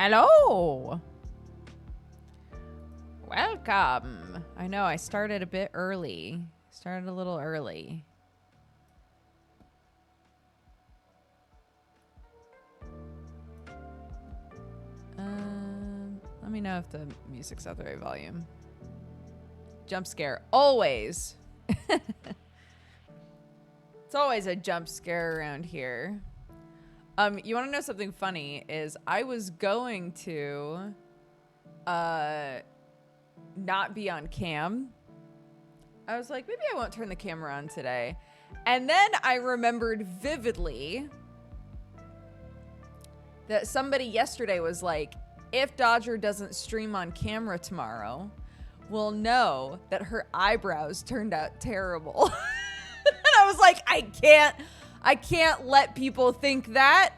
Hello. Welcome. I know I started a bit early. Started a little early. Let me know if the music's at the right volume. Jump scare. Always. It's always a jump scare around here. You want to know something funny is I was going to not be on cam. I was like, maybe I won't turn the camera on today. And then I remembered vividly that somebody yesterday was like, if Dodger doesn't stream on camera tomorrow, we'll know that her eyebrows turned out terrible. And I was like, I can't let people think that.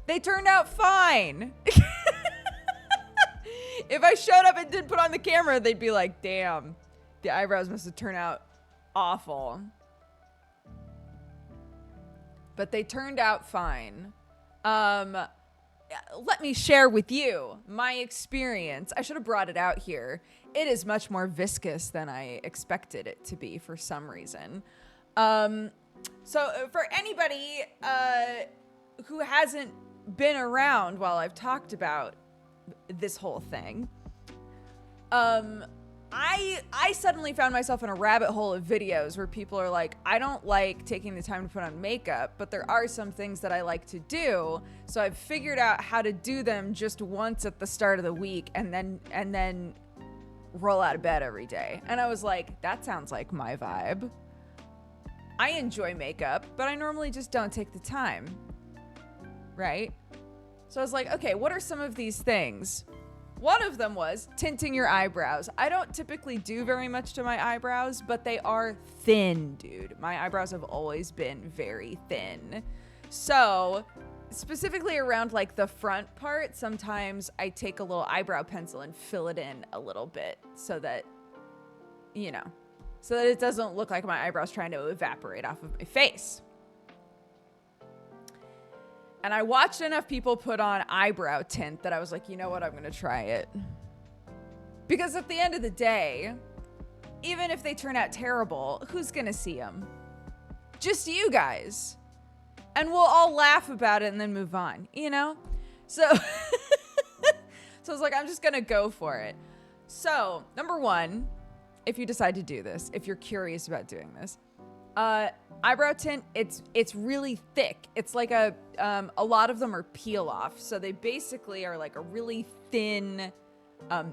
They turned out fine. If I showed up and didn't put on the camera, they'd be like, damn, the eyebrows must have turned out awful. But they turned out fine. Let me share with you my experience. I should have brought it out here. It is much more viscous than I expected it to be for some reason. So for anybody who hasn't been around while I've talked about this whole thing, I suddenly found myself in a rabbit hole of videos where people are like, I don't like taking the time to put on makeup, but there are some things that I like to do. So I've figured out how to do them just once at the start of the week and then roll out of bed every day. And I was like, that sounds like my vibe. I enjoy makeup, but I normally just don't take the time. Right? So I was like, okay, what are some of these things? One of them was tinting your eyebrows. I don't typically do very much to my eyebrows, but they are thin, dude. My eyebrows have always been very thin. So specifically around like the front part, sometimes I take a little eyebrow pencil and fill it in a little bit so that, you know, so that it doesn't look like my eyebrows trying to evaporate off of my face. And I watched enough people put on eyebrow tint that I was like, you know what? I'm going to try it. Because at the end of the day, even if they turn out terrible, who's going to see them? Just you guys. And we'll all laugh about it and then move on, you know? So, so I was like, I'm just going to go for it. So, number one, if you decide to do this, if you're curious about doing this, eyebrow tint, it's really thick. It's like a lot of them are peel off. So they basically are like a really thin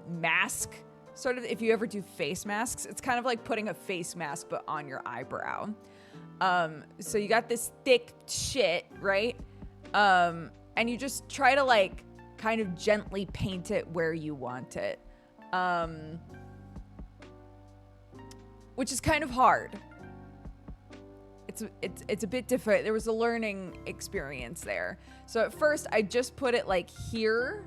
mask. Sort of, if you ever do face masks, it's kind of like putting a face mask, but on your eyebrow. So you got this thick shit, right? And you just try to like kind of gently paint it where you want it. Which is kind of hard. It's a bit different. There was a learning experience there. So at first I just put it like here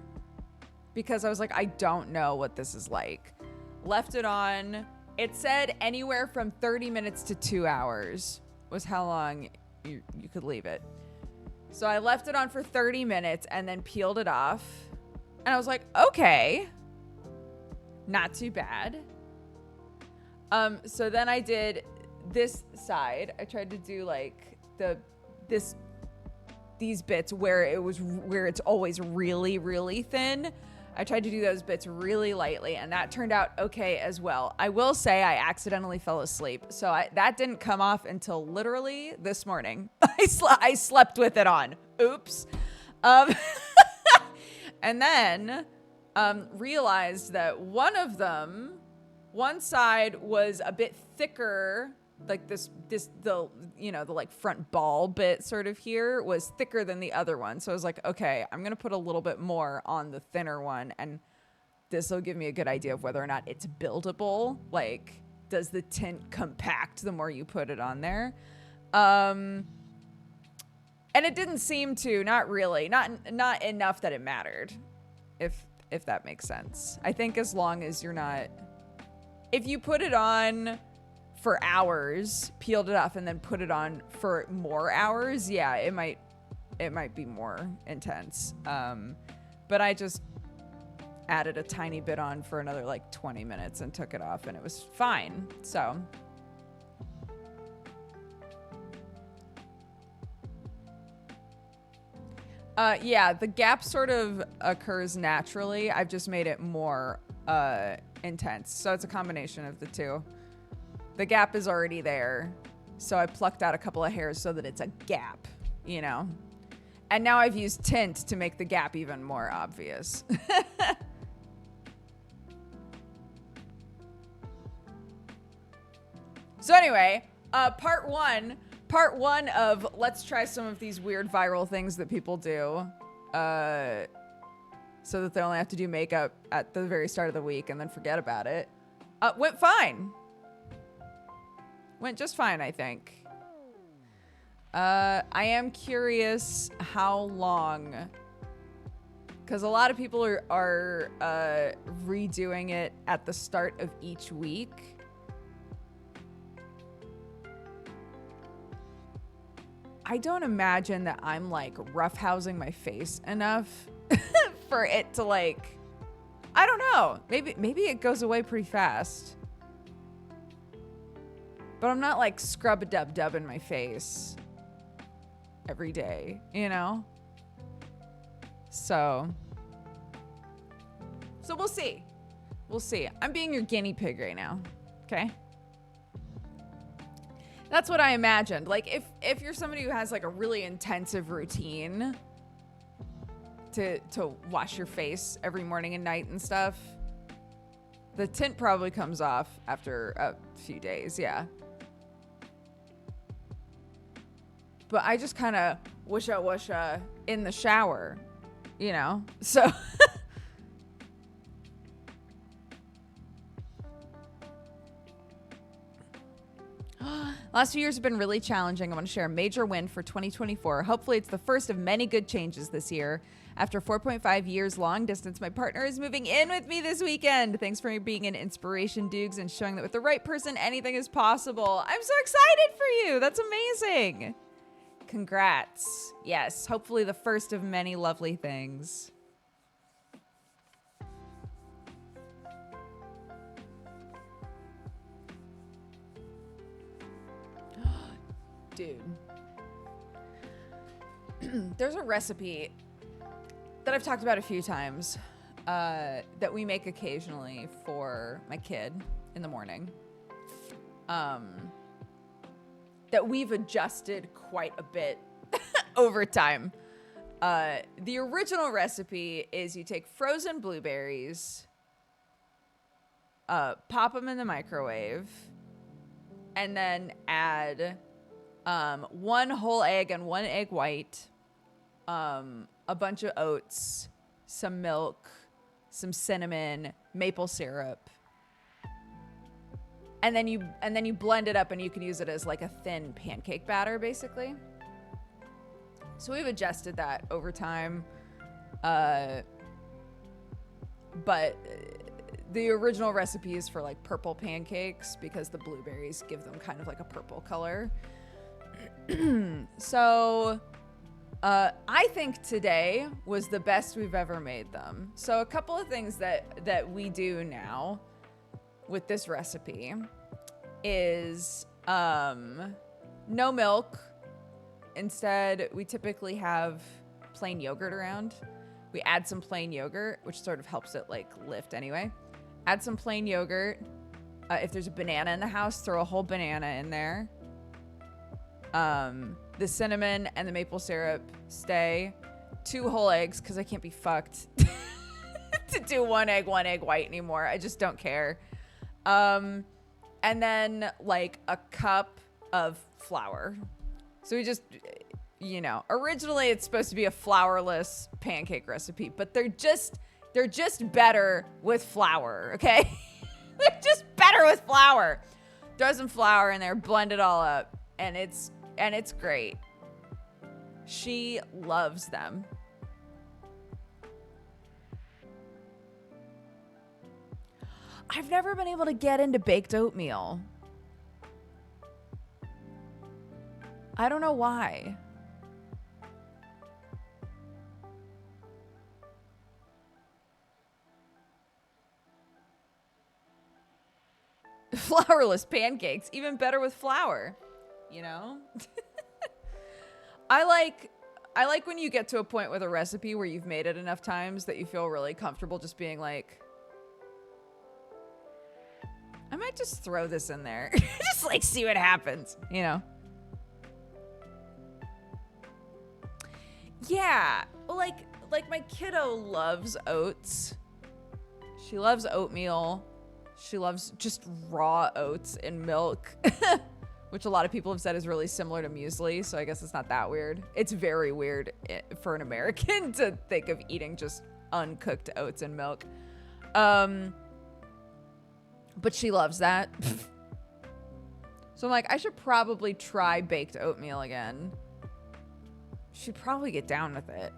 because I was like, I don't know what this is like. Left it on. It said anywhere from 30 minutes to 2 hours was how long you could leave it. So I left it on for 30 minutes and then peeled it off. And I was like, okay, not too bad. So then I did this side. I tried to do like these bits where it's always really, really thin. I tried to do those bits really lightly, and that turned out okay as well. I will say I accidentally fell asleep, so that didn't come off until literally this morning. I slept with it on. Oops. And then realized that one side was a bit thicker. Like the like front ball bit sort of here was thicker than the other one. So I was like, okay, I'm going to put a little bit more on the thinner one. And this will give me a good idea of whether or not it's buildable. Like, does the tint compact the more you put it on there? And it didn't seem to, not really, not enough that it mattered. If that makes sense. I think as long as you're not, if you put it on for hours, peeled it off, and then put it on for more hours, yeah, it might it might be more intense. But I just added a tiny bit on for another like 20 minutes and took it off, and it was fine. So yeah, the gap sort of occurs naturally. I've just made it more intense. So it's a combination of the two. The gap is already there. So I plucked out a couple of hairs so that it's a gap, you know? And now I've used tint to make the gap even more obvious. So anyway, part one of let's try some of these weird viral things that people do, so that they only have to do makeup at the very start of the week and then forget about it. Went fine. Went just fine, I think. I am curious how long, because a lot of people are redoing it at the start of each week. I don't imagine that I'm like roughhousing my face enough for it to like, I don't know. Maybe it goes away pretty fast. But I'm not like scrub-a-dub-dubbing my face every day, you know? So we'll see. We'll see. I'm being your guinea pig right now, okay? That's what I imagined. Like, if you're somebody who has like a really intensive routine to wash your face every morning and night and stuff, the tint probably comes off after a few days, yeah. But I just kind of whoosha in the shower, you know? So last few years have been really challenging. I want to share a major win for 2024. Hopefully it's the first of many good changes this year. After 4.5 years long distance, my partner is moving in with me this weekend. Thanks for being an inspiration, Dukes, and showing that with the right person, anything is possible. I'm so excited for you. That's amazing. Congrats. Yes, hopefully the first of many lovely things. Dude. There's a recipe that I've talked about a few times that we make occasionally for my kid in the morning. That we've adjusted quite a bit over time. The original recipe is you take frozen blueberries, pop them in the microwave, and then add 1 whole egg and 1 egg white, a bunch of oats, some milk, some cinnamon, maple syrup. And then you blend it up, and you can use it as like a thin pancake batter, basically. So we've adjusted that over time. But the original recipe is for like purple pancakes because the blueberries give them kind of like a purple color. So I think today was the best we've ever made them. So a couple of things that we do now with this recipe is no milk. Instead, we typically have plain yogurt around. We add some plain yogurt, which sort of helps it like lift anyway. Add some plain yogurt. If there's a banana in the house, throw a whole banana in there. The cinnamon and the maple syrup stay. 2 whole eggs, because I can't be fucked to do 1 egg white anymore. I just don't care. And then like a cup of flour. So we just, you know, originally it's supposed to be a flourless pancake recipe, but they're just better with flour, okay? They're just better with flour. Throw some flour in there, blend it all up, and it's great. She loves them. I've never been able to get into baked oatmeal. I don't know why. flourless pancakes, even better with flour, you know? I like when you get to a point with a recipe where you've made it enough times that you feel really comfortable just being like, I might just throw this in there. Just like see what happens, you know? Yeah, like my kiddo loves oats. She loves oatmeal. She loves just raw oats in milk, which a lot of people have said is really similar to muesli. So I guess it's not that weird. It's very weird for an American to think of eating just uncooked oats and milk. But she loves that. So I'm like, I should probably try baked oatmeal again. She'd probably get down with it.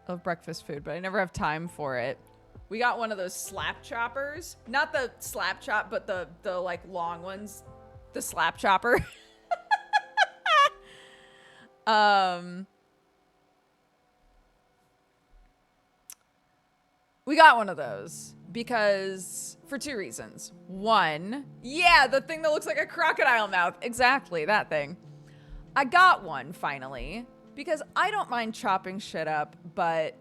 I love breakfast food, but I never have time for it. We got one of those slap choppers. Not the slap chop, but the like long ones. The slap chopper. We got one of those because for two reasons. One, yeah, the thing that looks like a crocodile mouth. Exactly, that thing. I got one finally because I don't mind chopping shit up, but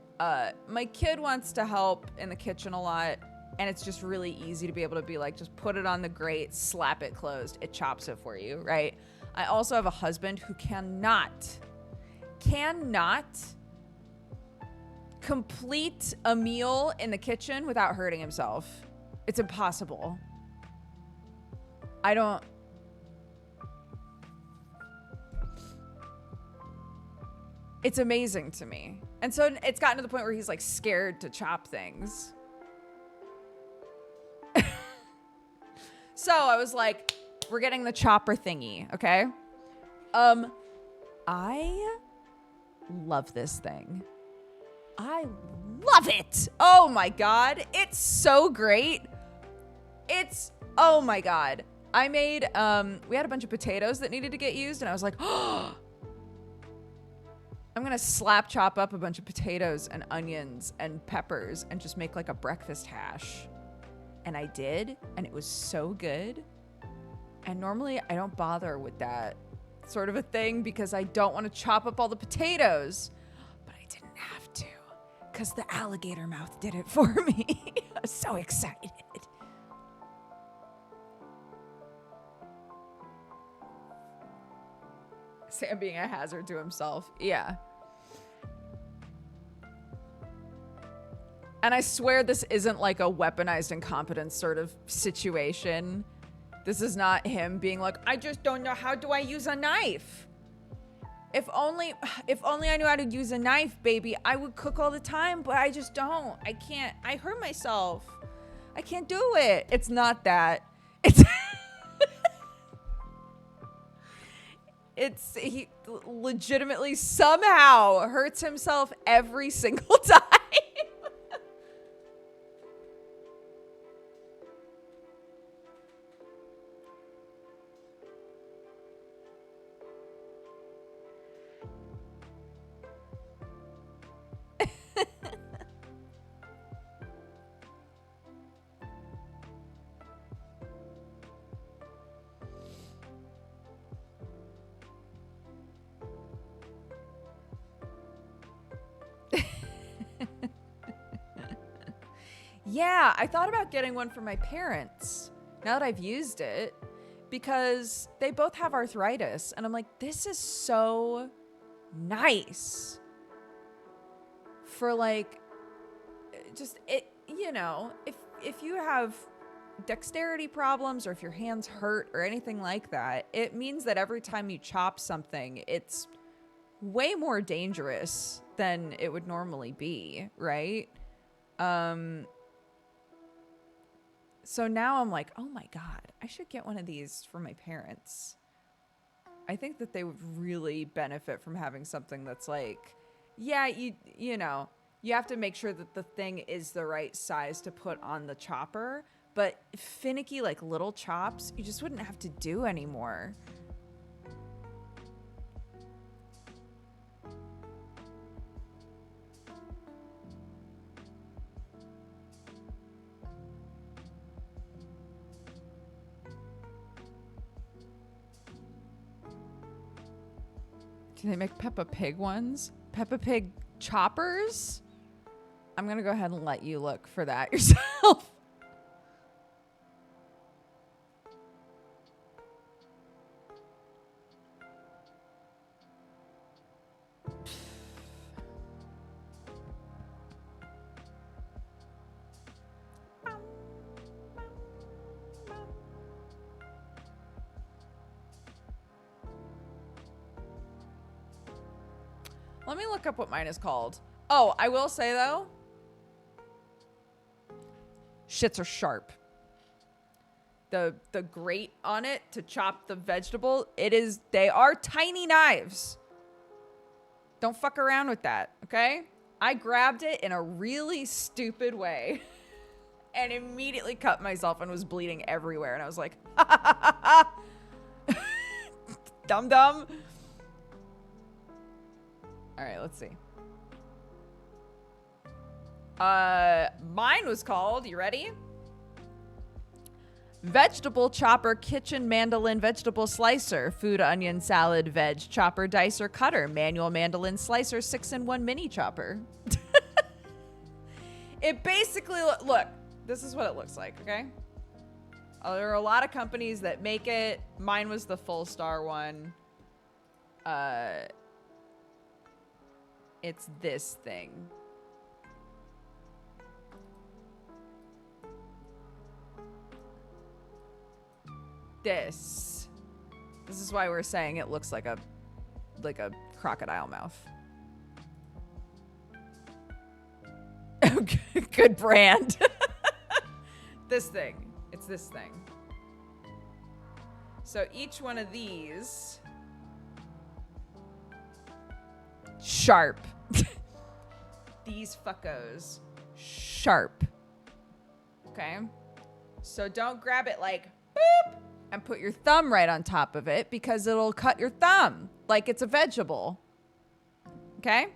my kid wants to help in the kitchen a lot, and it's just really easy to be able to be like, just put it on the grate, slap it closed, it chops it for you, right? I also have a husband who cannot complete a meal in the kitchen without hurting himself. It's impossible. It's amazing to me. And so it's gotten to the point where he's like scared to chop things. So I was like, we're getting the chopper thingy, okay? I love this thing. I love it. Oh my God. It's so great. Oh my God. I made, we had a bunch of potatoes that needed to get used, and I was like, oh, I'm gonna slap chop up a bunch of potatoes and onions and peppers and just make like a breakfast hash. And I did, and it was so good. And normally I don't bother with that sort of a thing because I don't want to chop up all the potatoes, but I didn't have to because the alligator mouth did it for me. I was so excited. Sam being a hazard to himself. Yeah. And I swear this isn't like a weaponized incompetence sort of situation. This is not him being like, I just don't know, how do I use a knife? If only I knew how to use a knife, baby, I would cook all the time, but I just don't. I can't. I hurt myself. I can't do it. It's not that. He legitimately somehow hurts himself every single time. Yeah, I thought about getting one for my parents now that I've used it because they both have arthritis, and I'm like, this is so nice for like just it, you know, if you have dexterity problems or if your hands hurt or anything like that, it means that every time you chop something, it's way more dangerous than it would normally be, right? So now I'm like, oh my God, I should get one of these for my parents. I think that they would really benefit from having something that's like, yeah, you know, you have to make sure that the thing is the right size to put on the chopper, but finicky like little chops, you just wouldn't have to do anymore. Do they make Peppa Pig ones? Peppa Pig choppers? I'm gonna go ahead and let you look for that yourself. Let me look up what mine is called. Oh, I will say though, shits are sharp. The grate on it to chop the vegetable, they are tiny knives. Don't fuck around with that, okay? I grabbed it in a really stupid way and immediately cut myself and was bleeding everywhere. And I was like, ha ha ha ha. Dum dum. All right, let's see. Mine was called, you ready? Vegetable chopper, kitchen mandolin, vegetable slicer, food, onion, salad, veg, chopper, dicer, cutter, manual mandolin slicer, 6-in-1 mini chopper. It basically, look, this is what it looks like, okay? There are a lot of companies that make it. Mine was the full star one. It's this thing. This is why we're saying it looks like a crocodile mouth. Good brand. This thing. It's this thing. So each one of these sharp. These fuckos sharp. Okay? So don't grab it like boop and put your thumb right on top of it because it'll cut your thumb like it's a vegetable. Okay?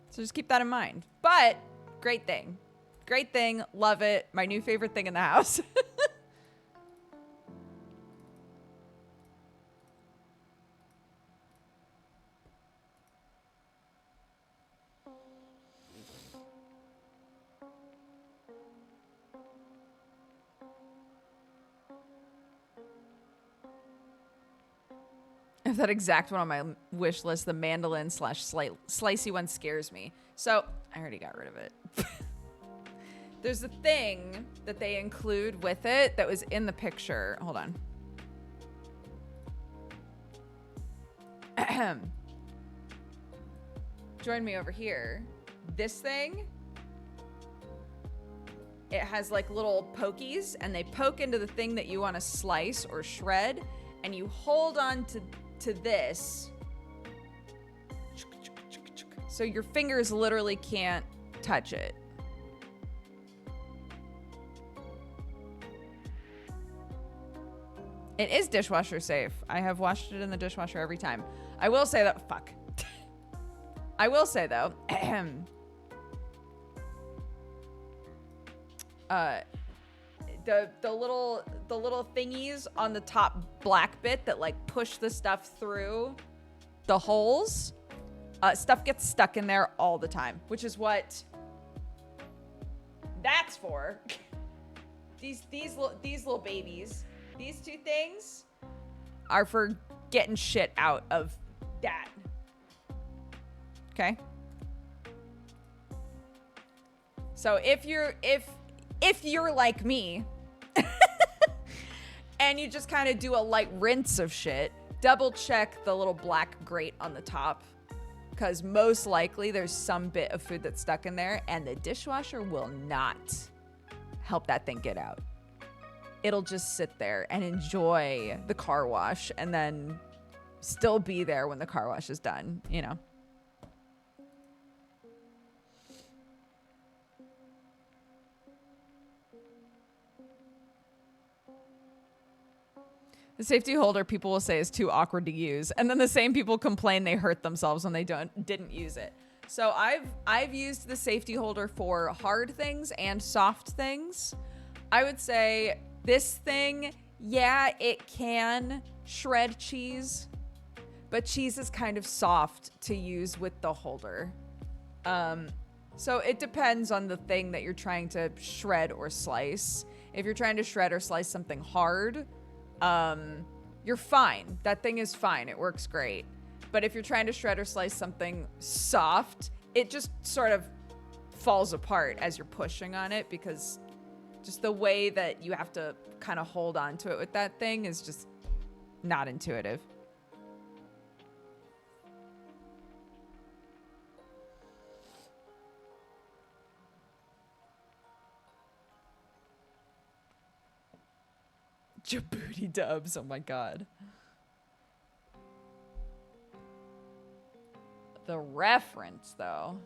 So just keep that in mind. But great thing. Great thing. Love it. My new favorite thing in the house. If that exact one on my wish list, the mandolin / slicey one scares me. So I already got rid of it. There's a thing that they include with it that was in the picture. Hold on. Join me over here. This thing, it has like little pokies and they poke into the thing that you want to slice or shred and you hold on to this. So your fingers literally can't touch it. It is dishwasher safe. I have washed it in the dishwasher every time. I will say that, fuck. I will say though, the little thingies on the top black bit that like push the stuff through the holes, stuff gets stuck in there all the time, which is what that's for. These little babies, these two things are for getting shit out of that. Okay. So if you're like me and you just kind of do a light rinse of shit, double check the little black grate on the top because most likely there's some bit of food that's stuck in there and the dishwasher will not help that thing get out. It'll just sit there and enjoy the car wash and then still be there when the car wash is done, you know. The safety holder people will say is too awkward to use. And then the same people complain they hurt themselves when they didn't use it. So I've used the safety holder for hard things and soft things. I would say this thing, yeah, it can shred cheese, but cheese is kind of soft to use with the holder. So it depends on the thing that you're trying to shred or slice. If you're trying to shred or slice something hard, you're fine. That thing is fine. It works great. But if you're trying to shred or slice something soft, it just sort of falls apart as you're pushing on it, because just the way that you have to kind of hold on to it with that thing is just not intuitive. Djibouti dubs, oh my god. The reference, though.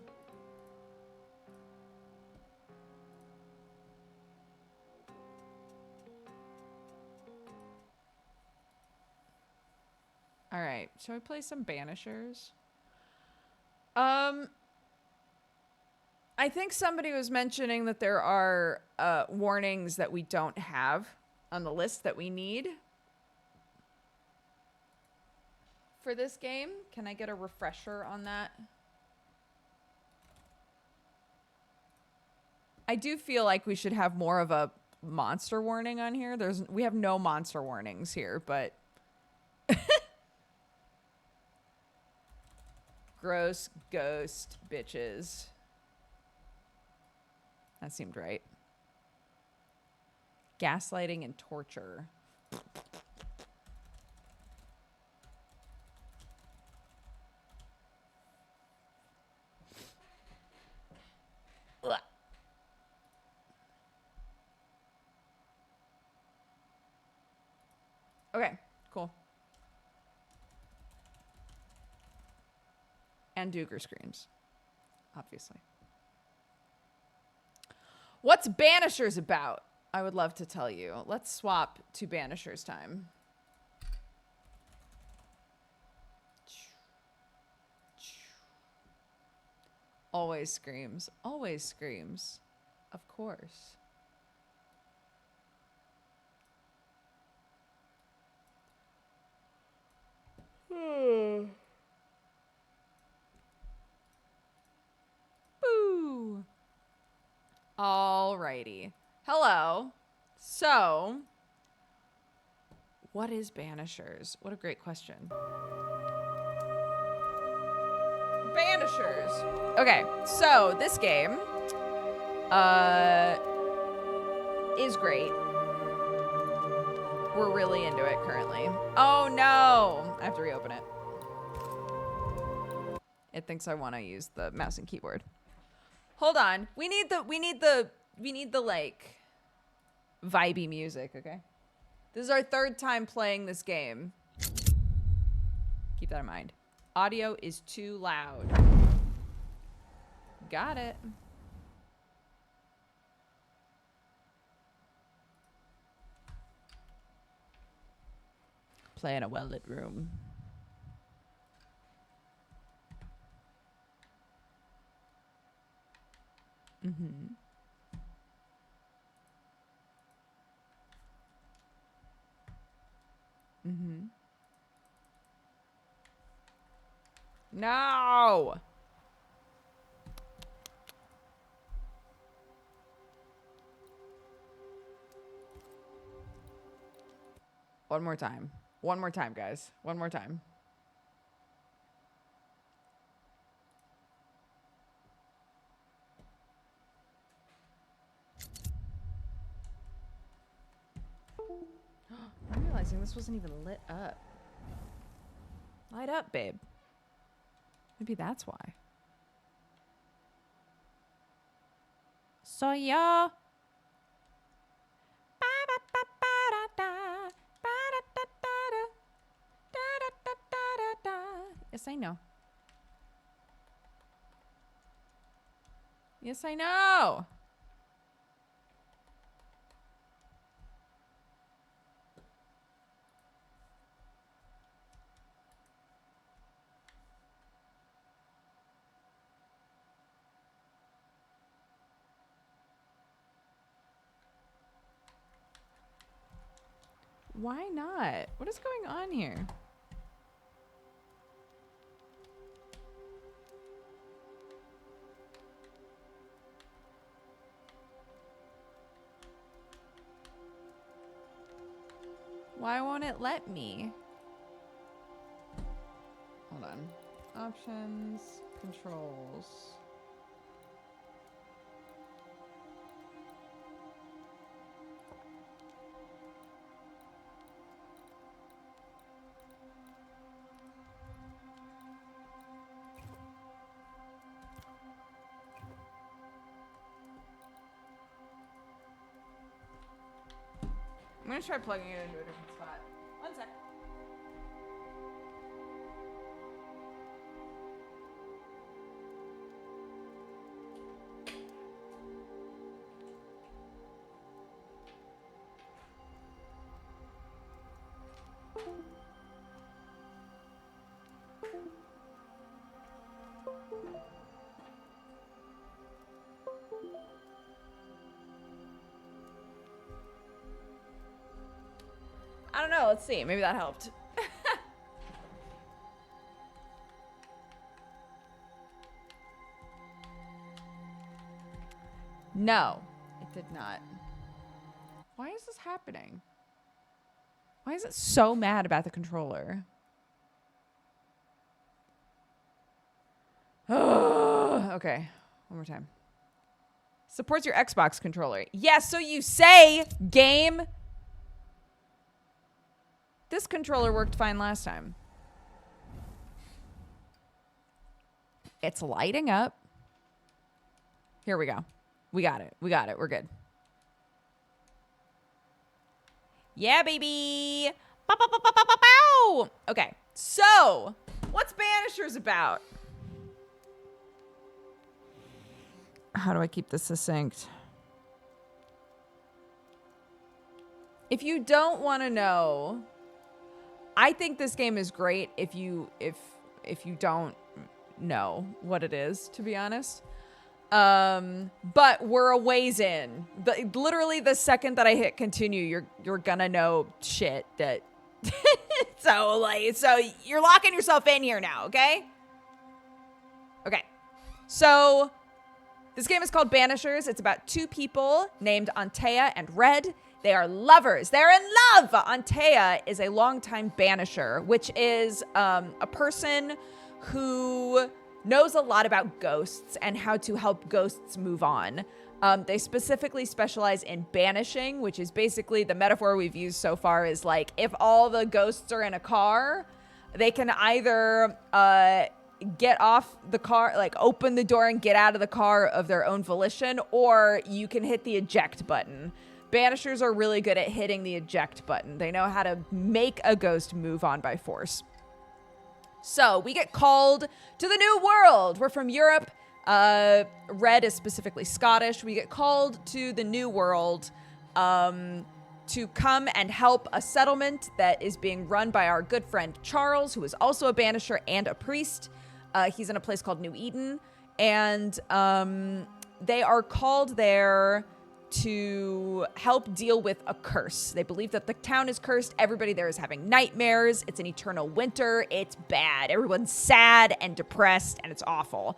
All right, shall we play some Banishers? I think somebody was mentioning that there are warnings that we don't have on the list that we need for this game. Can I get a refresher on that? I do feel like we should have more of a monster warning on here. We have no monster warnings here, but gross ghost bitches. That seemed right. Gaslighting and torture. Ugh. Okay, cool. And Duger screams, obviously. What's Banishers about? I would love to tell you. Let's swap to Banishers time. Always screams. Always screams. Of course. Boo. Alrighty. Hello. So, what is Banishers? What a great question. Banishers. Okay, so this game is great. We're really into it currently. Oh no! I have to reopen it. It thinks I want to use the mouse and keyboard. Hold on. We need the like vibey music, okay? This is our third time playing this game. Keep that in mind. Audio is too loud. Got it. Play in a well-lit room. Mm-hmm. Mm-hmm. No! One more time. One more time, guys. One more time. I'm realizing this wasn't even lit up. Light up, babe. Maybe that's why. So yeah. Yes, I know. Yes, I know. Why not? What is going on here? Why won't it let me? Hold on. Options, controls. I'm gonna try plugging it into a different spot. One sec. I don't know. Let's see. Maybe that helped. No, it did not. Why is this happening? Why is it so mad about the controller? Okay, one more time. Supports your Xbox controller. Yes, so you say, game. This controller worked fine last time. It's lighting up. Here we go. We got it. We got it. We're good. Yeah, baby. Bow, bow, bow, bow, bow, bow. Okay, so what's Banishers about? How do I keep this succinct? If you don't want to know, I think this game is great if you don't know what it is, to be honest. But we're a ways in. Literally the second that I hit continue, you're gonna know shit that so you're locking yourself in here now, okay? Okay. So this game is called Banishers. It's about two people named Antea and Red. They are lovers. They're in love. Antea is a longtime banisher, which is a person who knows a lot about ghosts and how to help ghosts move on. They specifically specialize in banishing, which is basically the metaphor we've used so far is like if all the ghosts are in a car, they can either get off the car, like open the door and get out of the car of their own volition, or you can hit the eject button. Banishers are really good at hitting the eject button. They know how to make a ghost move on by force. So we get called to the new world. We're from Europe. Red is specifically Scottish. We get called to the new world to come and help a settlement that is being run by our good friend Charles, who is also a banisher and a priest. He's in a place called New Eden. And they are called there to help deal with a curse. They believe that the town is cursed. Everybody there is having nightmares. It's an eternal winter. It's bad. Everyone's sad and depressed, and it's awful.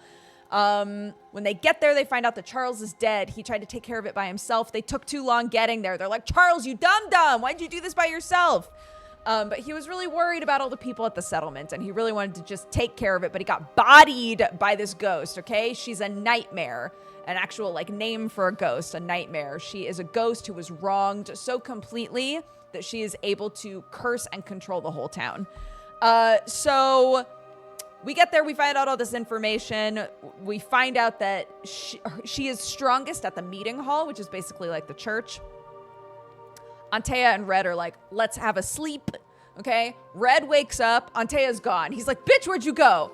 When they get there, they find out that Charles is dead. He tried to take care of it by himself. They took too long getting there. They're like, Charles, you dum-dum. Why'd you do this by yourself? But he was really worried about all the people at the settlement, and he really wanted to just take care of it, but he got bodied by this ghost, okay? She's a nightmare. An actual name for a ghost, a nightmare. She is a ghost who was wronged so completely that she is able to curse and control the whole town. So we get there, we find out all this information. We find out that she is strongest at the meeting hall, which is basically like the church. Antea and Red are like, let's have a sleep, okay? Red wakes up, Antea's gone. He's like, bitch, where'd you go?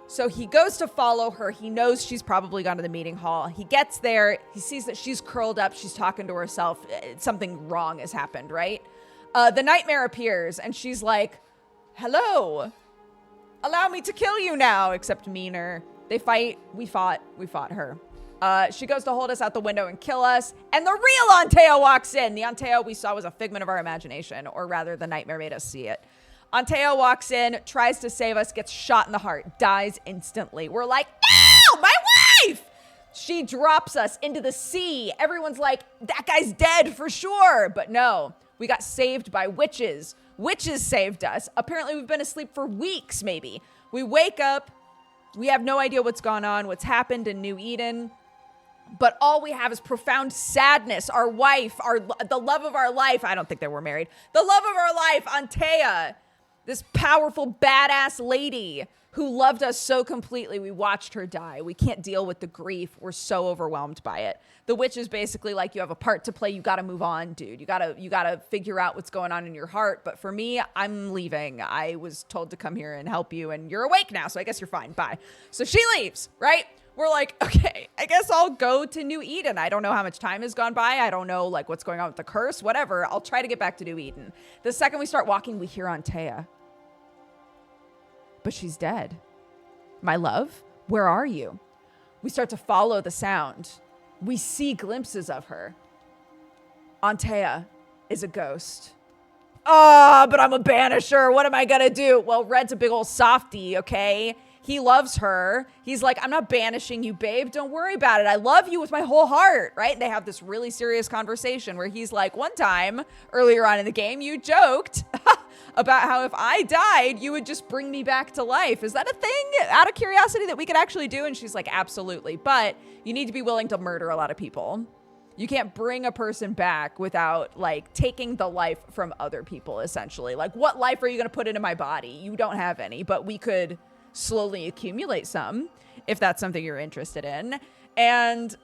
So he goes to follow her. He knows she's probably gone to the meeting hall. He gets there. He sees that she's curled up. She's talking to herself. Something wrong has happened, right? The nightmare appears, and she's like, hello. Allow me to kill you now, except meaner. They fight. We fought her. She goes to hold us out the window and kill us. And the real Antea walks in. The Antea we saw was a figment of our imagination, or rather the nightmare made us see it. Antea walks in, tries to save us, gets shot in the heart, dies instantly. We're like, no, my wife! She drops us into the sea. Everyone's like, that guy's dead for sure. But no, We got saved by witches. Witches saved us. Apparently we've been asleep for weeks, maybe. We wake up. We have no idea what's gone on, what's happened in New Eden. But all we have is profound sadness. Our wife, the love of our life. I don't think they were married. The love of our life, Antea. This powerful, badass lady who loved us so completely, we watched her die. We can't deal with the grief. We're so overwhelmed by it. The witch is basically like, you have a part to play. You got to move on, dude. You gotta figure out what's going on in your heart. But for me, I'm leaving. I was told to come here and help you, and you're awake now, so I guess you're fine. Bye. So she leaves, right? We're like, okay, I guess I'll go to New Eden. I don't know how much time has gone by. I don't know like what's going on with the curse, whatever. I'll try to get back to New Eden. The second we start walking, we hear Antea. But she's dead. My love, where are you? We start to follow the sound. We see glimpses of her. Antea is a ghost. Oh, but I'm a banisher. What am I gonna do? Well, Red's a big old softie, okay? He loves her. He's like, I'm not banishing you, babe. Don't worry about it. I love you with my whole heart, right? And they have this really serious conversation where he's like, one time earlier on in the game, you joked about how if I died, you would just bring me back to life. Is that a thing out of curiosity that we could actually do? And she's like, absolutely. But you need to be willing to murder a lot of people. You can't bring a person back without like taking the life from other people, essentially. Like, what life are you going to put into my body? You don't have any, but we could slowly accumulate some if that's something you're interested in. And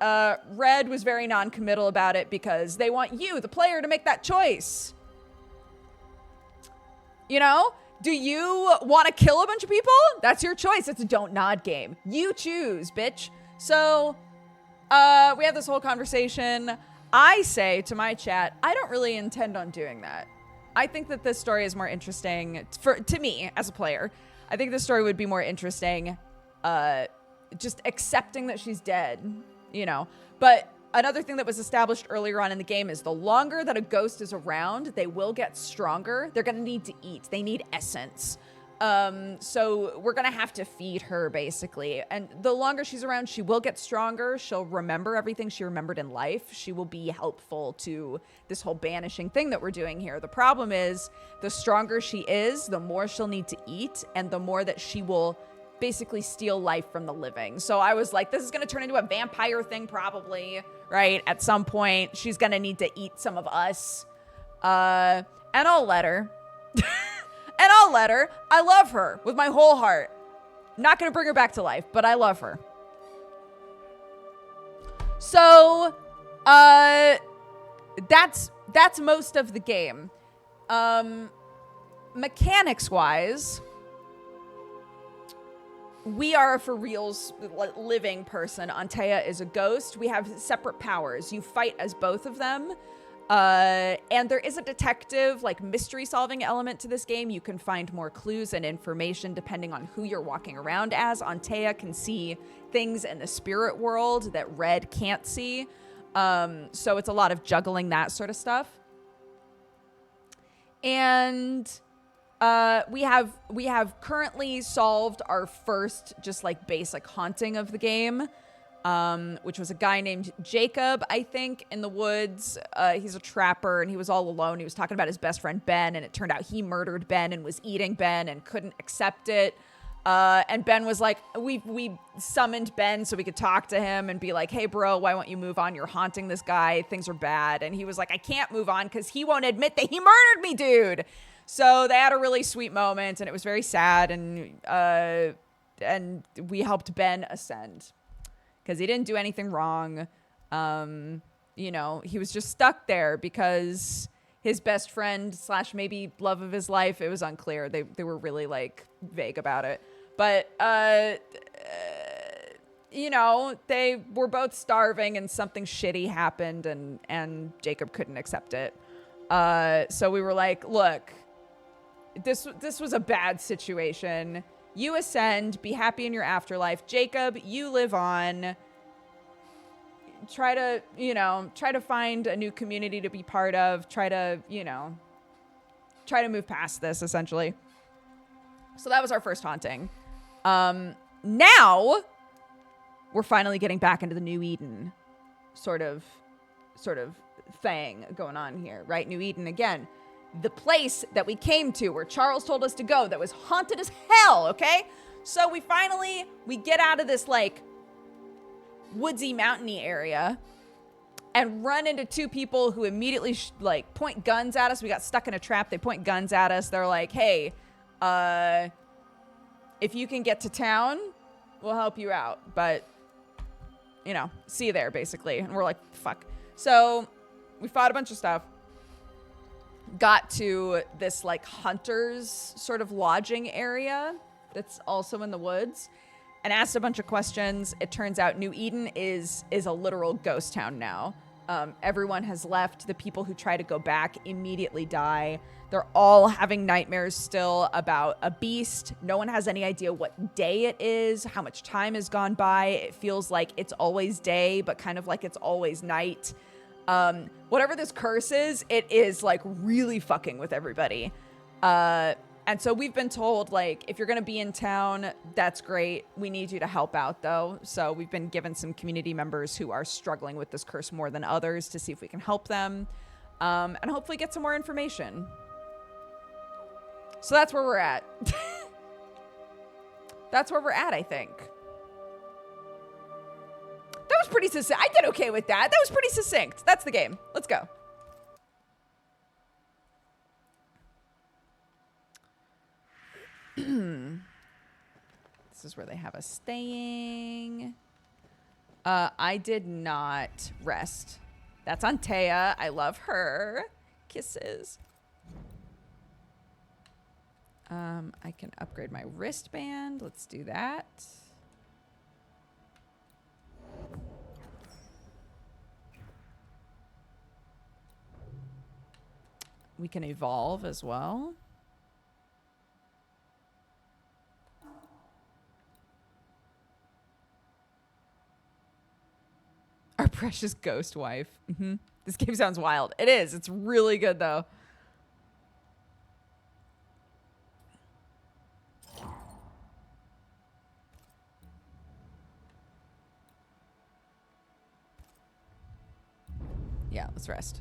Red was very non-committal about it because they want you, the player, to make that choice. You know, do you want to kill a bunch of people? That's your choice. It's a don't nod game. You choose, bitch. So we have this whole conversation. I say to my chat, I don't really intend on doing that. I think that this story is more interesting to me as a player. I think this story would be more interesting just accepting that she's dead, you know. But another thing that was established earlier on in the game is the longer that a ghost is around, they will get stronger. They're going to need to eat. They need essence. So we're going to have to feed her, basically. And the longer she's around, she will get stronger. She'll remember everything she remembered in life. She will be helpful to this whole banishing thing that we're doing here. The problem is, the stronger she is, the more she'll need to eat, and the more that she will basically steal life from the living. So I was like, this is going to turn into a vampire thing probably, right? At some point, she's going to need to eat some of us. And I'll let her. And I'll let her. I love her with my whole heart. Not going to bring her back to life, but I love her. So, that's most of the game. Mechanics-wise, we are a for reals living person. Antea is a ghost. We have separate powers. You fight as both of them. And there is a detective, like, mystery solving element to this game. You can find more clues and information depending on who you're walking around as. Antea can see things in the spirit world that Red can't see. So it's a lot of juggling that sort of stuff. And we have currently solved our first just like basic haunting of the game. Which was a guy named Jacob, I think, in the woods. He's a trapper, and he was all alone. He was talking about his best friend, Ben, and it turned out he murdered Ben and was eating Ben and couldn't accept it. And Ben was like, we summoned Ben so we could talk to him and be like, hey, bro, why won't you move on? You're haunting this guy. Things are bad. And he was like, I can't move on because he won't admit that he murdered me, dude. So they had a really sweet moment, and it was very sad, and we helped Ben ascend. Because he didn't do anything wrong. You know, he was just stuck there because his best friend / maybe love of his life, it was unclear. They were really, like, vague about it. But, you know, they were both starving and something shitty happened and Jacob couldn't accept it. So we were like, look, this was a bad situation. You ascend, be happy in your afterlife. Jacob, you live on. Try to find a new community to be part of. Try to move past this, essentially. So that was our first haunting. Now we're finally getting back into the New Eden sort of thing going on here, right? New Eden, again, the place that we came to where Charles told us to go that was haunted as hell, okay? So we get out of this, like, woodsy, mountainy area and run into two people who immediately, like, point guns at us. We got stuck in a trap. They point guns at us. They're like, hey, if you can get to town, we'll help you out. But, you know, see you there, basically. And we're like, fuck. So we fought a bunch of stuff. Got to this, like, hunter's sort of lodging area that's also in the woods. And asked a bunch of questions. It turns out New Eden is a literal ghost town now. Everyone has left. The people who try to go back immediately die. They're all having nightmares still about a beast. No one has any idea what day it is, how much time has gone by. It feels like it's always day, but kind of like it's always night. Whatever this curse is, it is, like, really fucking with everybody. And so we've been told, like, if you're going to be in town, that's great. We need you to help out, though. So we've been given some community members who are struggling with this curse more than others to see if we can help them, and hopefully get some more information. So that's where we're at. That's where we're at, I think. That was pretty succinct. I did okay with that. That was pretty succinct. That's the game. Let's go. This is where they have us staying. I did not rest. That's Antea. I love her. Kisses. I can upgrade my wristband. Let's do that. We can evolve as well. Our precious ghost wife. Mm-hmm. This game sounds wild. It is. It's really good, though. Yeah, let's rest.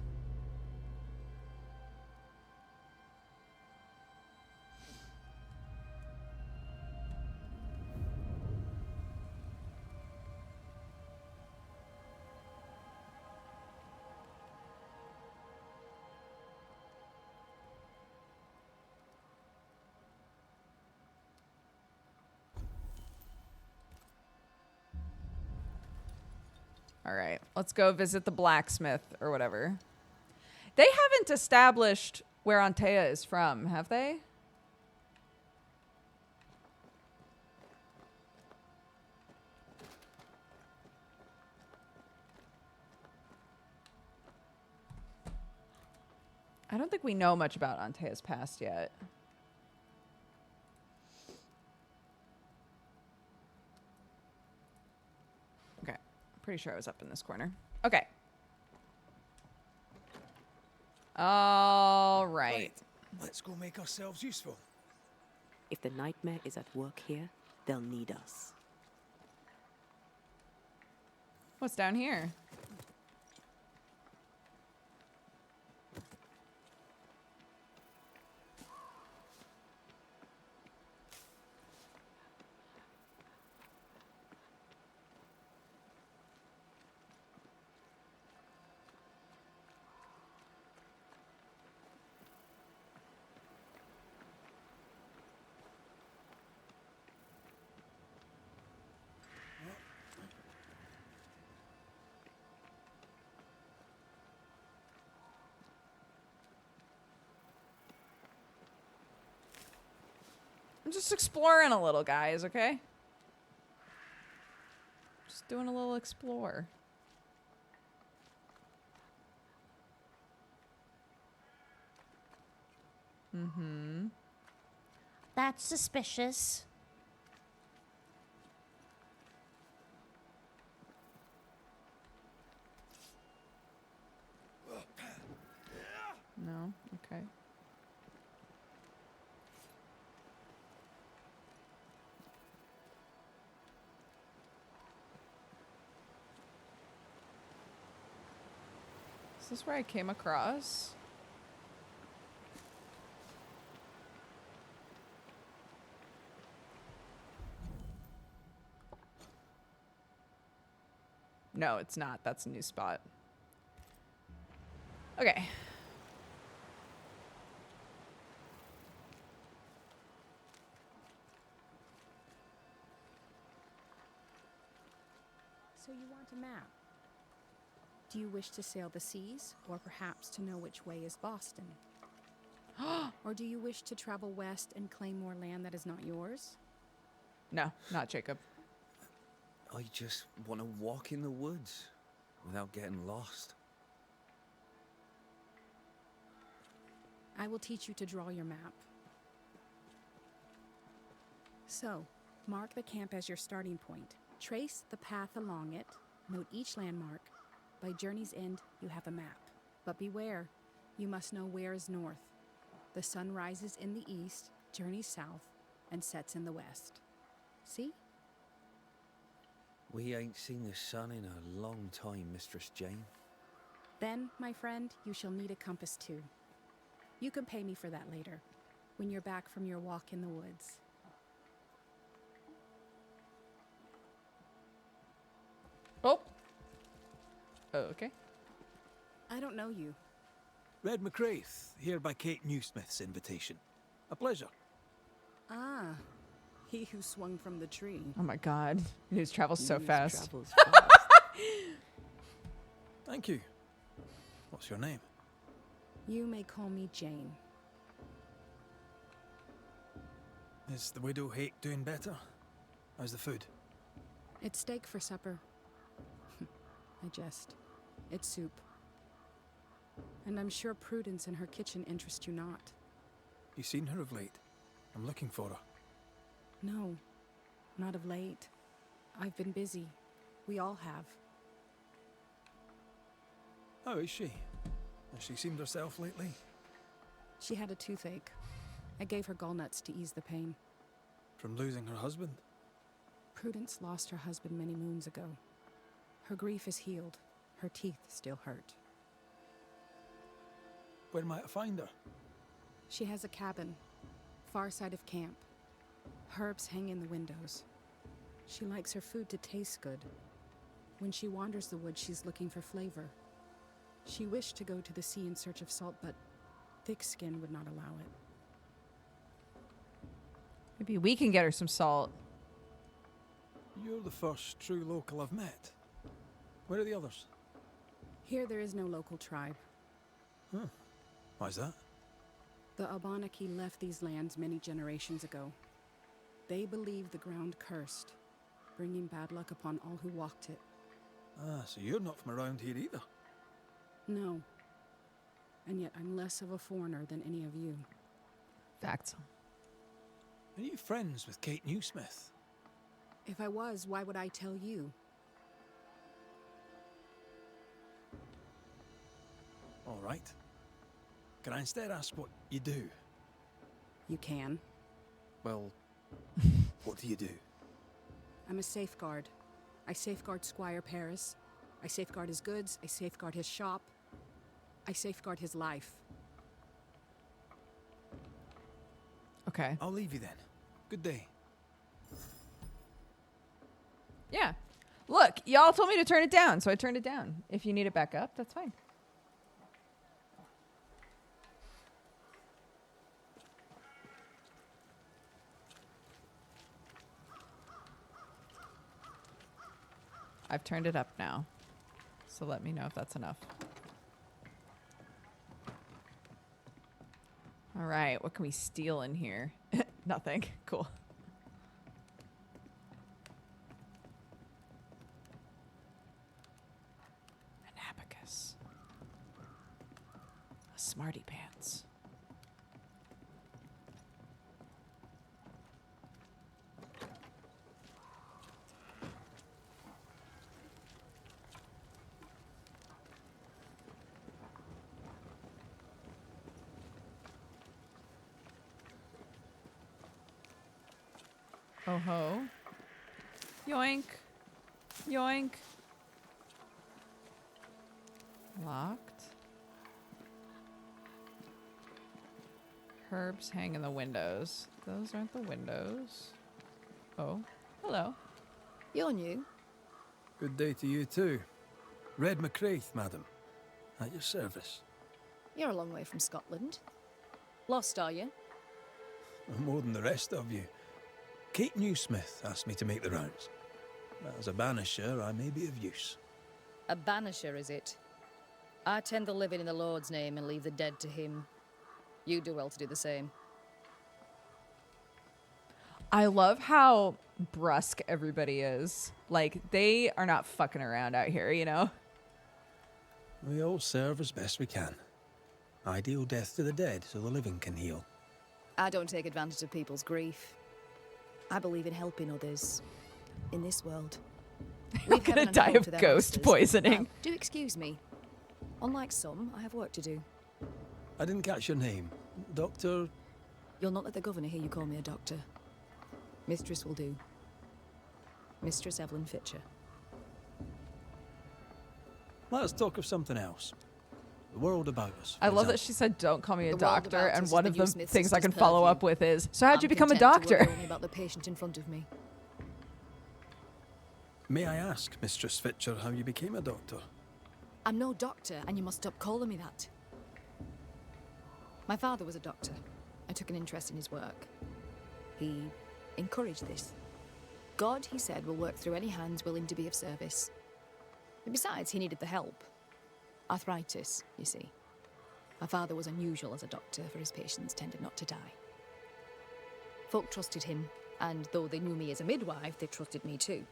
All right, let's go visit the blacksmith or whatever. They haven't established where Antea is from, have they? I don't think we know much about Antea's past yet. Okay, pretty sure I was up in this corner. Okay. All right. Let's go make ourselves useful. If the nightmare is at work here, they'll need us. What's down here? I'm just exploring a little, guys, okay? Just doing a little explore. Mm-hmm. That's suspicious. No? Okay. Is this where I came across? No, it's not. That's a new spot. Okay. So you want a map? Do you wish to sail the seas, or perhaps to know which way is Boston? Or do you wish to travel west and claim more land that is not yours? No, not Jacob. I just want to walk in the woods without getting lost. I will teach you to draw your map. So, mark the camp as your starting point. Trace the path along it. Note each landmark. By journey's end, you have a map. But beware, you must know where is north. The sun rises in the east, journeys south, and sets in the west. See? We ain't seen the sun in a long time, Mistress Jane. Then, my friend, you shall need a compass too. You can pay me for that later, when you're back from your walk in the woods. Oh. Oh, okay. I don't know you. Red McCraith, here by Kate Newsmith's invitation. A pleasure. Ah, he who swung from the tree. Oh my god. News travels so News fast. travels fast. Thank you. What's your name? You may call me Jane. Is the widow Hake doing better? How's the food? It's steak for supper. I jest. It's soup. And I'm sure Prudence in her kitchen interests you not. You seen her of late? I'm looking for her. No, not of late. I've been busy. We all have. How is she? Has she seemed herself lately? She had a toothache. I gave her gallnuts to ease the pain. From losing her husband? Prudence lost her husband many moons ago. Her grief is healed. Her teeth still hurt. Where might I find her? She has a cabin, far side of camp. Herbs hang in the windows. She likes her food to taste good. When she wanders the woods, she's looking for flavor. She wished to go to the sea in search of salt, but thick skin would not allow it. Maybe we can get her some salt. You're the first true local I've met. Where are the others? Here there is no local tribe. Huh. Why's that? The Abenaki left these lands many generations ago. They believe the ground cursed, bringing bad luck upon all who walked it. Ah, so you're not from around here either. No. And yet I'm less of a foreigner than any of you. Facts. Are you friends with Kate Newsmith? If I was, why would I tell you? All right. Can I instead ask what you do? You can. Well, what do you do? I'm a safeguard. I safeguard Squire Paris. I safeguard his goods. I safeguard his shop. I safeguard his life. Okay. I'll leave you then. Good day. Yeah. Look, y'all told me to turn it down, so I turned it down. If you need it back up, that's fine. I've turned it up now. So let me know if that's enough. All right, what can we steal in here? Nothing. Cool. An abacus. A smarty pants. Oh ho. Yoink. Yoink. Locked. Herbs hang in the windows. Those aren't the windows. Oh, hello. You're new. Good day to you too. Red McCraith, madam. At your service. You're a long way from Scotland. Lost, are you? More than the rest of you. Kate Newsmith asked me to make the rounds. As a banisher, I may be of use. A banisher, is it? I tend the living in the Lord's name and leave the dead to him. You do well to do the same. I love how brusque everybody is. Like, they are not fucking around out here, you know? We all serve as best we can. I deal death to the dead so the living can heal. I don't take advantage of people's grief. I believe in helping others in this world. I'm gonna die of ghost poisoning. Now, do excuse me. Unlike some, I have work to do. I didn't catch your name. Doctor... You'll not let the governor hear you call me a doctor. Mistress will do. Mistress Evelyn Fitcher. Let us talk of something else. The world about us. I for love that example. she said, don't call me a The world doctor, about and us one is of the the New Smith things I can sister's follow purview. up with is, so how'd you I'm become a content to worry doctor? only about the patient in front of me. May I ask, Mistress Fitcher, how you became a doctor? I'm no doctor, and you must stop calling me that. My father was a doctor. I took an interest in his work. He encouraged this. God, he said, will work through any hands willing to be of service. And besides, he needed the help. Arthritis, you see. My father was unusual as a doctor, for his patients tended not to die. Folk trusted him, and though they knew me as a midwife, they trusted me too.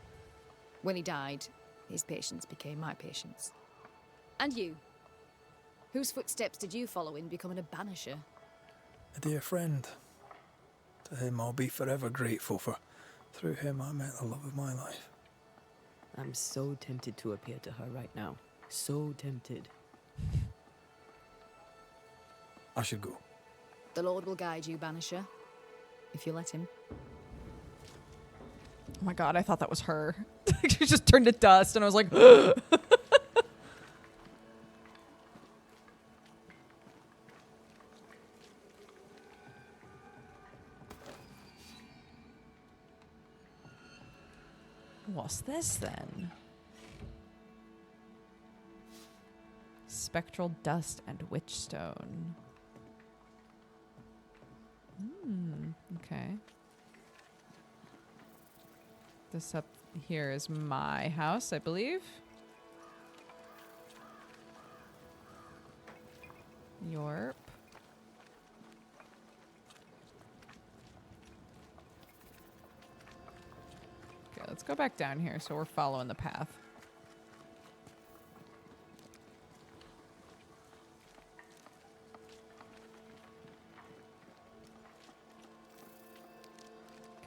When he died, his patients became my patients. And you? Whose footsteps did you follow in becoming a banisher? A dear friend. To him I'll be forever grateful, for through him I met the love of my life. I'm so tempted to appear to her right now. So tempted. I should go. The Lord will guide you, banisher, if you let him. Oh my god, I thought that was her. She just turned to dust, and I was like, what's this then? Spectral dust and witchstone. Okay. This up here is my house, I believe. Yorp. Okay, let's go back down here so we're following the path.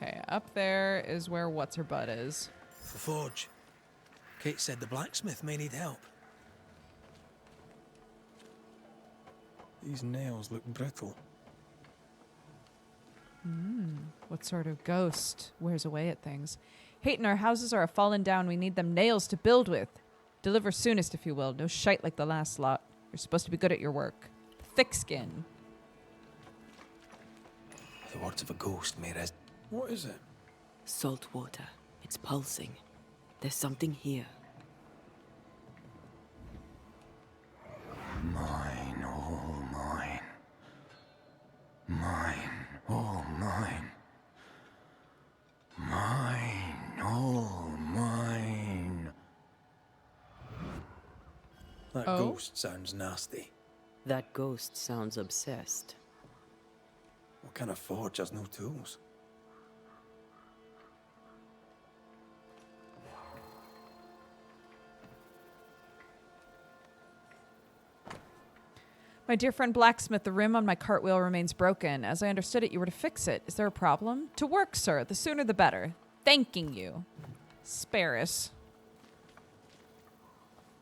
Okay, up there is where what's-her-butt is. The forge. Kate said the blacksmith may need help. These nails look brittle. What sort of ghost wears away at things? Hayton, our houses are fallen down. We need them nails to build with. Deliver soonest, if you will. No shite like the last lot. You're supposed to be good at your work. Thick skin. The words of a ghost may res... What is it? Salt water. It's pulsing. There's something here. Mine, all mine. Mine, all mine. Mine, all mine. That Oh? ghost sounds nasty. That ghost sounds obsessed. What kind of forge has no tools? My dear friend Blacksmith, the rim on my cartwheel remains broken. As I understood it, you were to fix it. Is there a problem? To work, sir. The sooner the better. Thanking you. Sparris.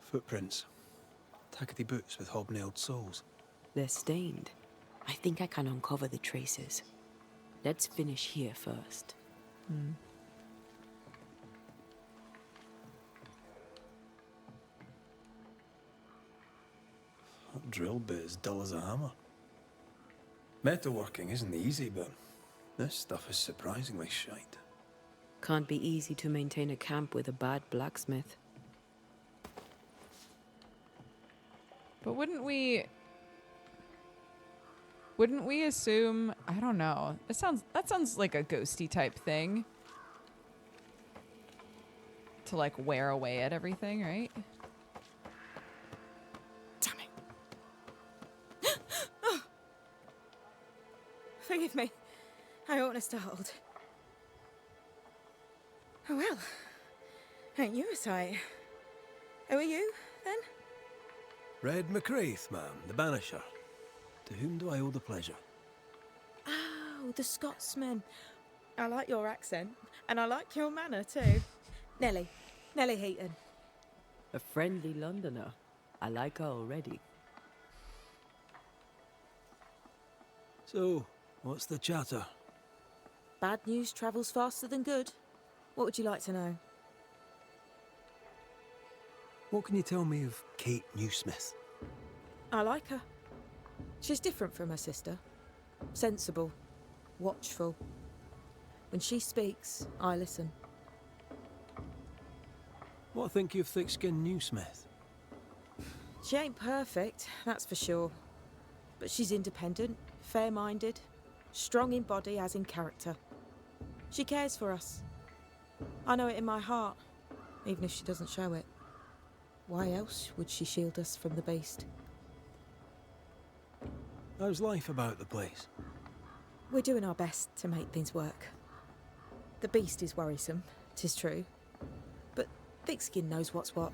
Footprints. Tackety boots with hobnailed soles. They're stained. I think I can uncover the traces. Let's finish here first. That drill bit is dull as a hammer. Metalworking isn't easy, but this stuff is surprisingly shite. Can't be easy to maintain a camp with a bad blacksmith. But wouldn't we assume, I don't know. That sounds like a ghosty type thing. To like wear away at everything, right? Damn it. Oh. Forgive me. I oughtn't have startled. Oh well. Ain't you a sight? Who are you, then? Red McCraith, ma'am, the Banisher. To whom do I owe the pleasure? Oh, the Scotsman. I like your accent, and I like your manner too. Nellie Heaton. A friendly Londoner. I like her already. So, what's the chatter? Bad news travels faster than good. What would you like to know? What can you tell me of Kate Newsmith? I like her. She's different from her sister. Sensible, watchful. When she speaks, I listen. What think you of thick-skinned Newsmith? She ain't perfect, that's for sure. But she's independent, fair-minded, strong in body as in character. She cares for us. I know it in my heart, even if she doesn't show it. Why else would she shield us from the beast? How's life about the place? We're doing our best to make things work. The beast is worrisome, 'tis true. But Thickskin knows what's what.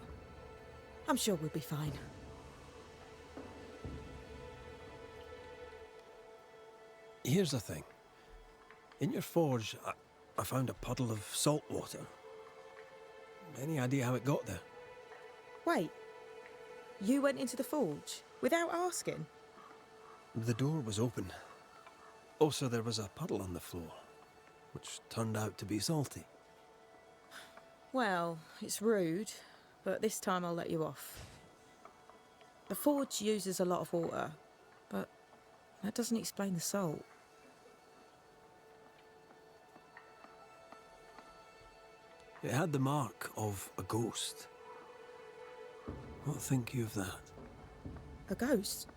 I'm sure we'll be fine. Here's the thing. In your forge, I found a puddle of salt water. Any idea how it got there? Wait, you went into the forge without asking? The door was open. Also, there was a puddle on the floor, which turned out to be salty. Well, it's rude, but this time I'll let you off. The forge uses a lot of water, but that doesn't explain the salt. It had the mark of a ghost. What think you of that? A ghost?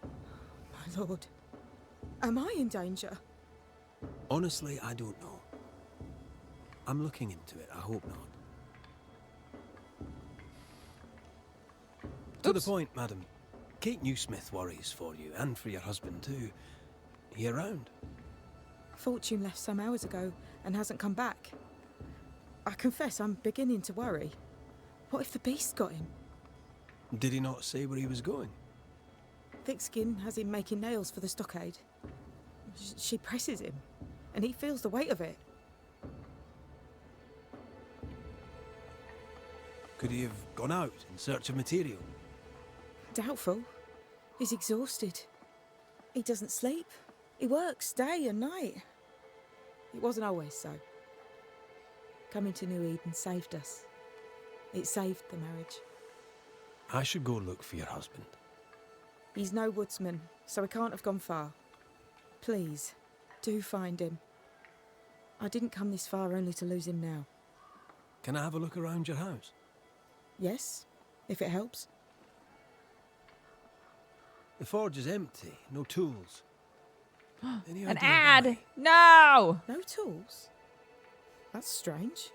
My lord, am I in danger? Honestly, I don't know. I'm looking into it, I hope not. To the point, madam. Kate Newsmith worries for you, and for your husband too. He around? Fortune left some hours ago and hasn't come back. I confess I'm beginning to worry. What if the beast got him? Did he not say where he was going? Thickskin has him making nails for the stockade. She presses him, and he feels the weight of it. Could he have gone out in search of material? Doubtful. He's exhausted. He doesn't sleep. He works day and night. It wasn't always so. Coming to New Eden saved us. It saved the marriage. I should go look for your husband. He's no woodsman, so he can't have gone far. Please, do find him. I didn't come this far only to lose him now. Can I have a look around your house? Yes, if it helps. The forge is empty, no tools. Any An idea ad! why? No! No tools? That's strange.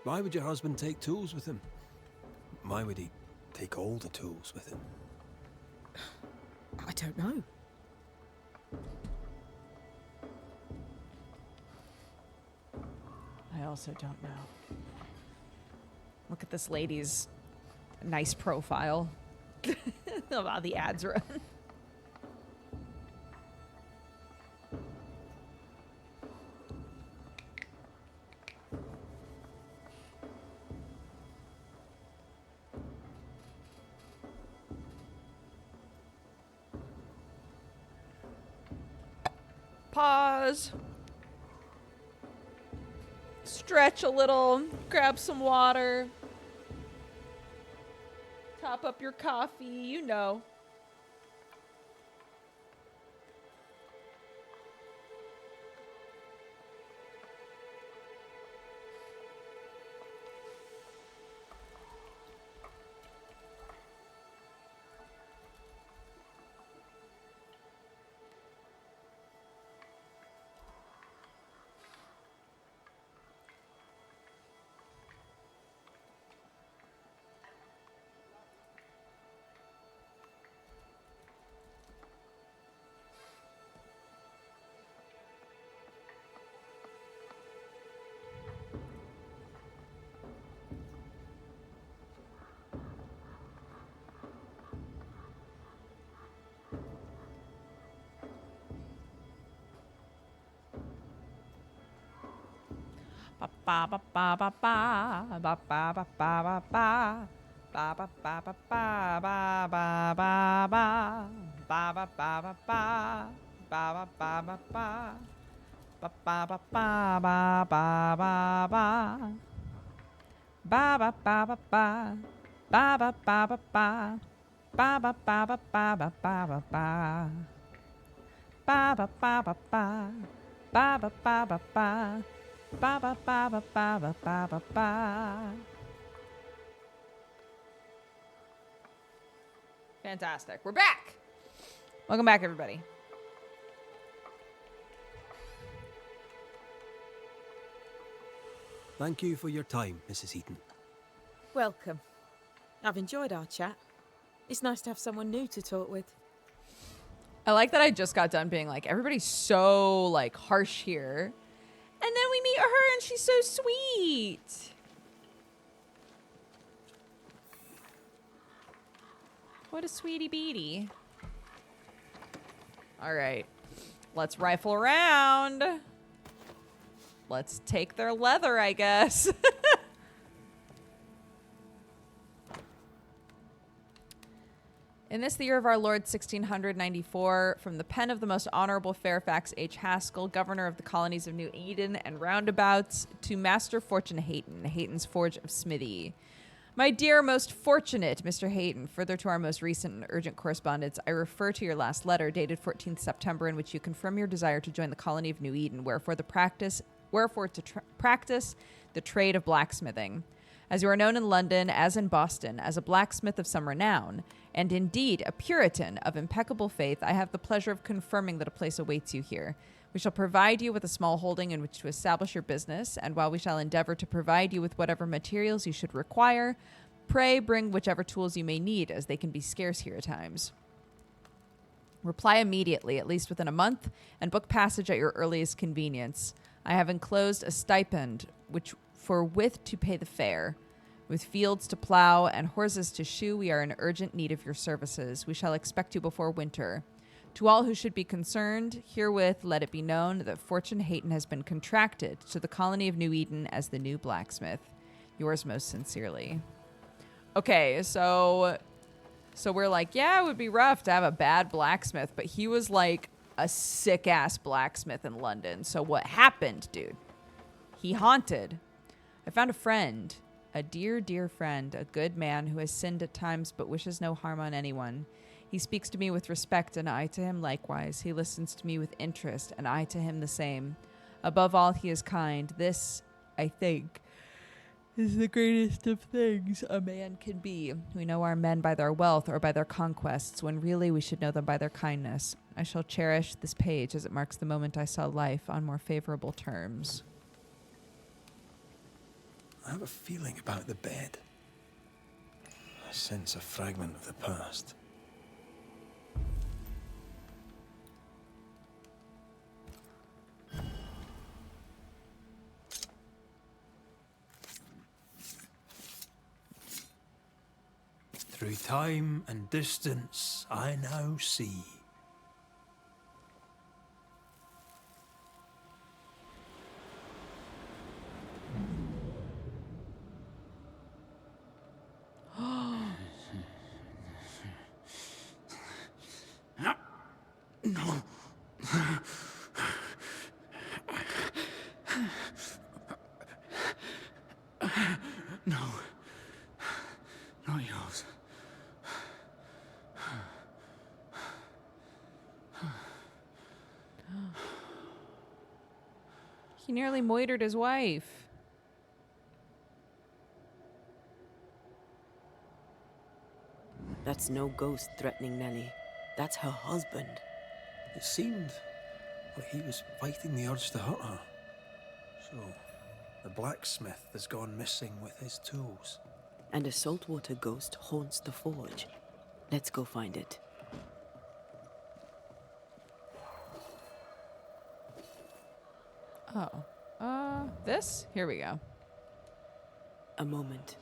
Why would your husband take tools with him? Why would he take all the tools with him? I don't know. I also don't know. Look at this lady's nice profile. Of how the ads run. Pause. Stretch a little. Grab some water. Top up your coffee, you know. ba ba ba ba ba ba ba ba ba ba. Ba ba ba ba ba ba ba ba ba ba ba ba ba ba ba ba ba ba ba. Ba ba ba ba ba ba ba ba. Ba ba ba ba ba. Ba ba ba ba ba. Ba ba ba ba ba ba ba ba ba. Ba ba ba ba ba. Ba ba ba ba ba. Ba ba ba ba ba ba ba ba. Fantastic. We're back. Welcome back, everybody. Thank you for your time, Mrs. Eaton. Welcome. I've enjoyed our chat. It's nice to have someone new to talk with. I like that I just got done being like, everybody's so like harsh here. And then we meet her and she's so sweet. What a sweetie beatie. All right. Let's rifle around. Let's take their leather, I guess. In this, the year of our Lord 1694, from the pen of the most honorable Fairfax H. Haskell, governor of the colonies of New Eden and roundabouts, to Master Fortune Hayton, Hayton's Forge of Smithy. My dear, most fortunate Mr. Hayton, further to our most recent and urgent correspondence, I refer to your last letter, dated 14th September, in which you confirm your desire to join the colony of New Eden, wherefore to practice the trade of blacksmithing. As you are known in London, as in Boston, as a blacksmith of some renown, and indeed a Puritan of impeccable faith, I have the pleasure of confirming that a place awaits you here. We shall provide you with a small holding in which to establish your business, and while we shall endeavor to provide you with whatever materials you should require, pray bring whichever tools you may need, as they can be scarce here at times. Reply immediately, at least within a month, and book passage at your earliest convenience. I have enclosed a stipend, which forthwith to pay the fare. With fields to plow and horses to shoe, we are in urgent need of your services. We shall expect you before winter. To all who should be concerned, herewith let it be known that Fortune Hayton has been contracted to the colony of New Eden as the new blacksmith. Yours most sincerely. Okay, so we're like, yeah, it would be rough to have a bad blacksmith, but he was like a sick-ass blacksmith in London. So what happened, dude? He haunted. I found a friend, a dear, dear friend, a good man who has sinned at times but wishes no harm on anyone. He speaks to me with respect, and I to him likewise. He listens to me with interest, and I to him the same. Above all, he is kind. This, I think, is the greatest of things a man can be. We know our men by their wealth or by their conquests, when really we should know them by their kindness. I shall cherish this page as it marks the moment I saw life on more favorable terms. I have a feeling about the bed. I sense a fragment of the past. Through time and distance, I now see. No. Not yours. He nearly moitered his wife. That's no ghost threatening Nellie. That's her husband. It seemed like he was fighting the urge to hurt her. So, the blacksmith has gone missing with his tools. And a saltwater ghost haunts the forge. Let's go find it. Oh. This? Here we go. A moment.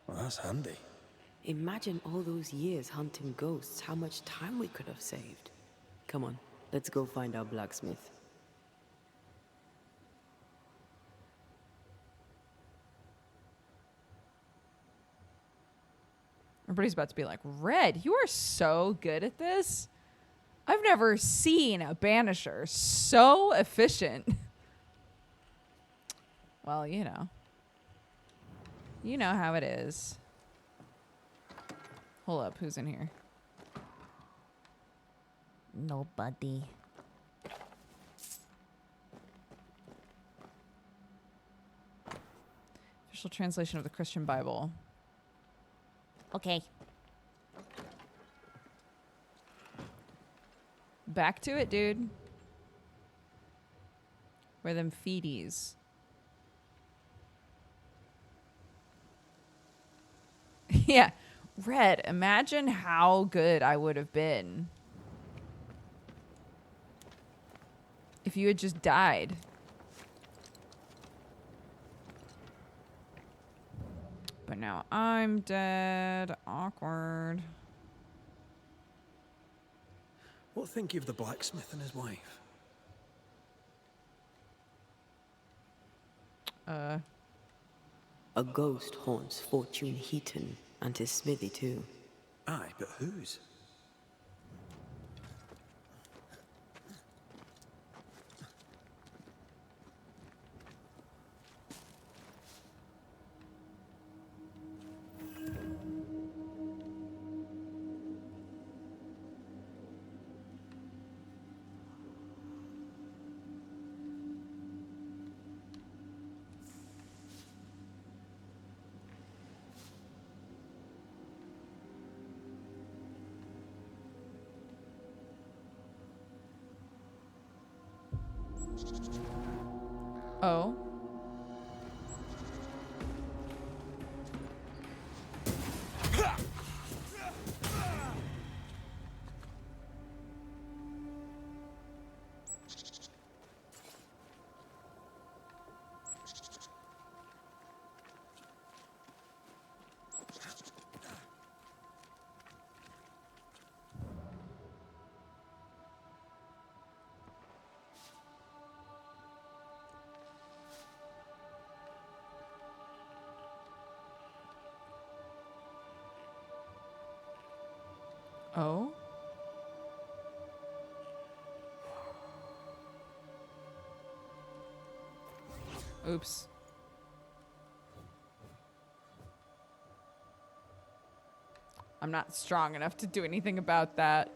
Well, that's handy. Imagine all those years hunting ghosts, how much time we could have saved. Come on, let's go find our blacksmith. Everybody's about to be like, Red, you are so good at this. I've never seen a Banisher so efficient. Well, you know. You know how it is. Hold up, who's in here? Nobody. Official translation of the Christian Bible. Okay. Back to it, dude. Where them feeties? Yeah. Red, imagine how good I would have been if you had just died. But now I'm dead. Awkward. What think you of the blacksmith and his wife? A ghost haunts Fortune Heaton and his smithy too. Aye, but whose? Oh. Oh? Oops. I'm not strong enough to do anything about that.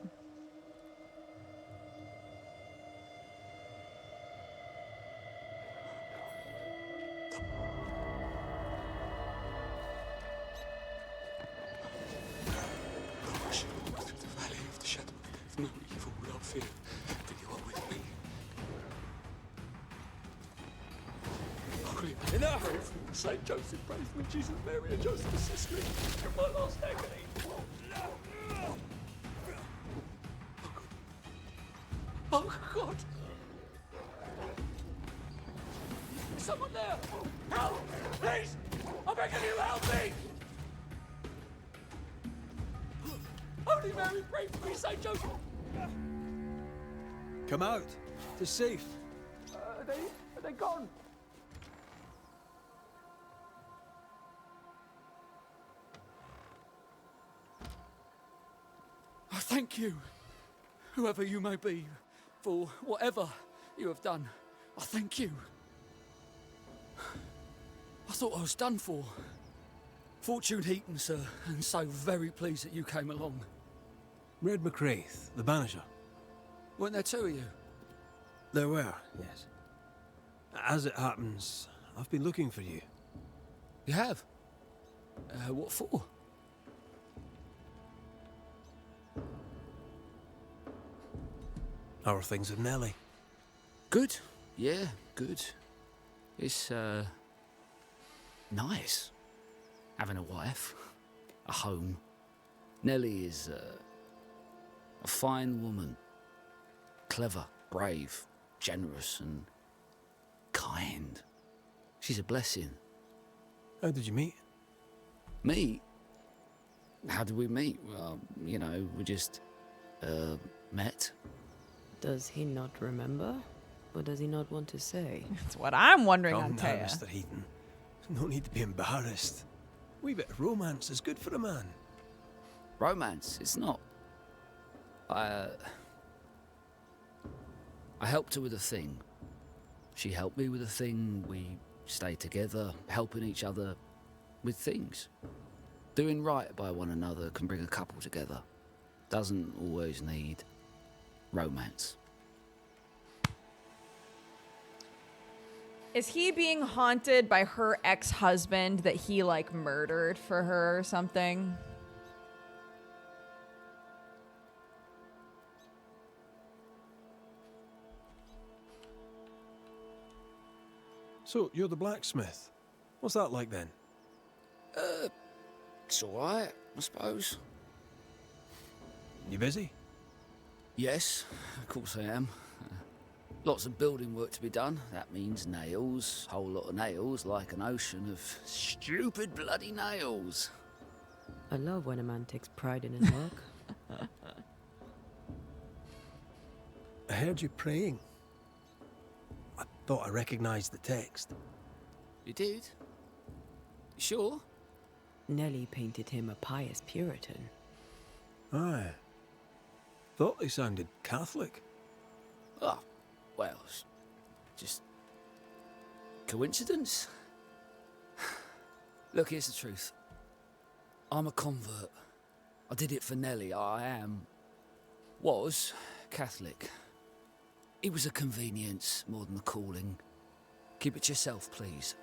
Enough! Saint Joseph, praise me, Jesus, Mary, and Joseph, assist me. You're my last agony. Oh, God! Is someone there? Help! Please! I'm begging you, help me! Holy Mary, pray for me, Saint Joseph! Come out. It's safe. Are they gone? I thank you, whoever you may be, for whatever you have done. I thank you. I thought I was done for. Fortune Heaton, sir, and so very pleased that you came along. Red McCraith, the Banisher. Weren't there two of you? There were, yes. As it happens, I've been looking for you. You have? What for? How are things with Nellie? Good. Yeah, good. It's, nice. Having a wife. A home. Nellie is, a fine woman. Clever, brave, generous, and kind. She's a blessing. How did you meet? Me? How did we meet? Well, you know, we just, met. Does he not remember? Or does he not want to say? That's what I'm wondering Calm on down, Taya. Mr. Heaton. No need to be embarrassed. A wee bit of romance is good for a man. Romance, it's not. I helped her with a thing. She helped me with a thing. We stayed together, helping each other with things. Doing right by one another can bring a couple together. Doesn't always need romance. Is he being haunted by her ex-husband that he, like, murdered for her or something? So, you're the blacksmith. What's that like then? It's alright, I suppose. You busy? Yes, of course I am. Lots of building work to be done. That means nails. Whole lot of nails, like an ocean of stupid bloody nails. I love when a man takes pride in his work. I heard you praying. I thought I recognized the text. You did? You sure? Nellie painted him a pious Puritan. Aye. Thought they sounded Catholic. Oh, well, it's just coincidence. Look, here's the truth. I'm a convert. I did it for Nellie. Was Catholic. It was a convenience more than a calling. Keep it to yourself, please.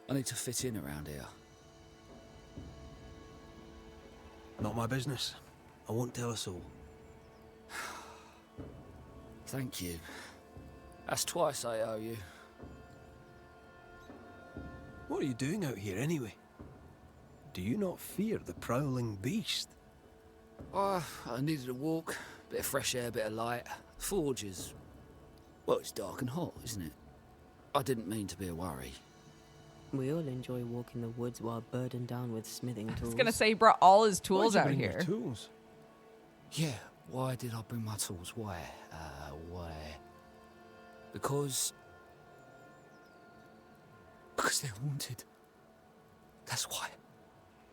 I need to fit in around here. Not my business. I won't tell a soul. Thank you. That's twice I owe you. What are you doing out here anyway? Do you not fear the prowling beast? Oh, I needed a walk. Bit of fresh air, bit of light. Forge is... well, it's dark and hot, isn't it? I didn't mean to be a worry. We all enjoy walking the woods while burdened down with smithing tools. I was gonna say he brought all his tools Why'd you out bring your here. Tools? Yeah, why did I bring my tools? Why? Why? Because they're haunted. That's why.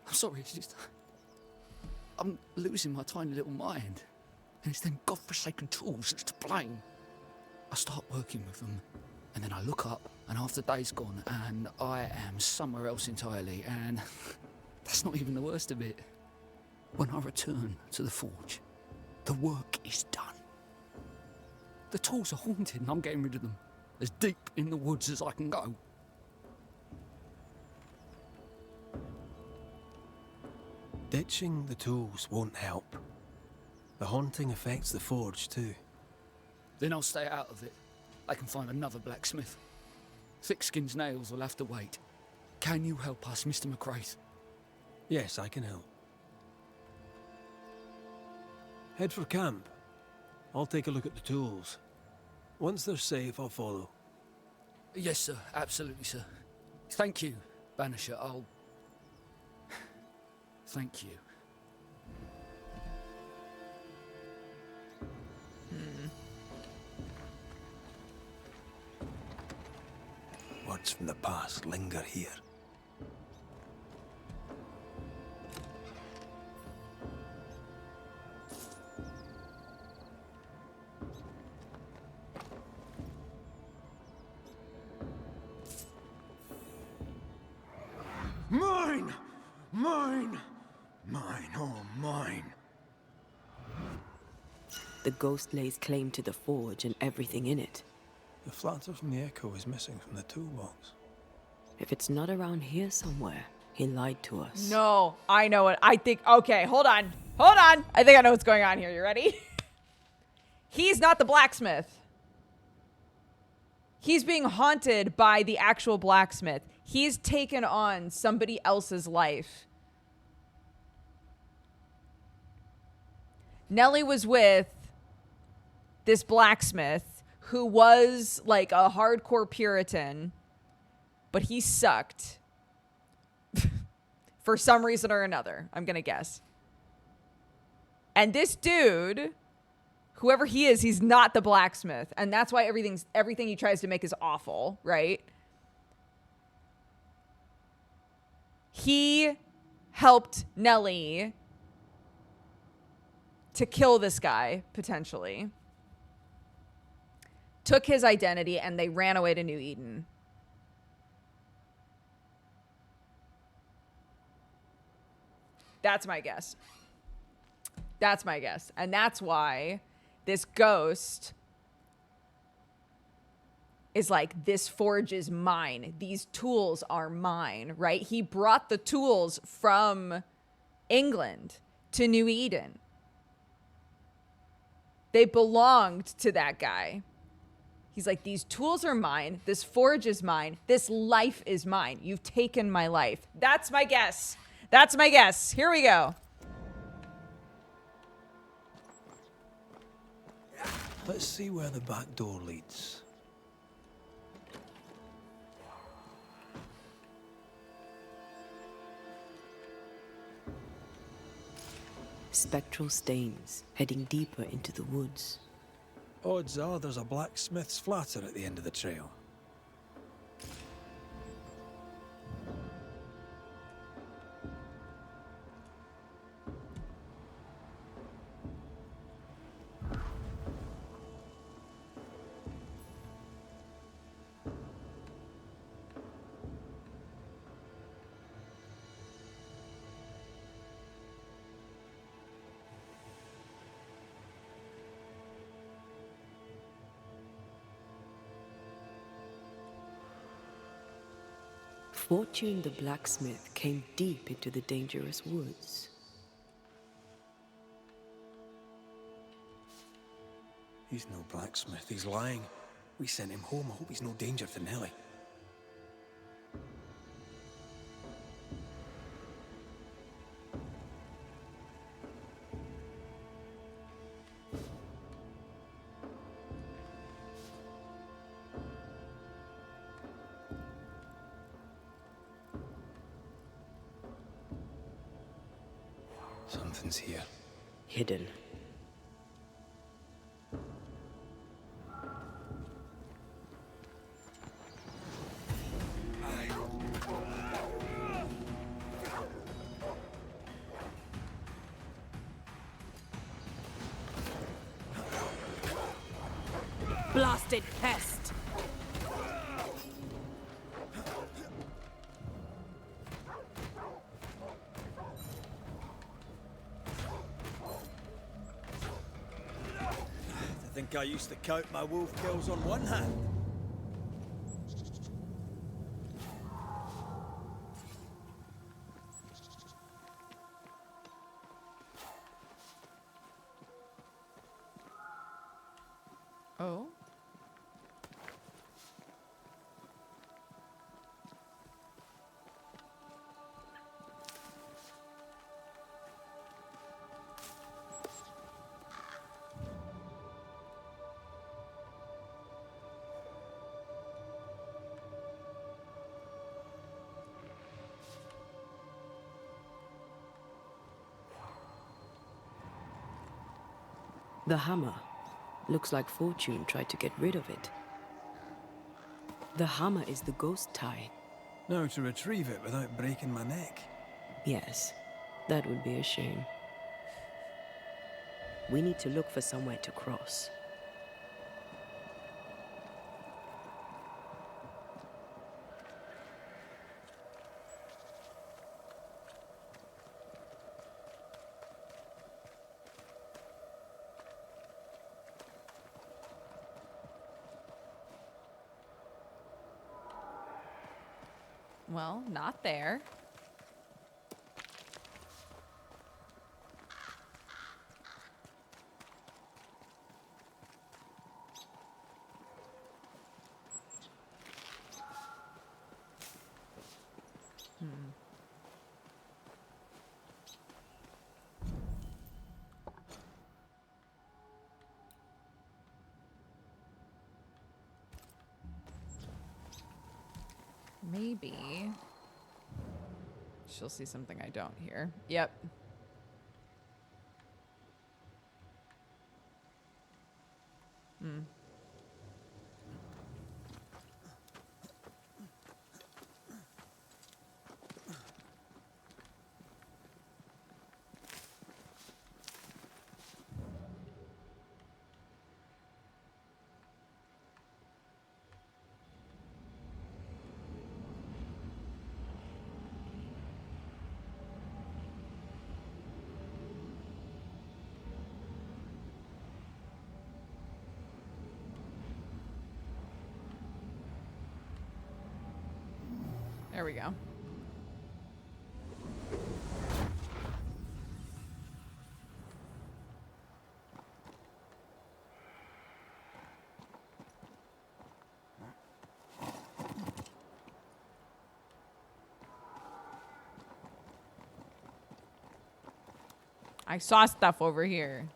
I'm sorry, it's just... I'm losing my tiny little mind. And it's them godforsaken tools that's to blame. I start working with them, and then I look up, and half the day's gone, and I am somewhere else entirely, and that's not even the worst of it. When I return to the forge, the work is done. The tools are haunted, and I'm getting rid of them. As deep in the woods as I can go. Ditching the tools won't help. The haunting affects the forge too. Then I'll stay out of it. I can find another blacksmith. Thick-skinned nails will have to wait. Can you help us, Mr. McCraith? Yes, I can help. Head for camp. I'll take a look at the tools. Once they're safe, I'll follow. Yes, sir. Absolutely, sir. Thank you, Banisher. I'll... Thank you. Words from the past linger here. Mine! Mine! Mine, oh mine. The ghost lays claim to the forge and everything in it. The flatter from the echo is missing from the toolbox. If it's not around here somewhere, he lied to us. No, I know it. I think, okay, hold on. Hold on. I think I know what's going on here. You ready? He's not the blacksmith. He's being haunted by the actual blacksmith. He's taken on somebody else's life. Nellie was with this blacksmith who was like a hardcore Puritan, but he sucked. for some reason or another, I'm going to guess. And this dude, whoever he is, he's not the blacksmith. And that's why everything he tries to make is awful, right? He helped Nellie to kill this guy, potentially. Took his identity, and they ran away to New Eden. That's my guess. That's my guess. And that's why this ghost is like, this forge is mine. These tools are mine, right? He brought the tools from England to New Eden. They belonged to that guy. He's like, these tools are mine. This forge is mine. This life is mine. You've taken my life. That's my guess. That's my guess. Here we go. Let's see where the back door leads. Spectral stains heading deeper into the woods. Odds are there's a blacksmith's flatter at the end of the trail. Fortune the blacksmith came deep into the dangerous woods. He's no blacksmith, he's lying. We sent him home, I hope he's no danger to Nellie. Something's here. Hidden. Blasted pest! I think I used to count my wolf kills on one hand. Oh. The hammer. Looks like Fortune tried to get rid of it. The hammer is the ghost tie. Now to retrieve it without breaking my neck. Yes, that would be a shame. We need to look for somewhere to cross. Well, not there. Maybe. She'll see something I don't hear. Yep. There we go. I saw stuff over here.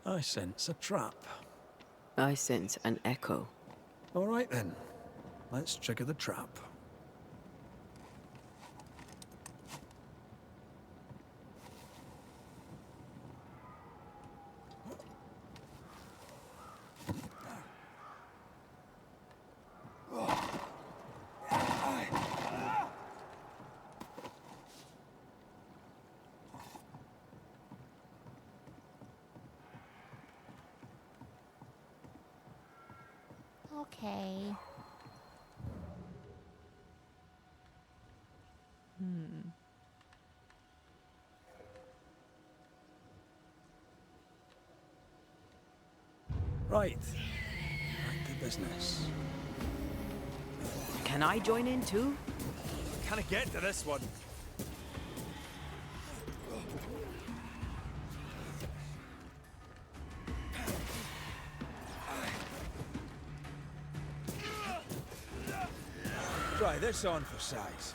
I sense a trap. I sense an echo. All right then. Let's trigger the trap. Okay. Right. Back to business. Can I join in too? Can I get to this one? Try this on for size.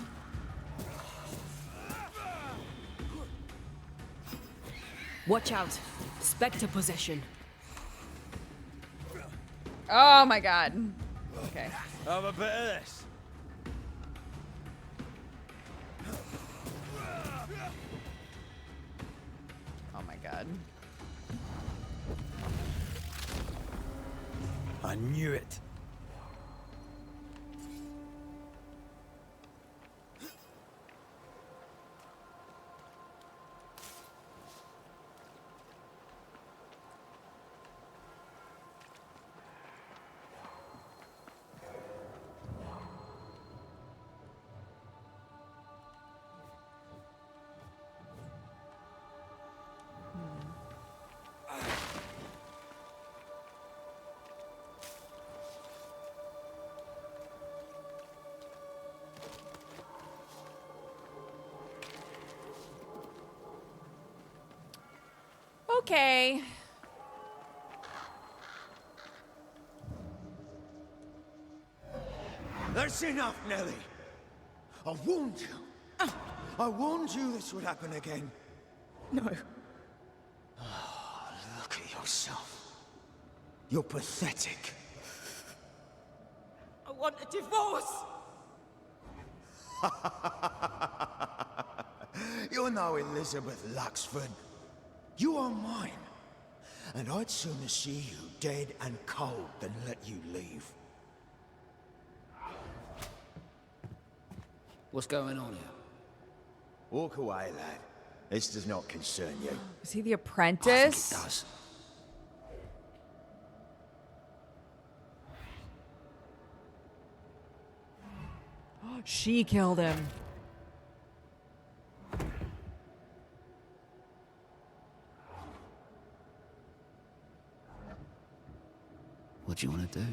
Watch out. Spectre possession. Oh my god. Okay. Have a bit of this. Oh my god. I knew it. Okay. That's enough, Nellie. I warned you. I warned you this would happen again. No. Look at yourself. You're pathetic. I want a divorce. You're no Elizabeth Luxford. You are mine. And I'd sooner see you dead and cold than let you leave. What's going on here? Walk away, lad. This does not concern you. Is he the I think apprentice? it does. She killed him. What do you want to do?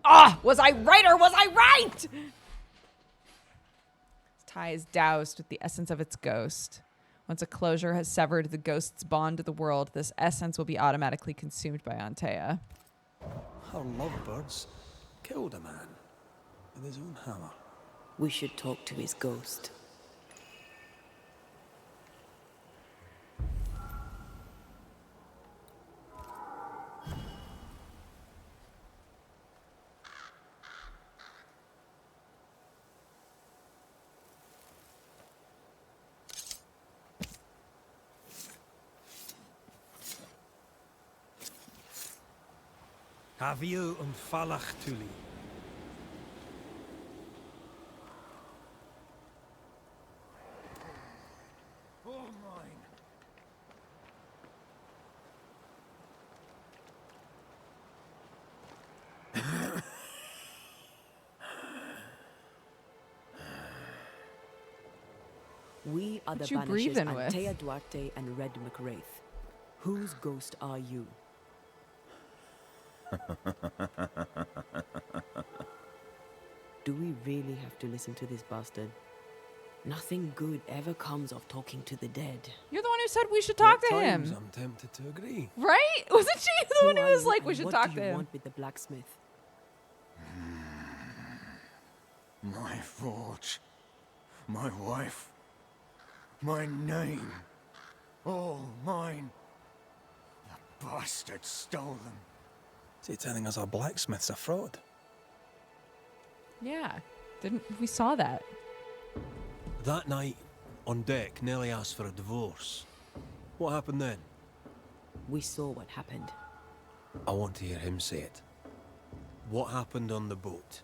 Ah, was I right or was I right? tie is doused with the essence of its ghost. Once a closure has severed the ghost's bond to the world, this essence will be automatically consumed by Antea. Our lovebirds killed a man with his own hammer. We should talk to his ghost. Haviu und Falach Tuli. All mine. We are the What you Banishers, breathing with? Antea Duarte and Red McWraith. Whose ghost are you? Do we really have to listen to this bastard? Nothing good ever comes of talking to the dead. You're the one who said we should talk At to times him. I'm tempted to agree. Right? Wasn't she the one who are was you like, we and should what talk do to you him? want with the blacksmith? My forge. My wife. My name. All mine. The bastard stole them. Is he telling us our blacksmith's a fraud? Yeah. Didn't we saw that? That night, on deck, Nellie asked for a divorce. What happened then? We saw what happened. I want to hear him say it. What happened on the boat?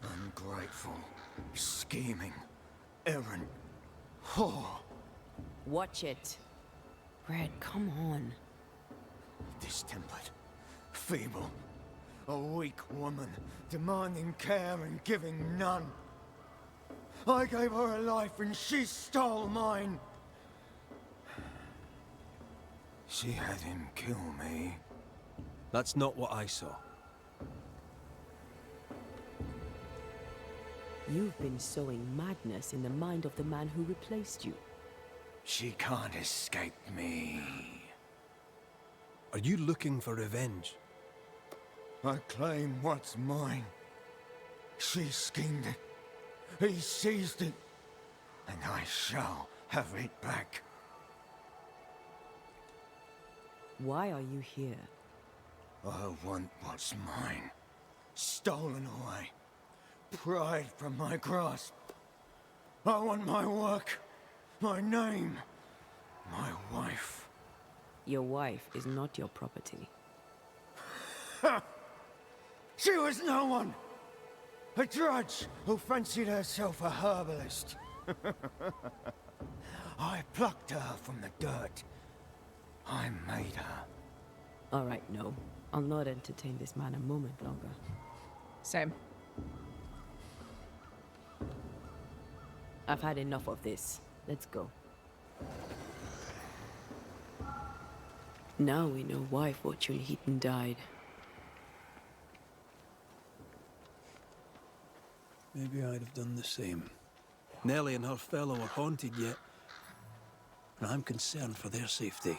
Ungrateful. Scheming. Errant. Whore. Watch it. Red, come on. Distempered. Feeble. A weak woman, demanding care and giving none. I gave her a life and she stole mine. She had him kill me. That's not what I saw. You've been sowing madness in the mind of the man who replaced you. She can't escape me. Are you looking for revenge? I claim what's mine. She schemed it. He seized it. And I shall have it back. Why are you here? I want what's mine. Stolen away. Pried from my grasp. I want my work. My name. My wife. Your wife is not your property. She was no one! A drudge who fancied herself a herbalist. I plucked her from the dirt. I made her. All right, no. I'll not entertain this man a moment longer. Same. I've had enough of this. Let's go. Now we know why Fortune Heaton died. Maybe I'd have done the same. Nellie and her fellow are haunted yet, and I'm concerned for their safety.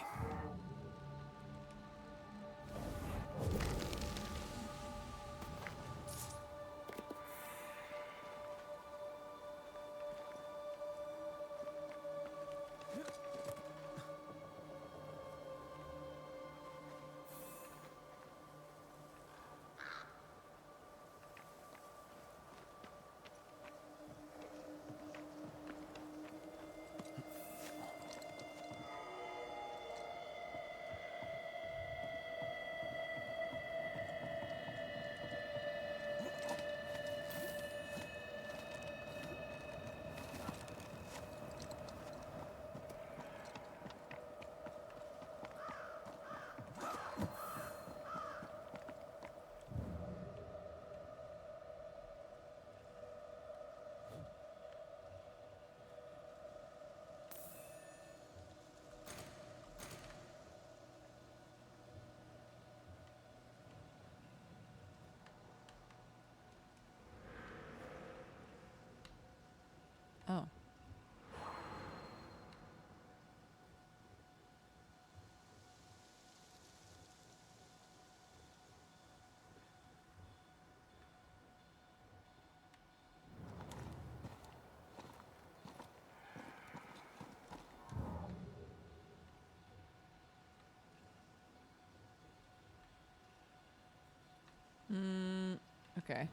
Okay.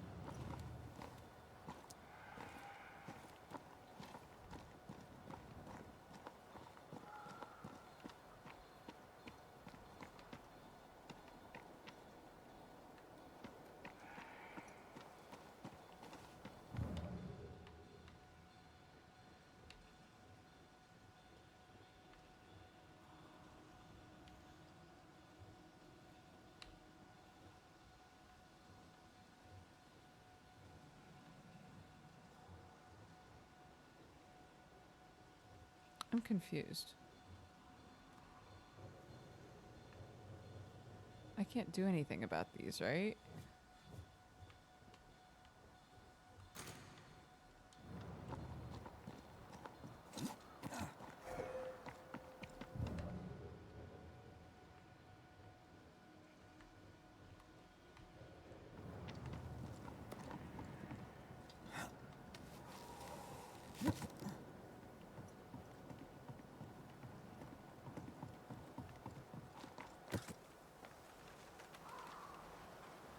I'm confused. I can't do anything about these, right?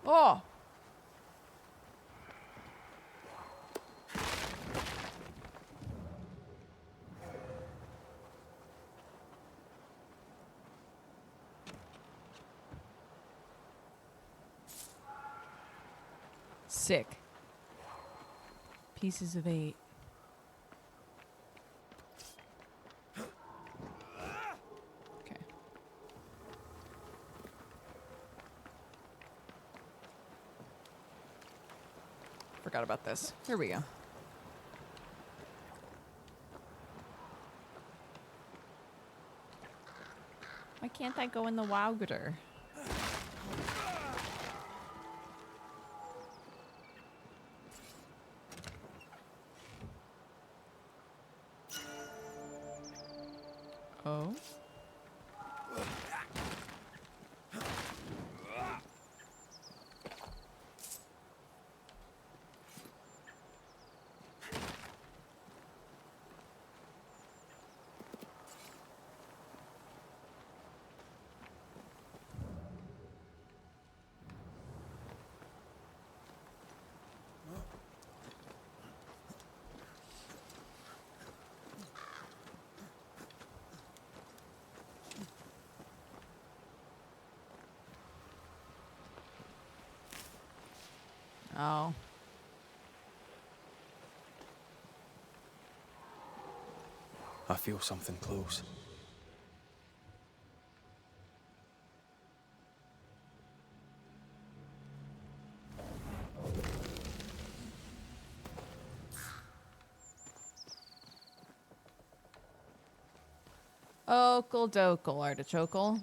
Oh! Sick. Pieces of 8. Okay. Forgot about this. Here we go. Why can't I go in the Wowger? Oh. Oh. I feel something close. Okle dokle artichokel.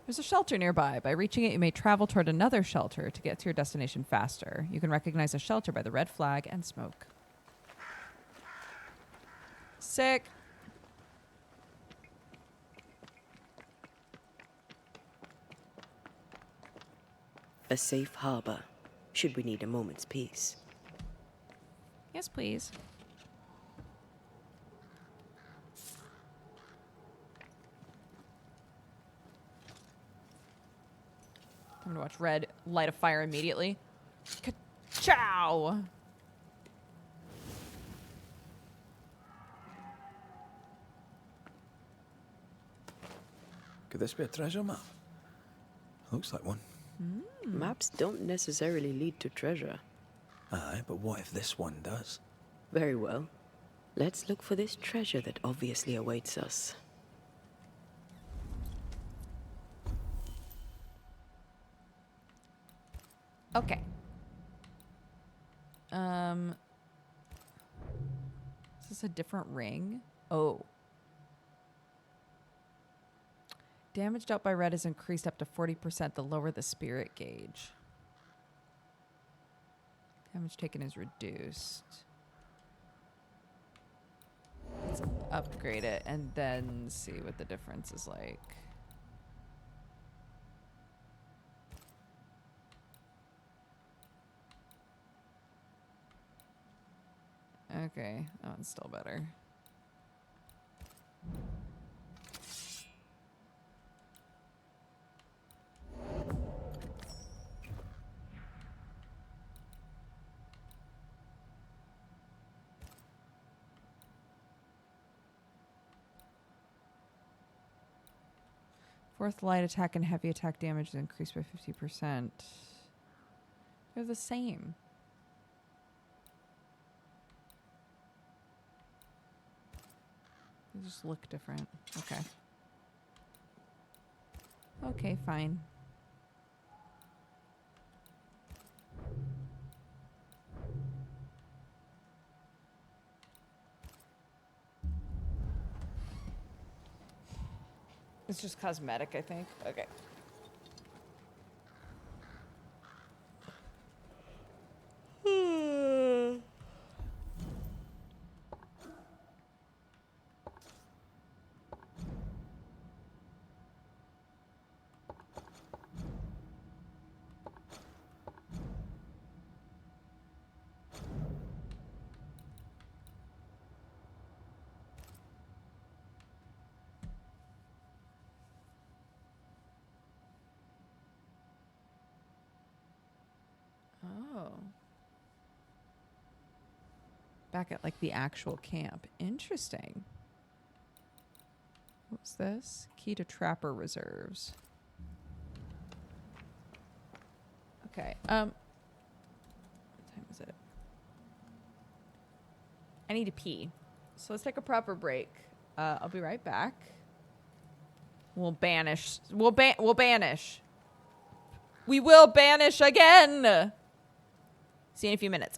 There's a shelter nearby. By reaching it, you may travel toward another shelter to get to your destination faster. You can recognize a shelter by the red flag and smoke. Sick. A safe harbor, should we need a moment's peace. Yes, please. I'm gonna watch Red light a fire immediately. Ka-chow! Could this be a treasure map? Looks like one. Maps don't necessarily lead to treasure. Aye, but what if this one does? Very well. Let's look for this treasure that obviously awaits us. Okay. Is this a different ring? Oh. Damage dealt by red is increased up to 40% the lower the spirit gauge. Damage taken is reduced. Let's upgrade it and then see what the difference is like. Okay, that one's still better. Fourth light attack and heavy attack damage is increased by 50%. They're the same. They just look different. Okay. Okay, fine. It's just cosmetic, I think. Okay. Oh. Back at like the actual camp. Interesting. What's this? Key to Trapper Reserves. Okay. What time is it? I need to pee. So let's take a proper break. I'll be right back. We'll banish. We'll banish. We will banish again. See you in a few minutes.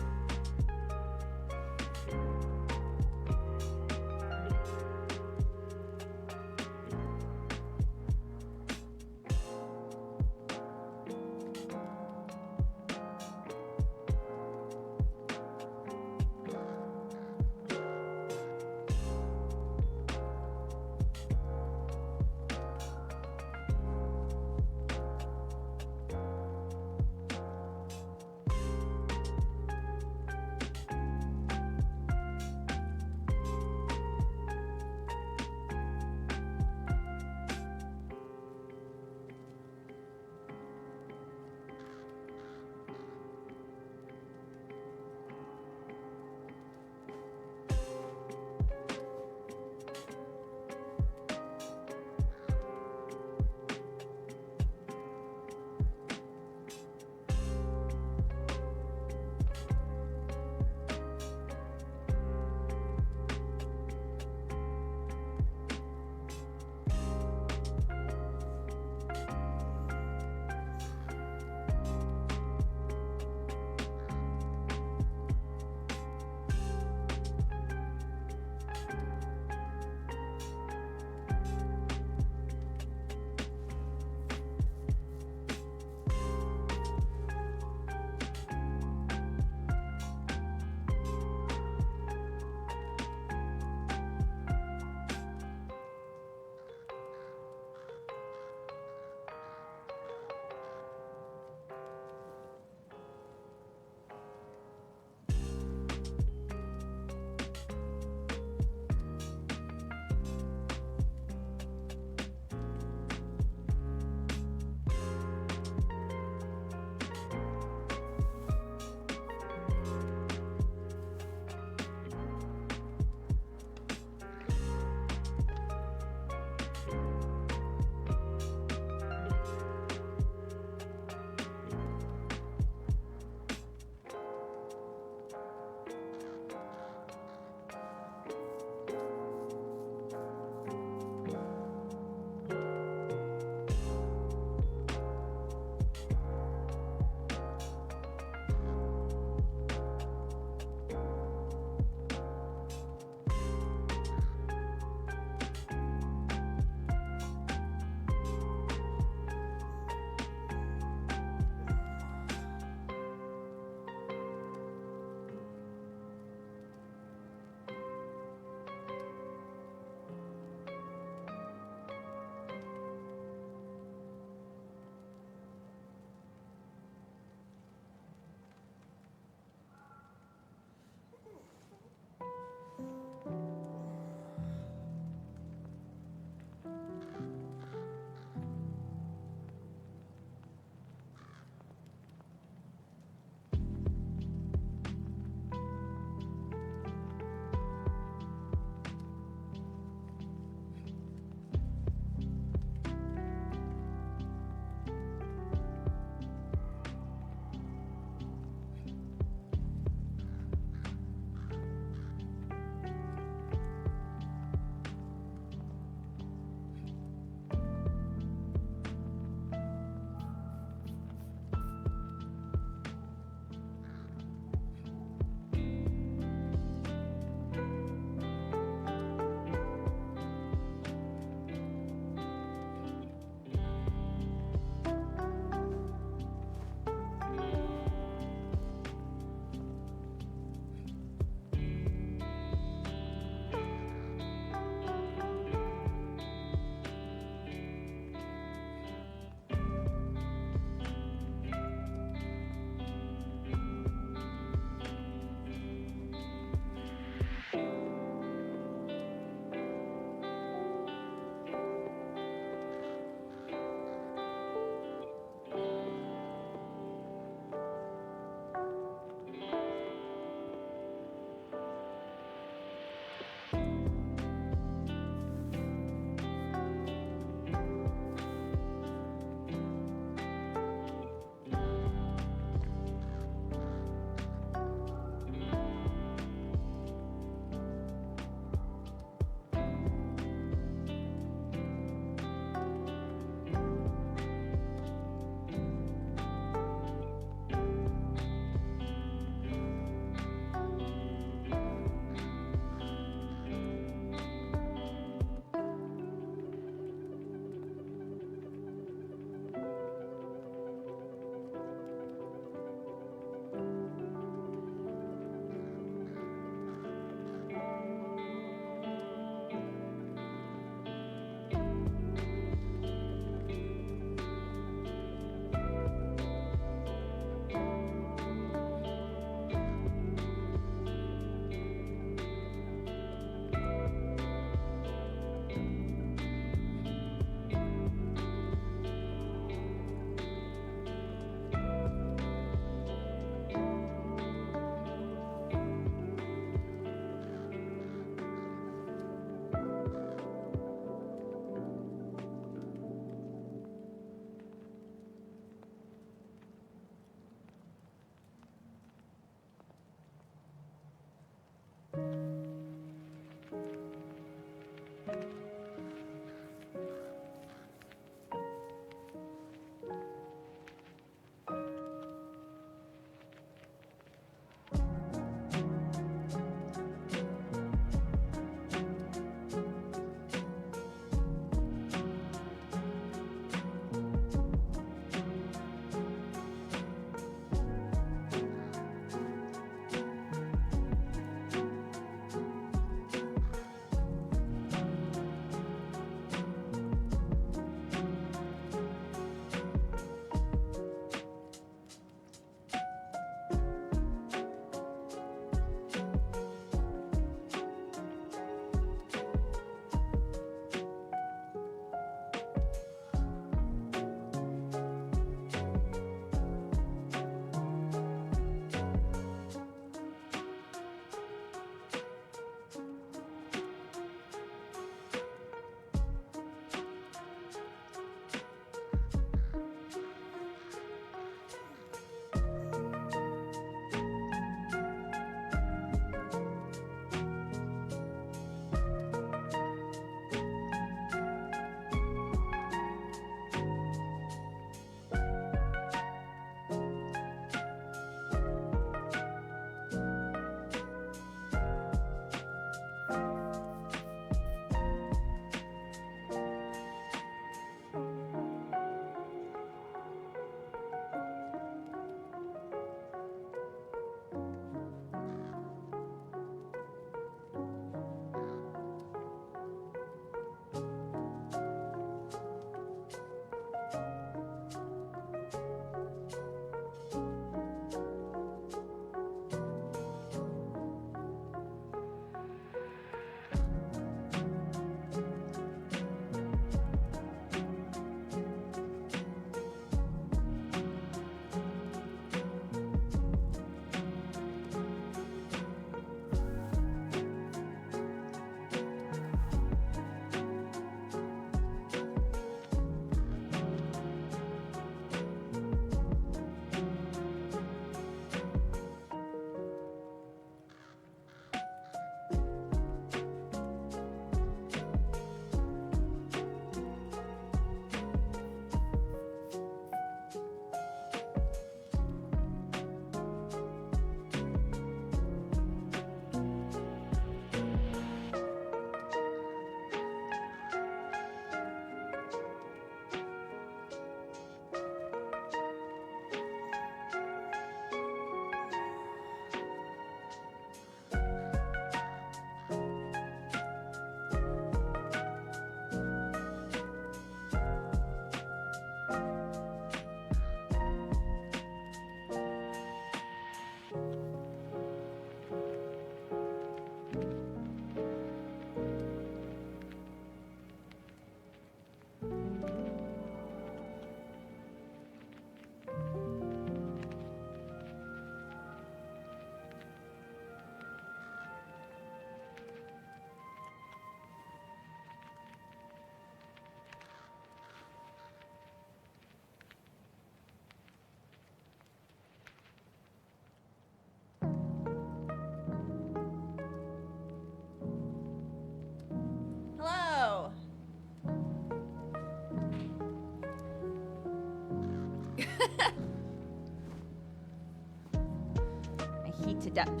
heated up.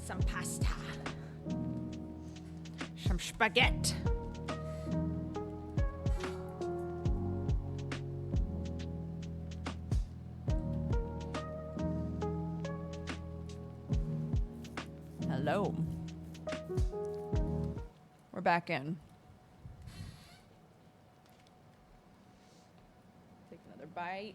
Some pasta. Some spaghetti. Hello. We're back in. Take another bite.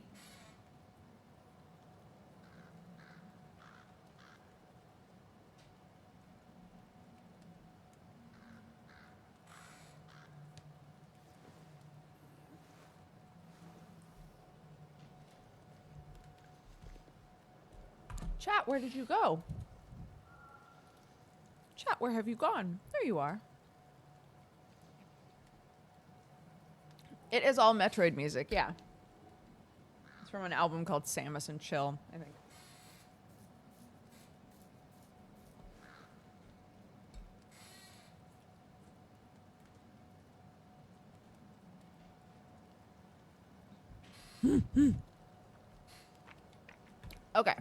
Chat, where did you go? Chat, where have you gone? There you are. It is all Metroid music, yeah. It's from an album called Samus and Chill, I think. Okay.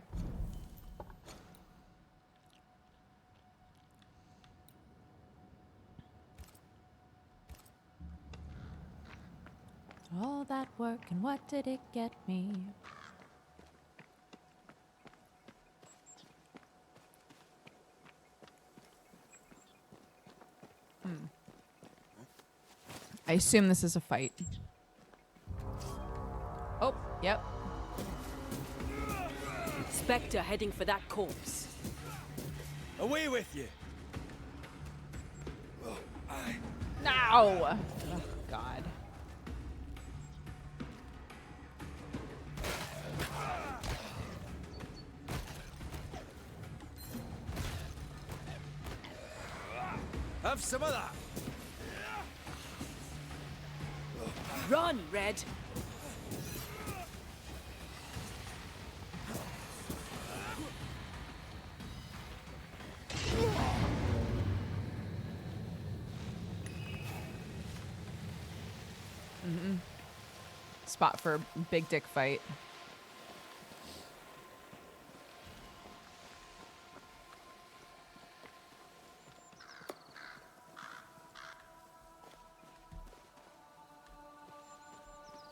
All that work and what did it get me? I assume this is a fight. Oh, yep. Spectre heading for that corpse. Away with you! No! Oh, God. Have some of that! Run, Red! Spot for a big dick fight.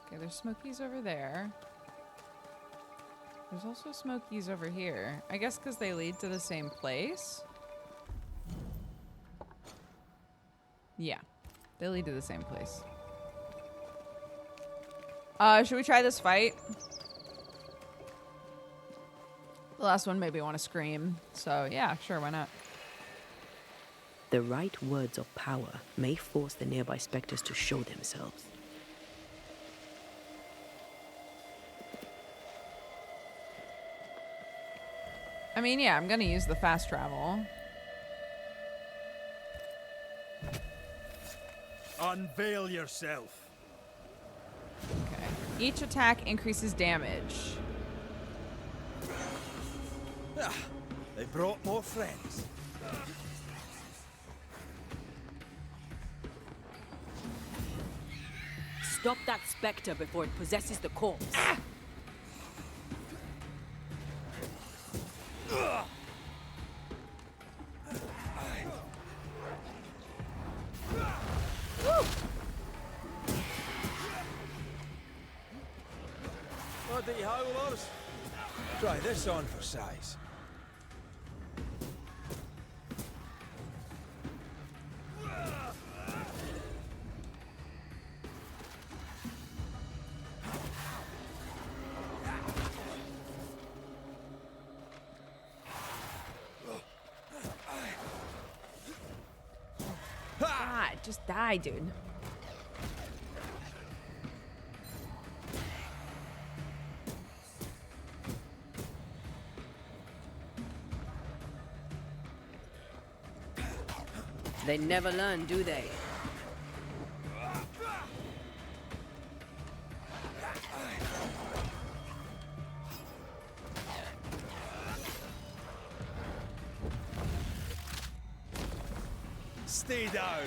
Okay, there's smokies over there. There's also smokies over here. I guess because they lead to the same place? Yeah, they lead to the same place. Should we try this fight? The last one made me want to scream. So, yeah, sure, why not? The right words of power may force the nearby specters to show themselves. I mean, yeah, I'm gonna use the fast travel. Unveil yourself. Okay. Each attack increases damage. Ah, they brought more friends. Stop that spectre before it possesses the corpse. Ah! Bloody howlers. Try this on for size. God, just die, dude. They never learn, do they? Stay down.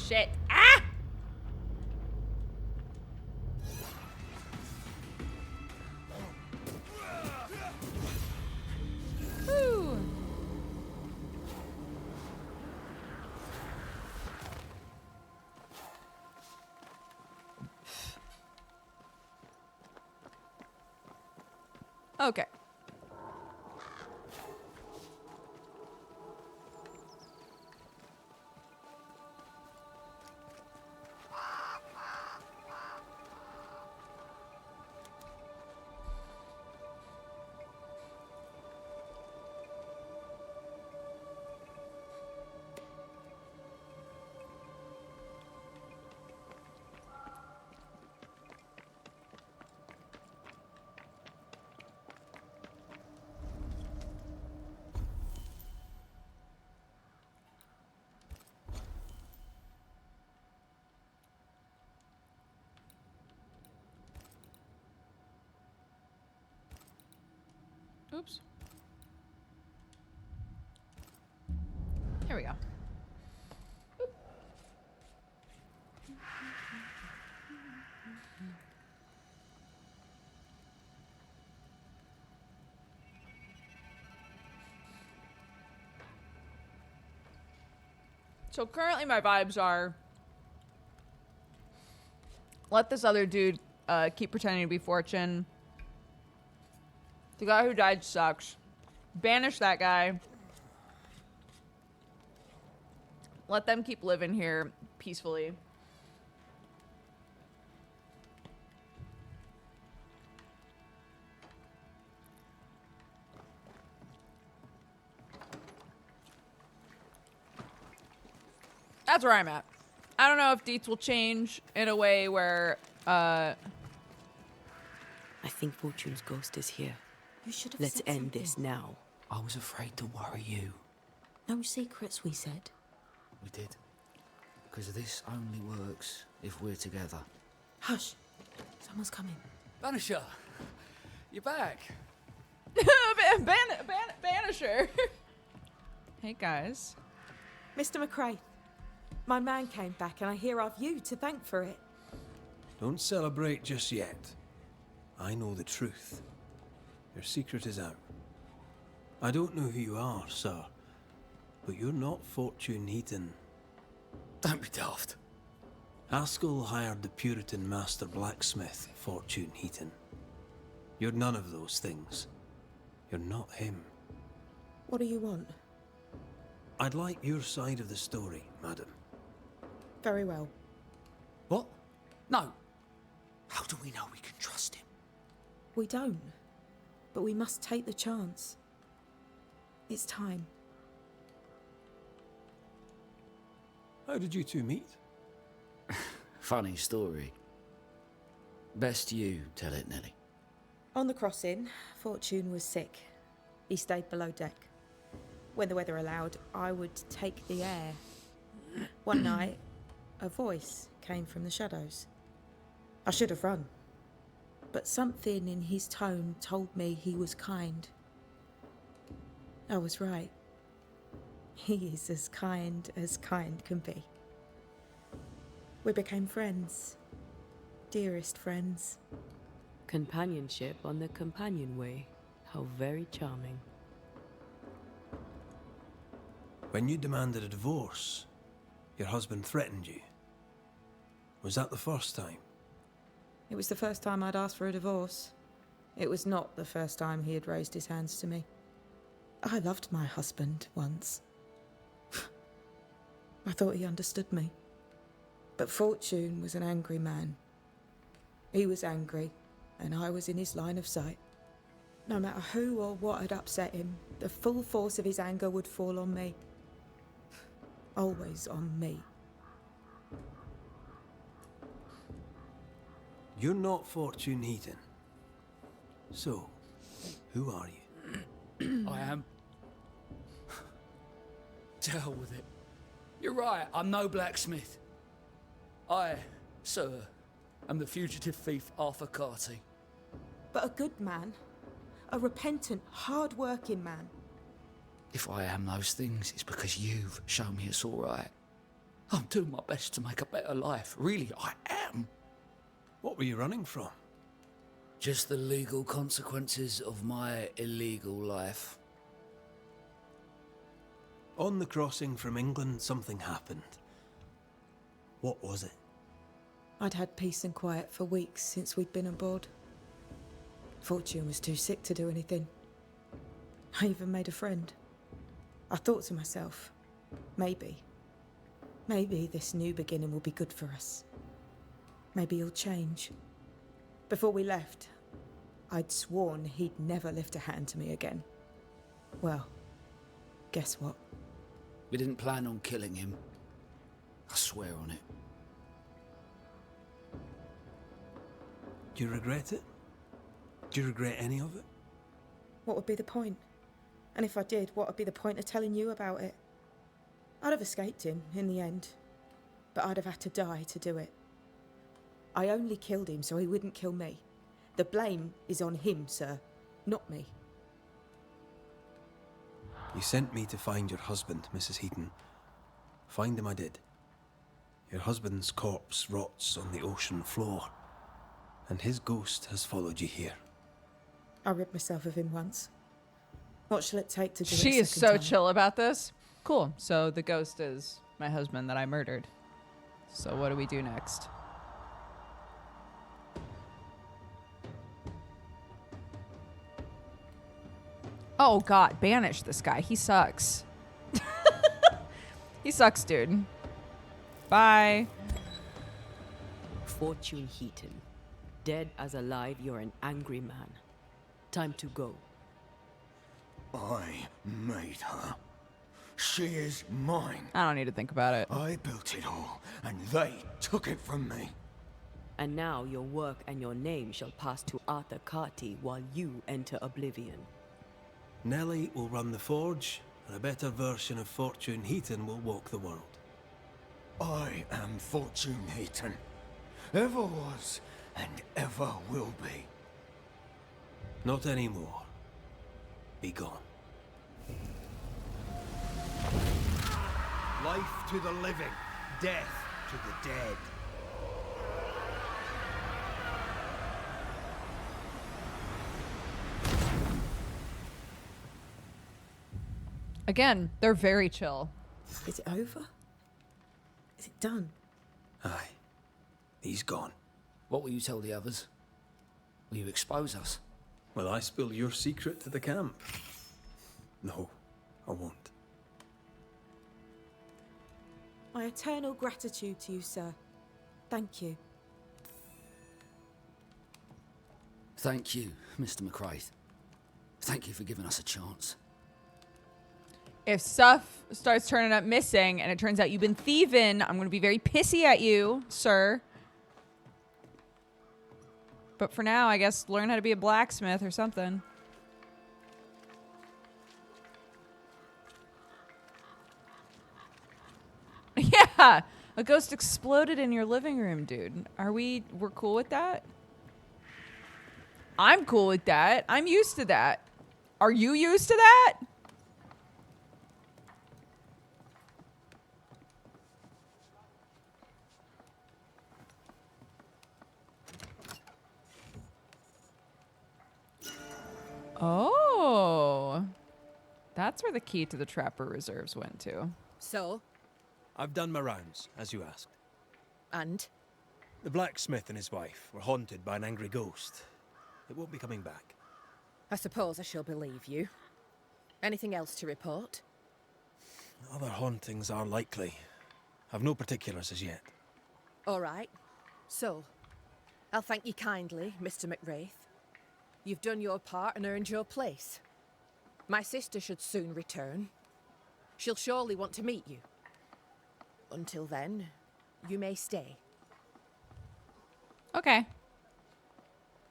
shit. Ah! Whew. Okay. Oops. Here we go. Oop. So currently my vibes are let this other dude keep pretending to be Fortune. The guy who died sucks. Banish that guy. Let them keep living here peacefully. That's where I'm at. I don't know if deets will change in a way where, I think Fortune's ghost is here. You should have Let's said end something. this now. I was afraid to worry you. No secrets, we said. We did. Because this only works if we're together. Hush. Someone's coming. Banisher, you're back. Banisher. Hey guys. Mr. McRae, my man came back and I hear I've you to thank for it. Don't celebrate just yet. I know the truth. Your secret is out. I don't know who you are, sir, but you're not Fortune Heaton. Don't be daft. Haskell hired the Puritan master blacksmith, Fortune Heaton. You're none of those things. You're not him. What do you want? I'd like your side of the story, madam. Very well. What? No. How do we know we can trust him? We don't. But we must take the chance. It's time. How did you two meet? Funny story. Best you tell it, Nelly. On the crossing, Fortune was sick. He stayed below deck. When the weather allowed, I would take the air. One night, a voice came from the shadows. I should have run. But something in his tone told me he was kind. I was right. He is as kind can be. We became friends. Dearest friends. Companionship on the companion way. How very charming. When you demanded a divorce, your husband threatened you. Was that the first time? It was the first time I'd asked for a divorce. It was not the first time he had raised his hands to me. I loved my husband once. I thought he understood me. But Fortune was an angry man. He was angry, and I was in his line of sight. No matter who or what had upset him, the full force of his anger would fall on me. Always on me. You're not Fortune Heaton. So, who are you? I am. To hell with it. You're right, I'm no blacksmith. I, sir, am the fugitive thief Arthur Carty. But a good man. A repentant, hard-working man. If I am those things, it's because you've shown me it's all right. I'm doing my best to make a better life. Really, I am. What were you running from? Just the legal consequences of my illegal life. On the crossing from England, something happened. What was it? I'd had peace and quiet for weeks since we'd been aboard. Fortune was too sick to do anything. I even made a friend. I thought to myself, maybe this new beginning will be good for us. Maybe he'll change. Before we left, I'd sworn he'd never lift a hand to me again. Well, guess what? We didn't plan on killing him. I swear on it. Do you regret it? Do you regret any of it? What would be the point? And if I did, what would be the point of telling you about it? I'd have escaped him in the end, but I'd have had to die to do it. I only killed him so he wouldn't kill me. The blame is on him, sir, not me. You sent me to find your husband, Mrs. Heaton. Find him I did. Your husband's corpse rots on the ocean floor, and his ghost has followed you here. I rid myself of him once. What shall it take to do it She a is second so time? chill about this. Cool. So the ghost is my husband that I murdered. So what do we do next? Oh God, banish this guy. He sucks. He sucks, dude. Bye. Fortune Heaton. Dead as alive, you're an angry man. Time to go. I made her. She is mine. I don't need to think about it. I built it all, and they took it from me. And now your work and your name shall pass to Arthur Carty while you enter oblivion. Nellie will run the forge, and a better version of Fortune Heaton will walk the world. I am Fortune Heaton. Ever was, and ever will be. Not anymore. Be gone. Life to the living, death to the dead. Again, they're very chill. Is it over? Is it done? Aye. He's gone. What will you tell the others? Will you expose us? Will I spill your secret to the camp? No, I won't. My eternal gratitude to you, sir. Thank you. Thank you, Mr. McCraith. Thank you for giving us a chance. If stuff starts turning up missing and it turns out you've been thieving, I'm going to be very pissy at you, sir. But for now, I guess learn how to be a blacksmith or something. Yeah, a ghost exploded in your living room, dude. We're cool with that? I'm cool with that. I'm used to that. Are you used to that? Oh, that's where the key to the Trapper Reserves went to. So? I've done my rounds, as you asked. And? The blacksmith and his wife were haunted by an angry ghost. It won't be coming back. I suppose I shall believe you. Anything else to report? Other hauntings are likely. I've no particulars as yet. All right. So, I'll thank you kindly, Mr. McWraith. You've done your part and earned your place. My sister should soon return. She'll surely want to meet you. Until then, you may stay. Okay.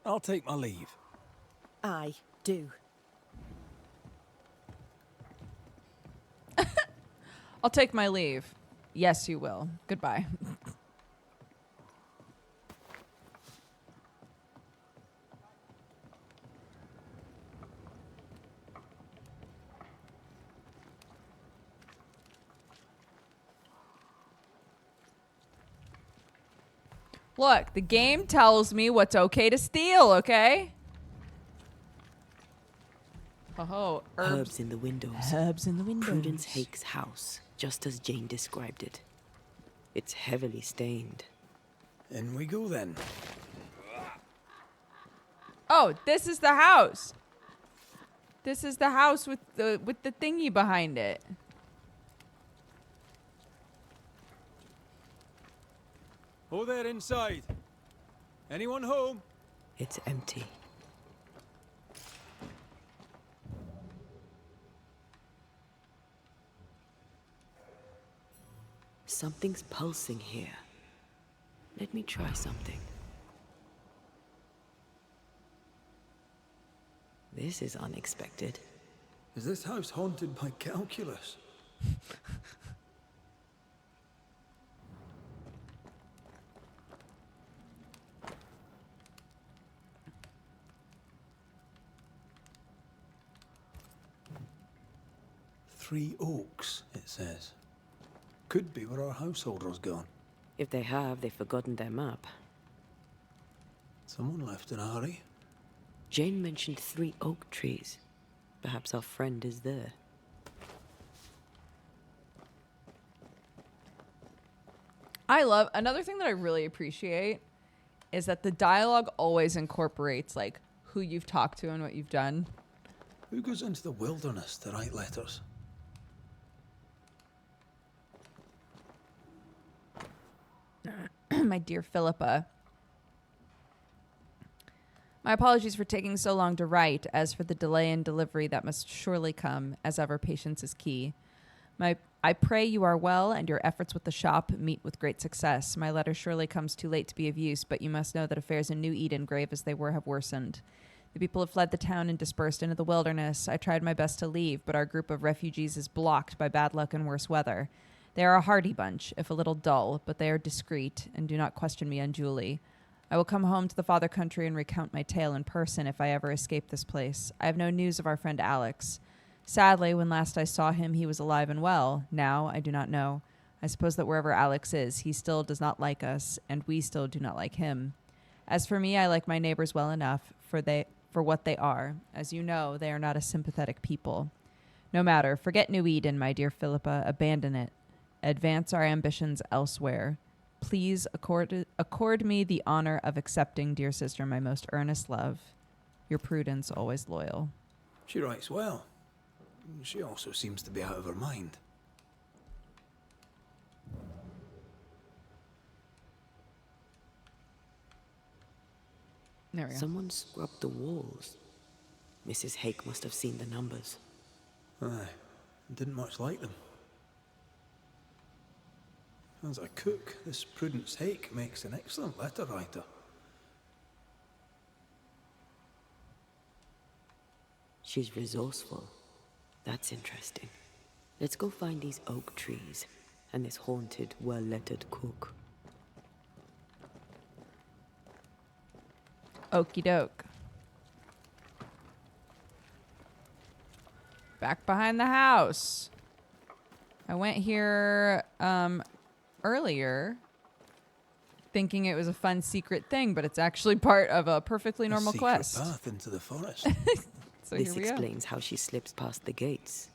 I'll take my leave. I do. I'll take my leave. Yes, you will. Goodbye. Look, the game tells me what's okay to steal, okay? Oh, Herbs in the windows. Herbs in the windows. Prudence Hake's house, just as Jane described it. It's heavily stained. In we go then. Oh, this is the house. This is the house with the thingy behind it. Oh, there inside. Anyone home? It's empty. Something's pulsing here. Let me try something. This is unexpected. Is this house haunted by calculus? Three Oaks, it says. Could be where our householder's gone. If they have, they've forgotten their map. Someone left in a hurry. Jane mentioned 3 oak trees. Perhaps our friend is there. Another thing that I really appreciate is that the dialogue always incorporates like who you've talked to and what you've done. Who goes into the wilderness to write letters? My dear Philippa. My apologies for taking so long to write. As for the delay in delivery, that must surely come, as ever patience is key. I pray you are well and your efforts with the shop meet with great success. My letter surely comes too late to be of use, but you must know that affairs in New Eden, grave as they were, have worsened. The people have fled the town and dispersed into the wilderness. I tried my best to leave, but our group of refugees is blocked by bad luck and worse weather. They are a hardy bunch, if a little dull, but they are discreet and do not question me unduly. I will come home to the father country and recount my tale in person if I ever escape this place. I have no news of our friend Alex. Sadly, when last I saw him, he was alive and well. Now, I do not know. I suppose that wherever Alex is, he still does not like us, and we still do not like him. As for me, I like my neighbors well enough for what they are. As you know, they are not a sympathetic people. No matter. Forget New Eden, my dear Philippa. Abandon it. Advance our ambitions elsewhere. Please accord me the honor of accepting, dear sister, my most earnest love. Your Prudence, always loyal. She writes well. She also seems to be out of her mind. There we go. Someone scrubbed the walls. Mrs. Hake must have seen the numbers. Aye, didn't much like them. As a cook, this Prudence Hake makes an excellent letter writer. She's resourceful. That's interesting. Let's go find these oak trees and this haunted, well-lettered cook. Okie doke. Back behind the house. I went here earlier thinking it was a fun secret thing, but it's actually part of a perfectly normal quest. Path into the forest. So This here we go. explains how she slips past the gates.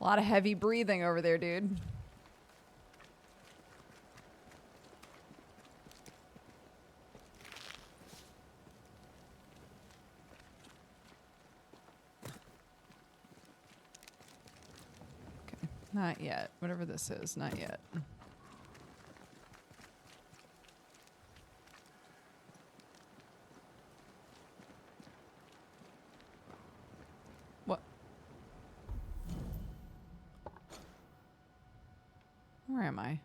A lot of heavy breathing over there, dude. Not yet. Whatever this is, not yet. What? Where am I?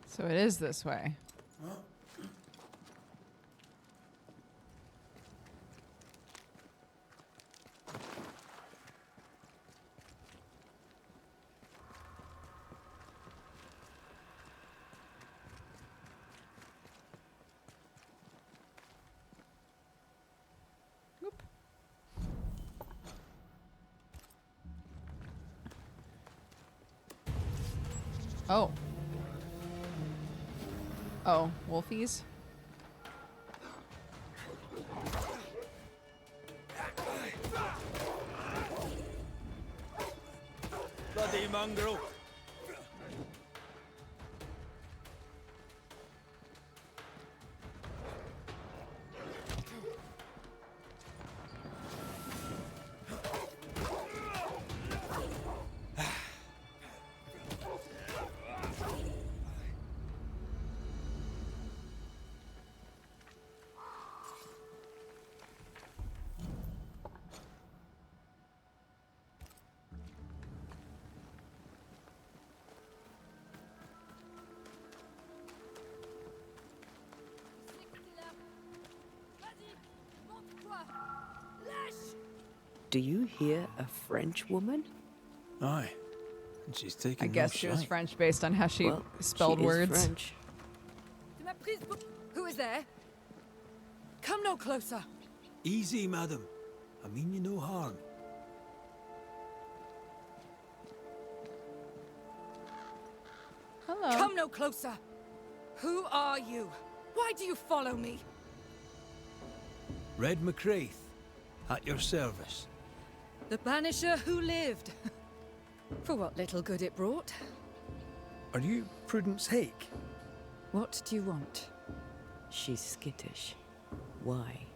So it is this way. Oop. Oh. Oh, wolfies? Bloody mongrel! Do you hear a French woman? Aye. And she's taking I guess no she was shite. French based on how she Well, spelled she is words. French. Who is there? Come no closer. Easy, madam. I mean you no harm. Hello. Come no closer. Who are you? Why do you follow me? Red McCraith, at your service. The banisher who lived. For what little good it brought. Are you Prudence Hake? What do you want? She's skittish. Why?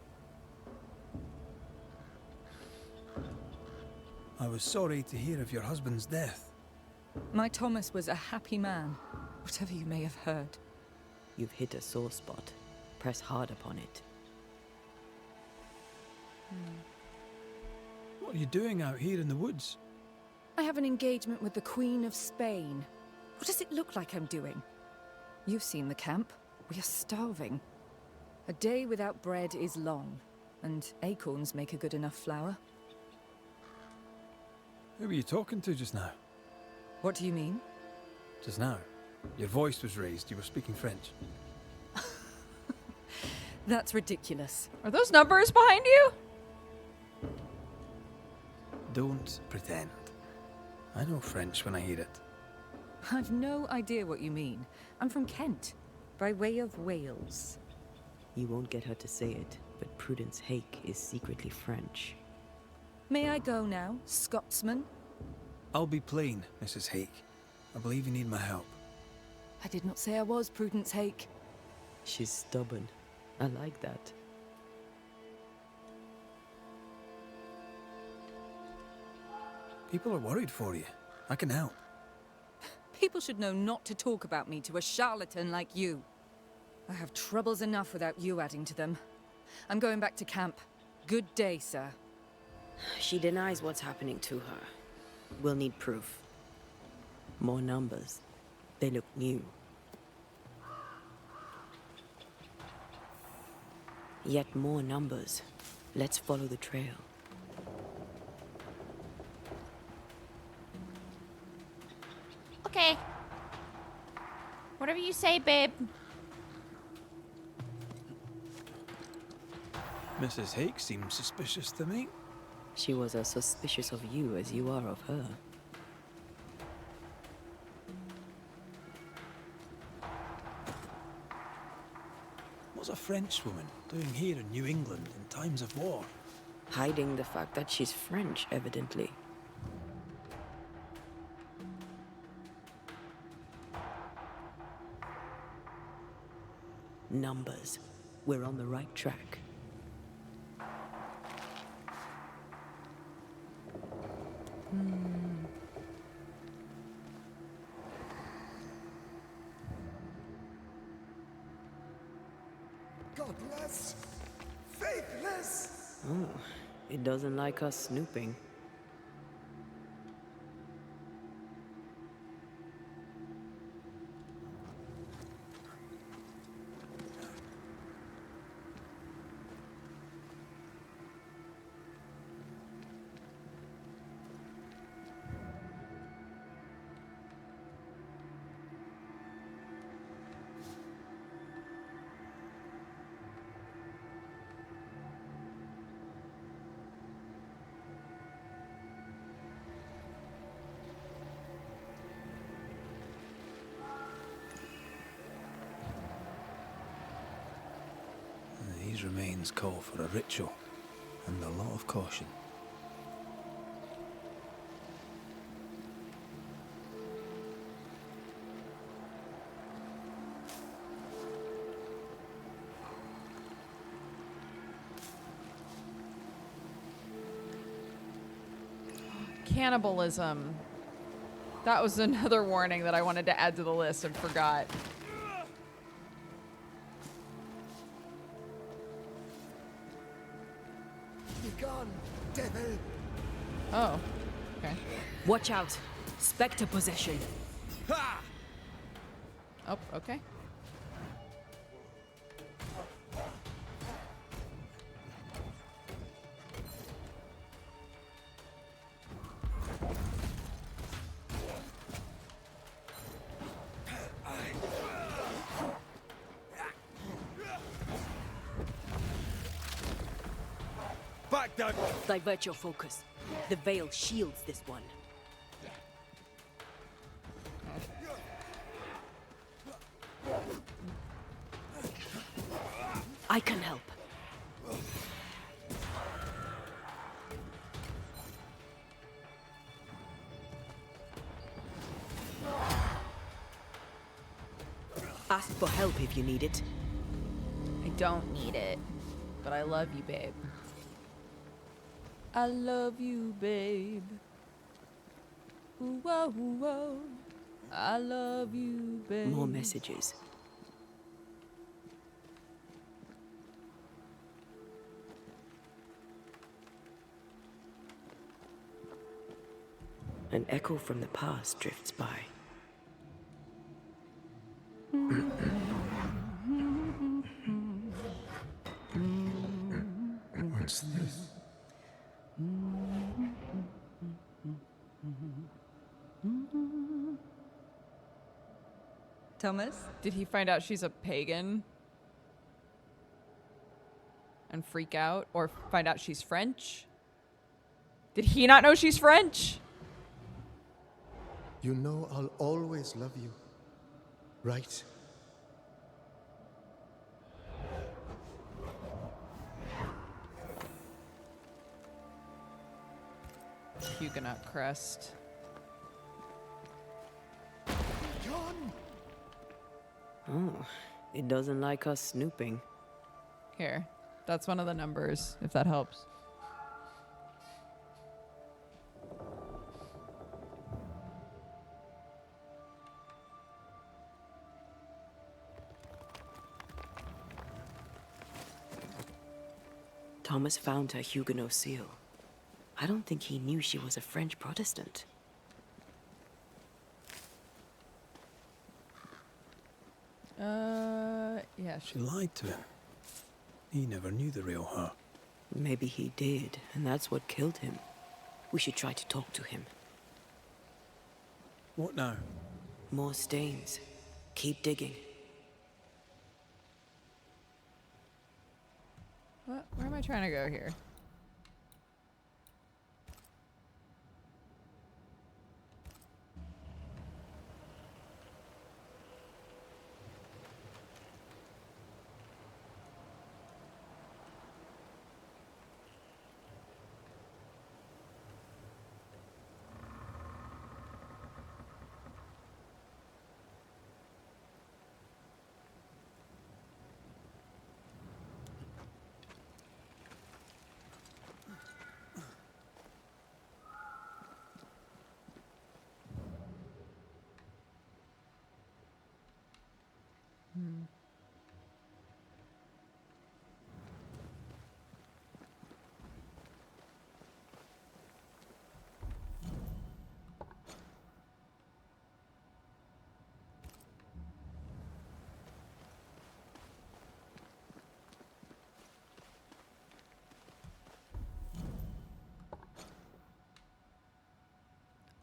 I was sorry to hear of your husband's death. My Thomas was a happy man, whatever you may have heard. You've hit a sore spot. Press hard upon it. What are you doing out here in the woods? I have an engagement with the Queen of Spain. What does it look like I'm doing? You've seen the camp. We are starving. A day without bread is long, and acorns make a good enough flour. Who were you talking to just now? What do you mean? Just now. Your voice was raised. You were speaking French. That's ridiculous. Are those numbers behind you? Don't pretend. I know French when I hear it. I've no idea what you mean. I'm from Kent, by way of Wales. You won't get her to say it, but Prudence Hake is secretly French. May I go now, Scotsman? I'll be plain, Mrs. Hake. I believe you need my help. I did not say I was Prudence Hake. She's stubborn. I like that. People are worried for you. I can help. People should know not to talk about me to a charlatan like you. I have troubles enough without you adding to them. I'm going back to camp. Good day, sir. She denies what's happening to her. We'll need proof. More numbers. They look new. Yet more numbers. Let's follow the trail. Okay. Whatever you say, babe. Mrs. Hake seems suspicious to me. She was as suspicious of you as you are of her. What's a French woman doing here in New England in times of war? Hiding the fact that she's French, evidently. numbers. We're on the right track. Godless! Faithless! Oh, it doesn't like us snooping. These remains call for a ritual and a lot of caution. Cannibalism. That was another warning that I wanted to add to the list and forgot. Begone, devil! Oh, okay. Watch out! Spectre possession. Oh, okay. Back down! Divert your focus. The veil shields this one. I can help. Ask for help if you need it. I don't need it, but I love you, babe. I love you, babe. Ooh, whoa, ooh, whoa. I love you, babe. More messages. An echo from the past drifts by. What's this? Thomas? Did he find out she's a pagan? And freak out? Or find out she's French? Did he not know she's French? You know I'll always love you, right? Huguenot crest. John! Oh, it doesn't like us snooping. Here. That's one of the numbers, if that helps. Thomas found her Huguenot seal. I don't think he knew she was a French Protestant. Yeah. She lied to him. He never knew the real her. Maybe he did, and that's what killed him. We should try to talk to him. What now? More stains. Keep digging. What? Where am I trying to go here?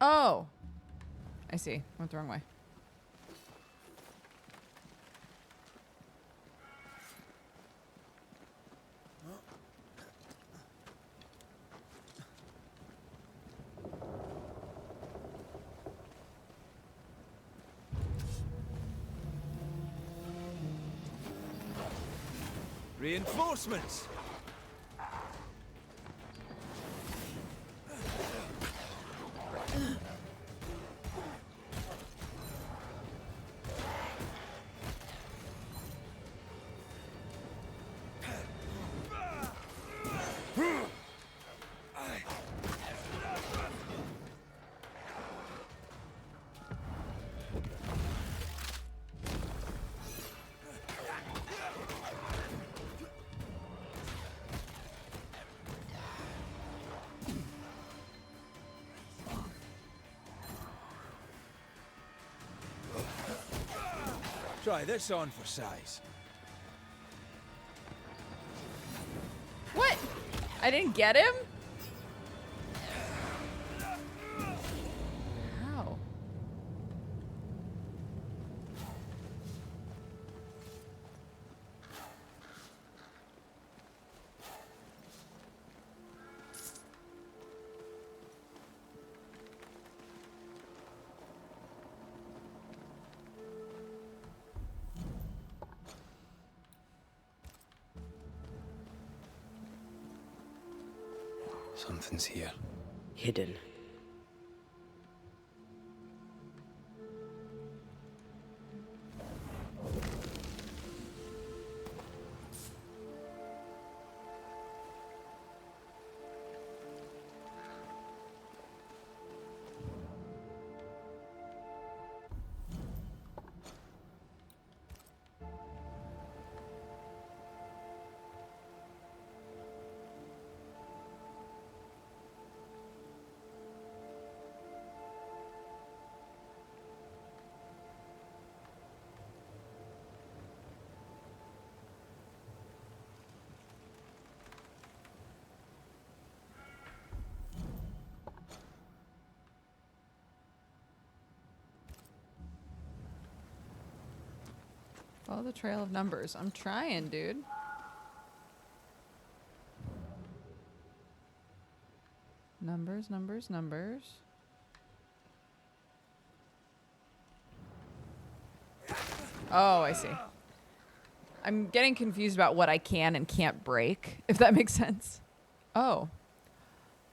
Oh. I see. Went the wrong way. Reinforcements! Try this on for size. What? I didn't get him? How? Something's here. Hidden. Follow the trail of numbers. I'm trying, dude. Numbers, numbers, numbers. Oh, I see. I'm getting confused about what I can and can't break, if that makes sense. Oh.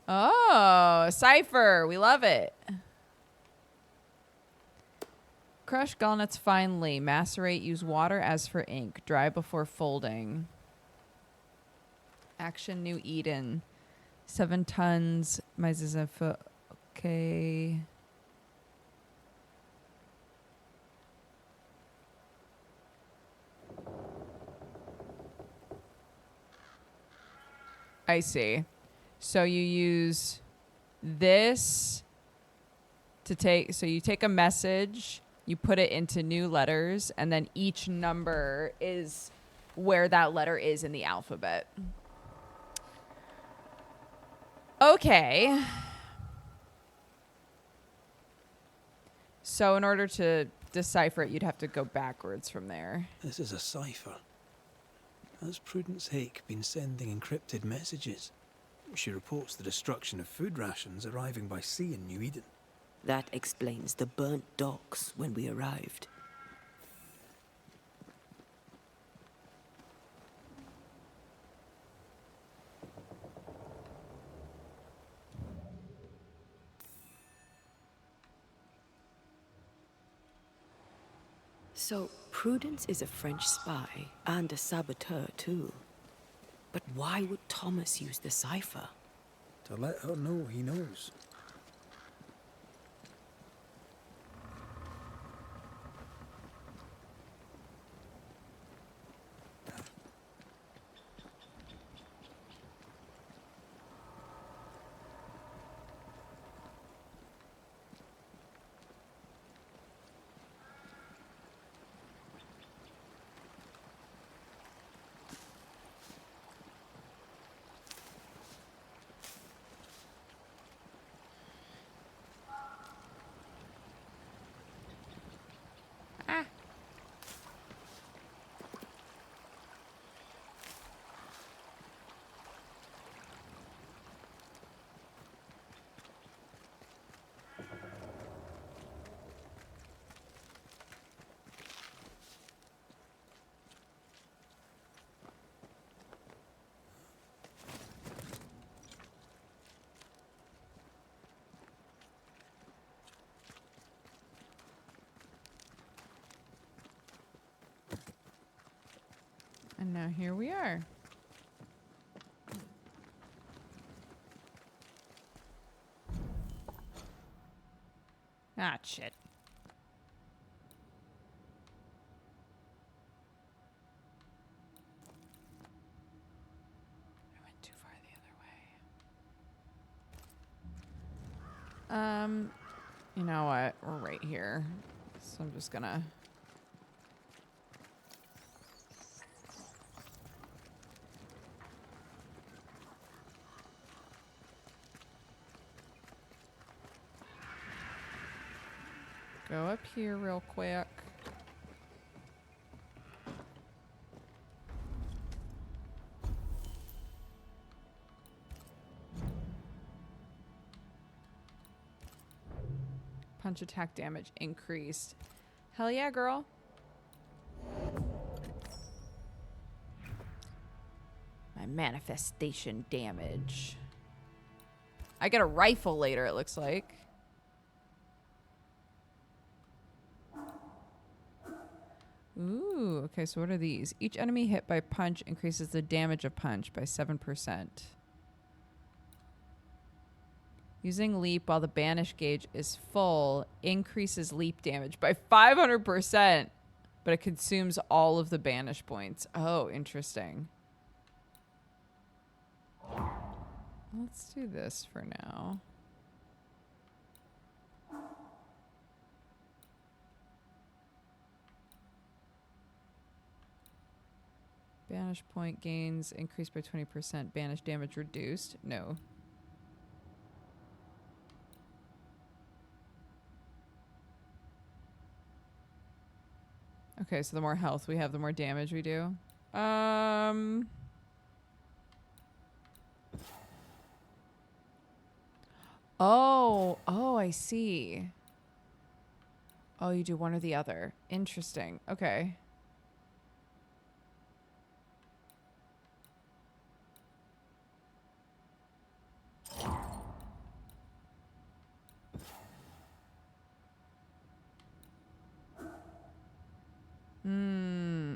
Oh, cipher. We love it. Crush gallnuts finely. Macerate. Use water as for ink. Dry before folding. Action New Eden. 7 tons. Okay. I see. So you use this to take, so you take a message, you put it into new letters, and then each number is where that letter is in the alphabet. Okay. So in order to decipher it, you'd have to go backwards from there. This is a cipher. Has Prudence Hake been sending encrypted messages? She reports the destruction of food rations arriving by sea in New Eden. That explains the burnt docks when we arrived. So, Prudence is a French spy and a saboteur too. But why would Thomas use the cipher? To let her know he knows. And now here we are. Ah, shit. I went too far the other way. You know what? We're right here. So I'm just gonna... go up here real quick. Punch attack damage increased. Hell yeah, girl. My manifestation damage. I get a rifle later, it looks like. Ooh, okay, so what are these? Each enemy hit by punch increases the damage of punch by 7%. Using leap while the banish gauge is full increases leap damage by 500%, but it consumes all of the banish points. Oh, interesting. Let's do this for now. Banish point gains increased by 20%. Banish damage reduced. No. Okay, so the more health we have, the more damage we do. Oh, I see. Oh, you do one or the other. Interesting. Okay.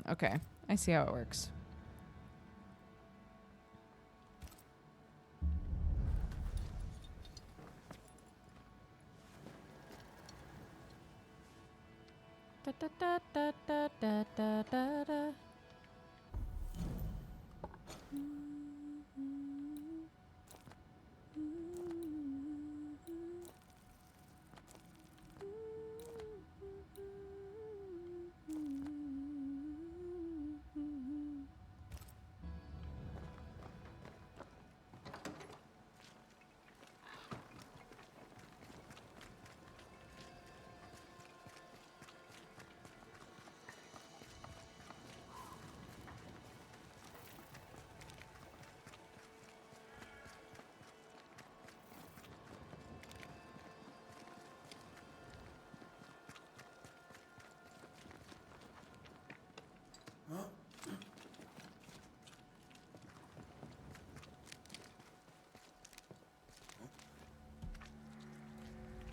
Okay. I see how it works. Da, da, da, da, da, da, da, da, da.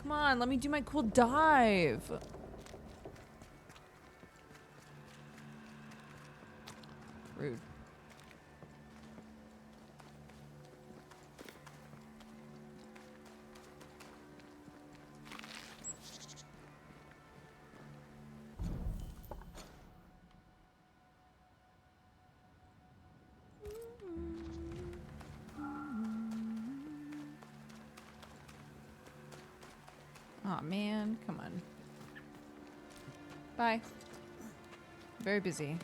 Come on, let me do my cool dive. Rude. Aw, man. Come on. Bye. Very busy.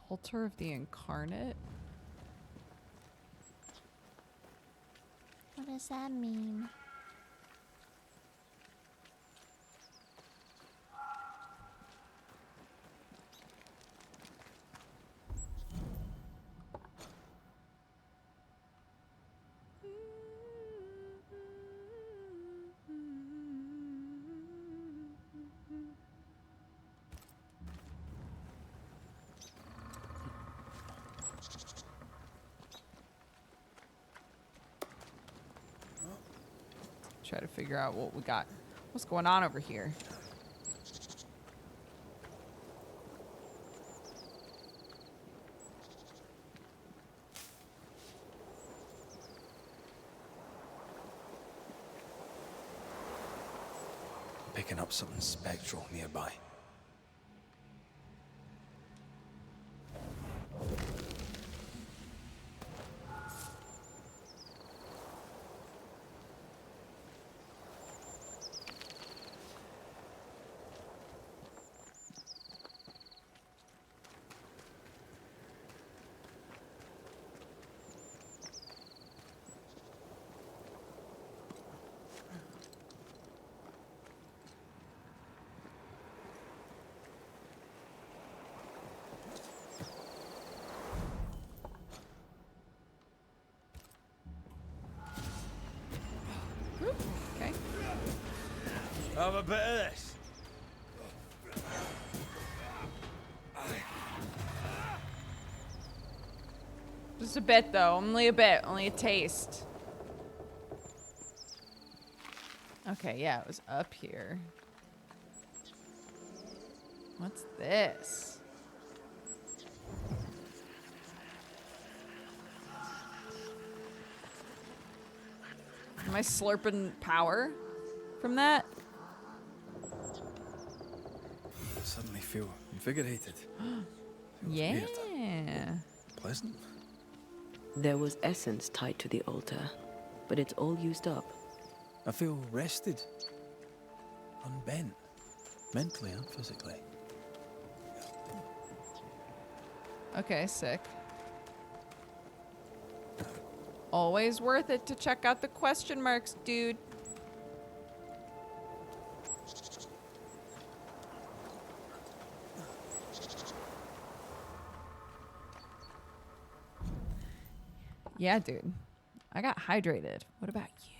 Altar of the Incarnate? What does that mean? Try to figure out what we got. What's going on over here? Picking up something spectral nearby. Okay. Have a bit of this. Just a bit, though. Only a bit. Only a taste. Okay, yeah, it was up here. What's this? Am I slurping power from that? I suddenly feel invigorated. Yeah. Weird. Pleasant. There was essence tied to the altar, but it's all used up. I feel rested. Unbent. Mentally and physically. Okay, sick. Always worth it to check out the question marks, dude. Yeah, dude. I got hydrated. What about you?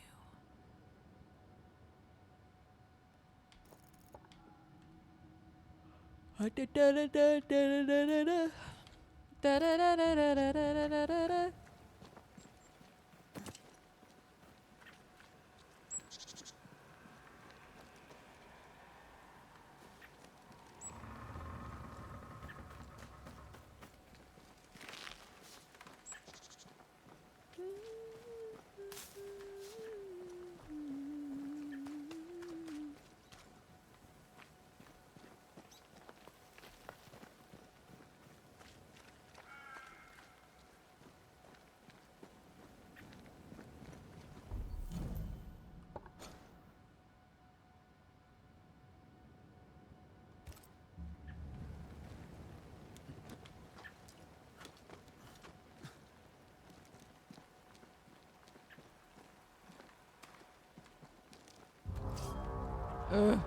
Ugh.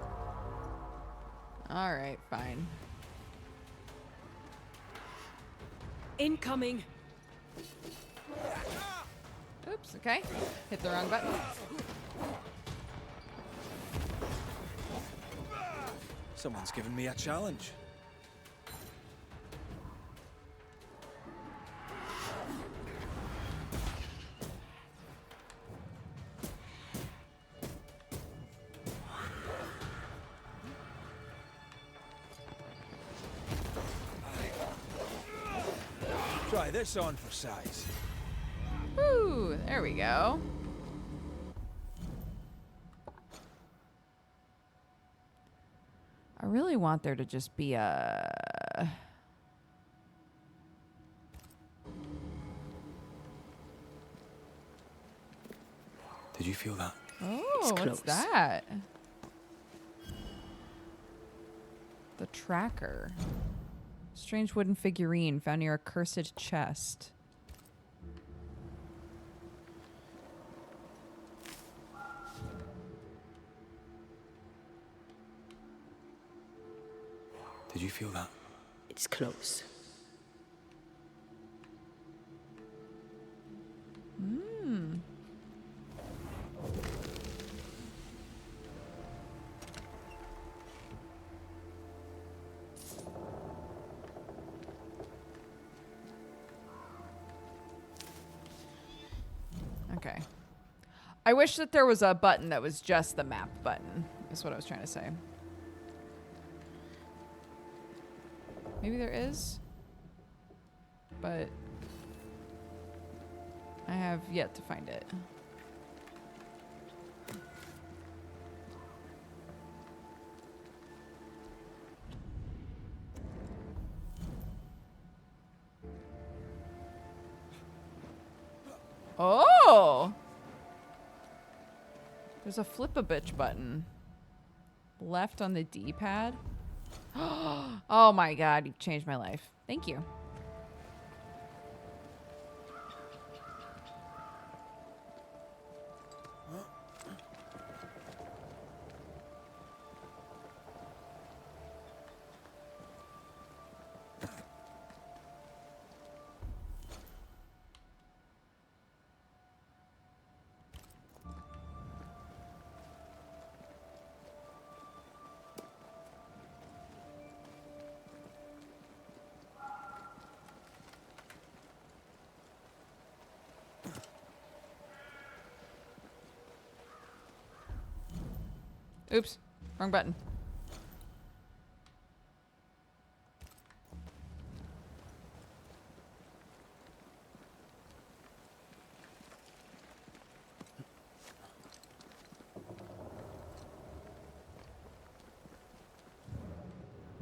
All right, fine. Incoming! Oops, okay. Hit the wrong button. Someone's given me a challenge. Try this on for size. Woo, there we go. I really want there to just be a... Did you feel that? Oh, It's what's close. that? The tracker. Strange wooden figurine found near a cursed chest. Did you feel that? It's close. Okay. I wish that there was a button that was just the map button, is what I was trying to say. Maybe there is, but I have yet to find it. Oh! There's a flip-a-bitch button. Left on the D-pad. Oh my god, you've changed my life. Thank you. Oops, wrong button.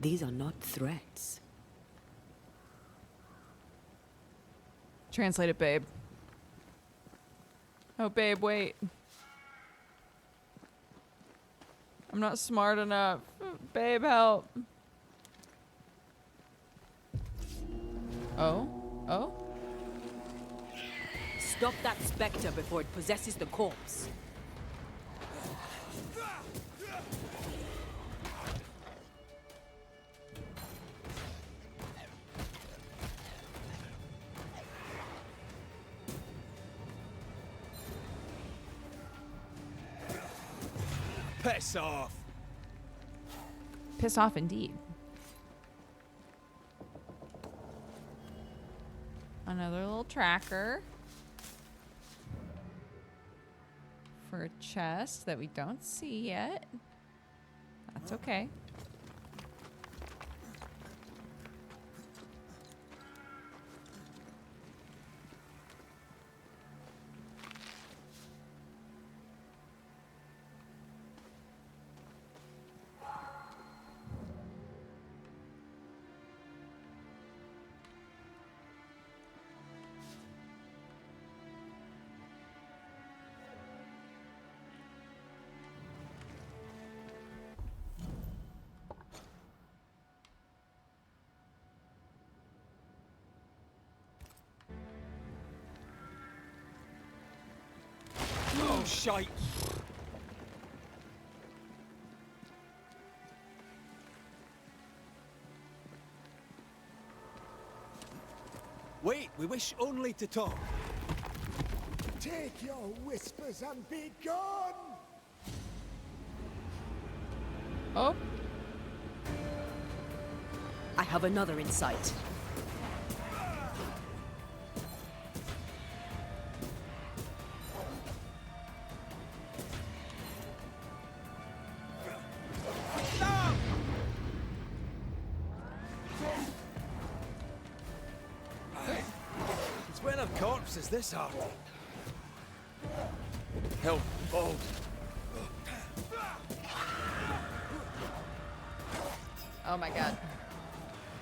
These are not threats. Translate it, babe. Oh, babe, wait. I'm not smart enough. Babe, help. Oh? Oh? Stop that spectre before it possesses the corpse. Piss off! Piss off indeed. Another little tracker. For a chest that we don't see yet. That's okay. Oh, shite! Wait, we wish only to talk. Take your whispers and be gone! Oh. I have another insight. When a corpse is this hard. Help, bold. Oh my god.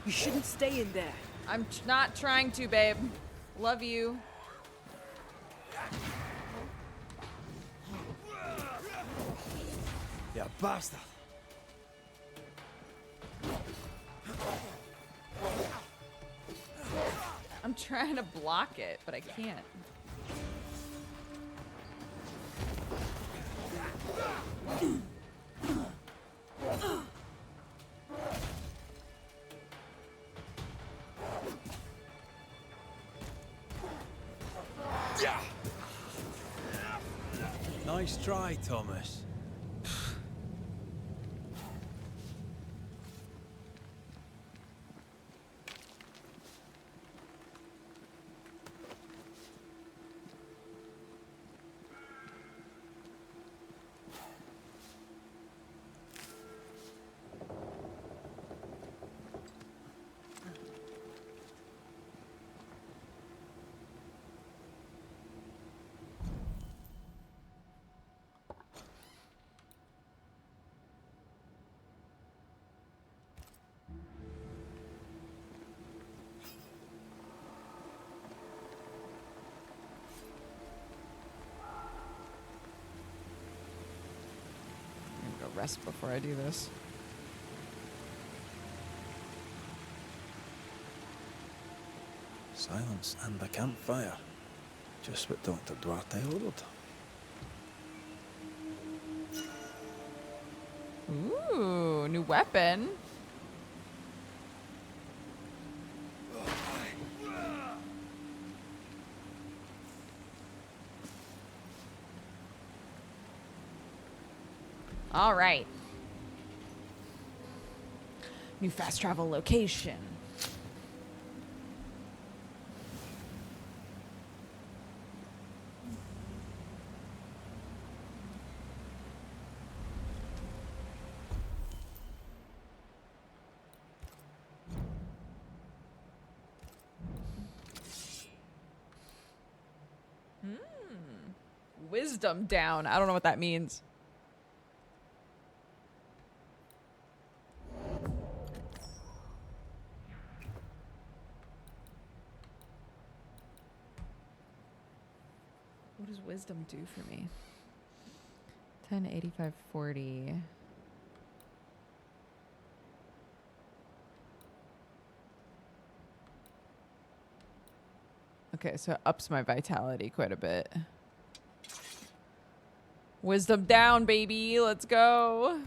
You shouldn't stay in there. I'm not trying to, babe. Love you. You bastard. I'm trying to block it, but I can't. Nice try, Thomas. I'm gonna go rest before I do this. Silence and the campfire. Just what Dr. Duarte ordered. Ooh, new weapon. All right. New fast travel location. Wisdom down. I don't know what that means. What does wisdom do for me? 10, 85, 40. Okay, so it ups my vitality quite a bit. Wisdom down, baby. Let's go.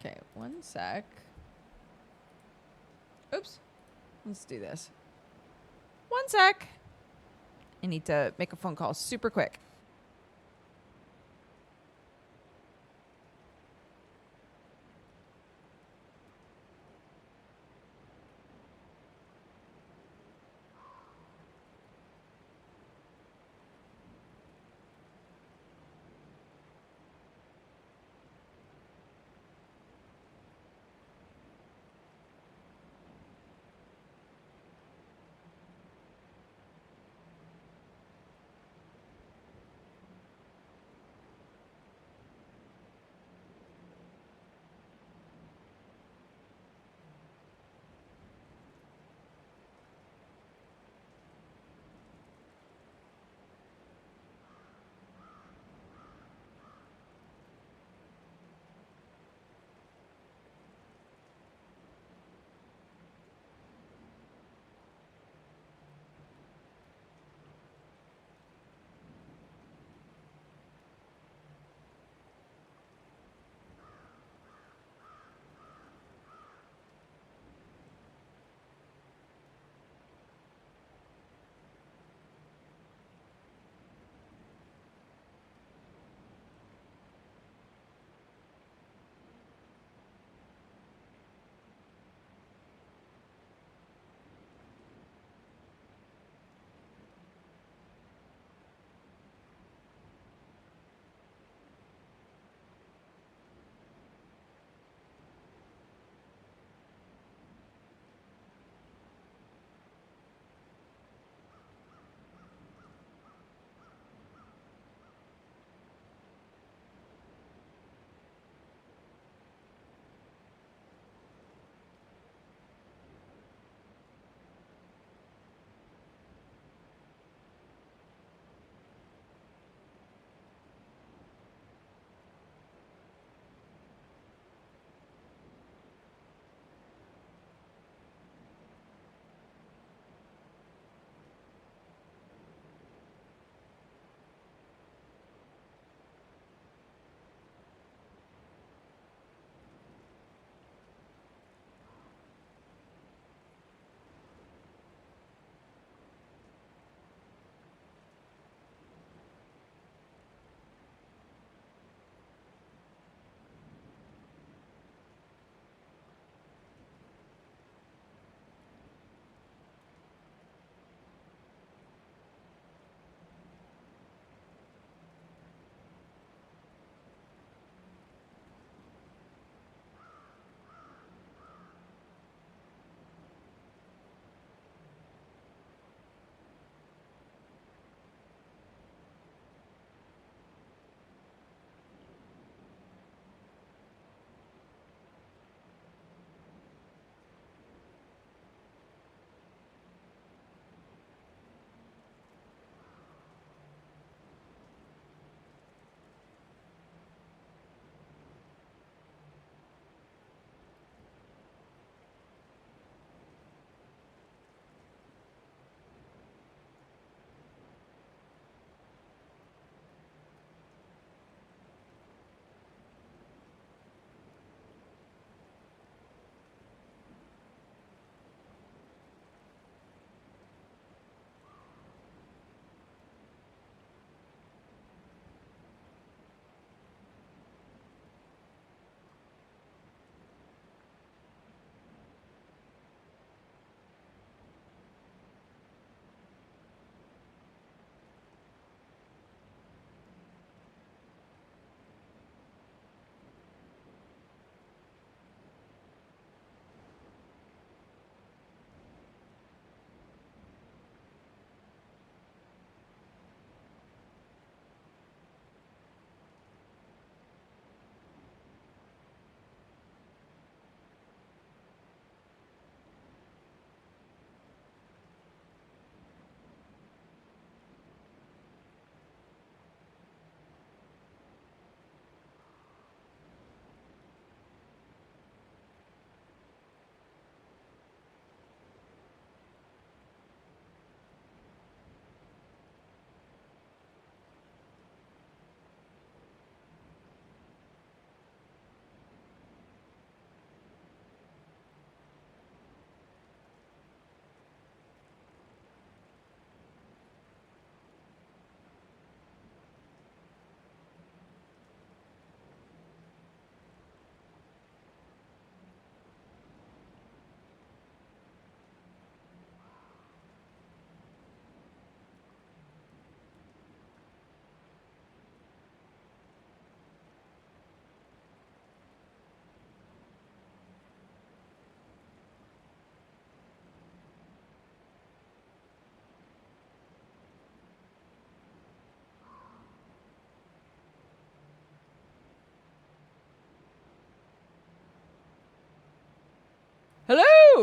Okay, one sec. Oops. Let's do this. One sec. I need to make a phone call super quick.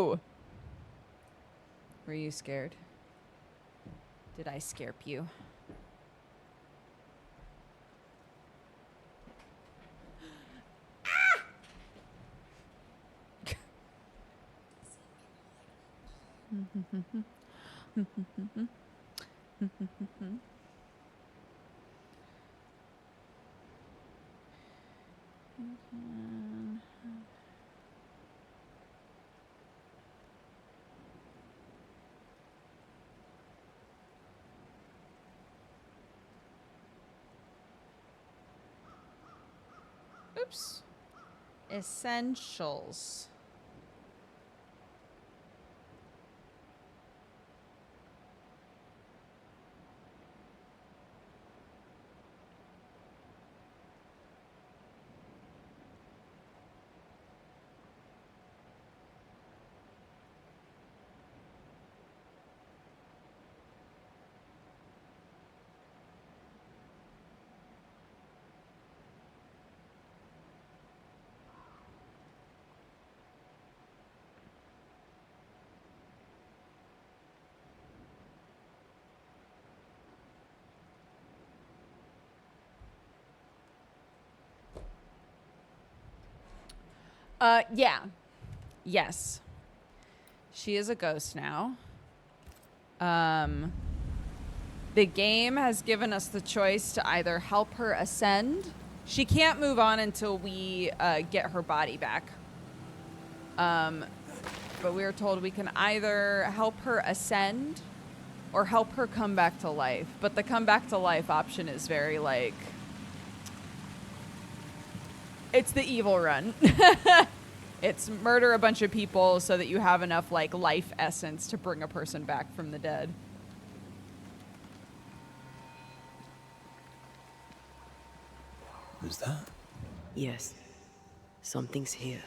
you? Were you scared? Did I scare you? Oops. Essentials. Yeah. Yes. She is a ghost now. The game has given us the choice to either help her ascend. She can't move on until we get her body back. But we were told we can either help her ascend or help her come back to life. But the come back to life option is very like... It's the evil run. It's murder a bunch of people so that you have enough like life essence to bring a person back from the dead. Is that? Yes. Something's here.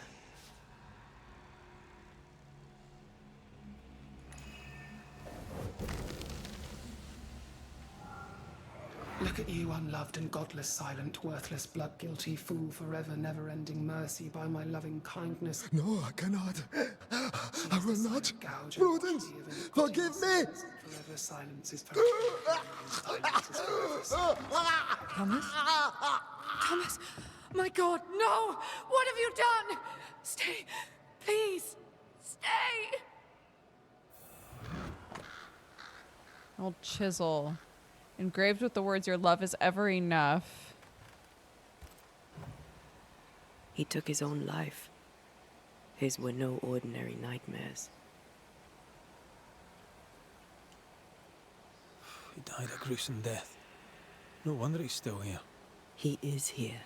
Look at you, unloved and godless, silent, worthless, blood-guilty fool, forever never-ending mercy by my loving kindness. No, I cannot. I will not. Prudence, forgive me. Forever silence is forever. Silence is forever. Thomas? Thomas! My God, no! What have you done? Stay. Please. Stay. Old chisel. Engraved with the words, "Your love is ever enough." He took his own life. His were no ordinary nightmares. He died a gruesome death. No wonder he's still here. He is here.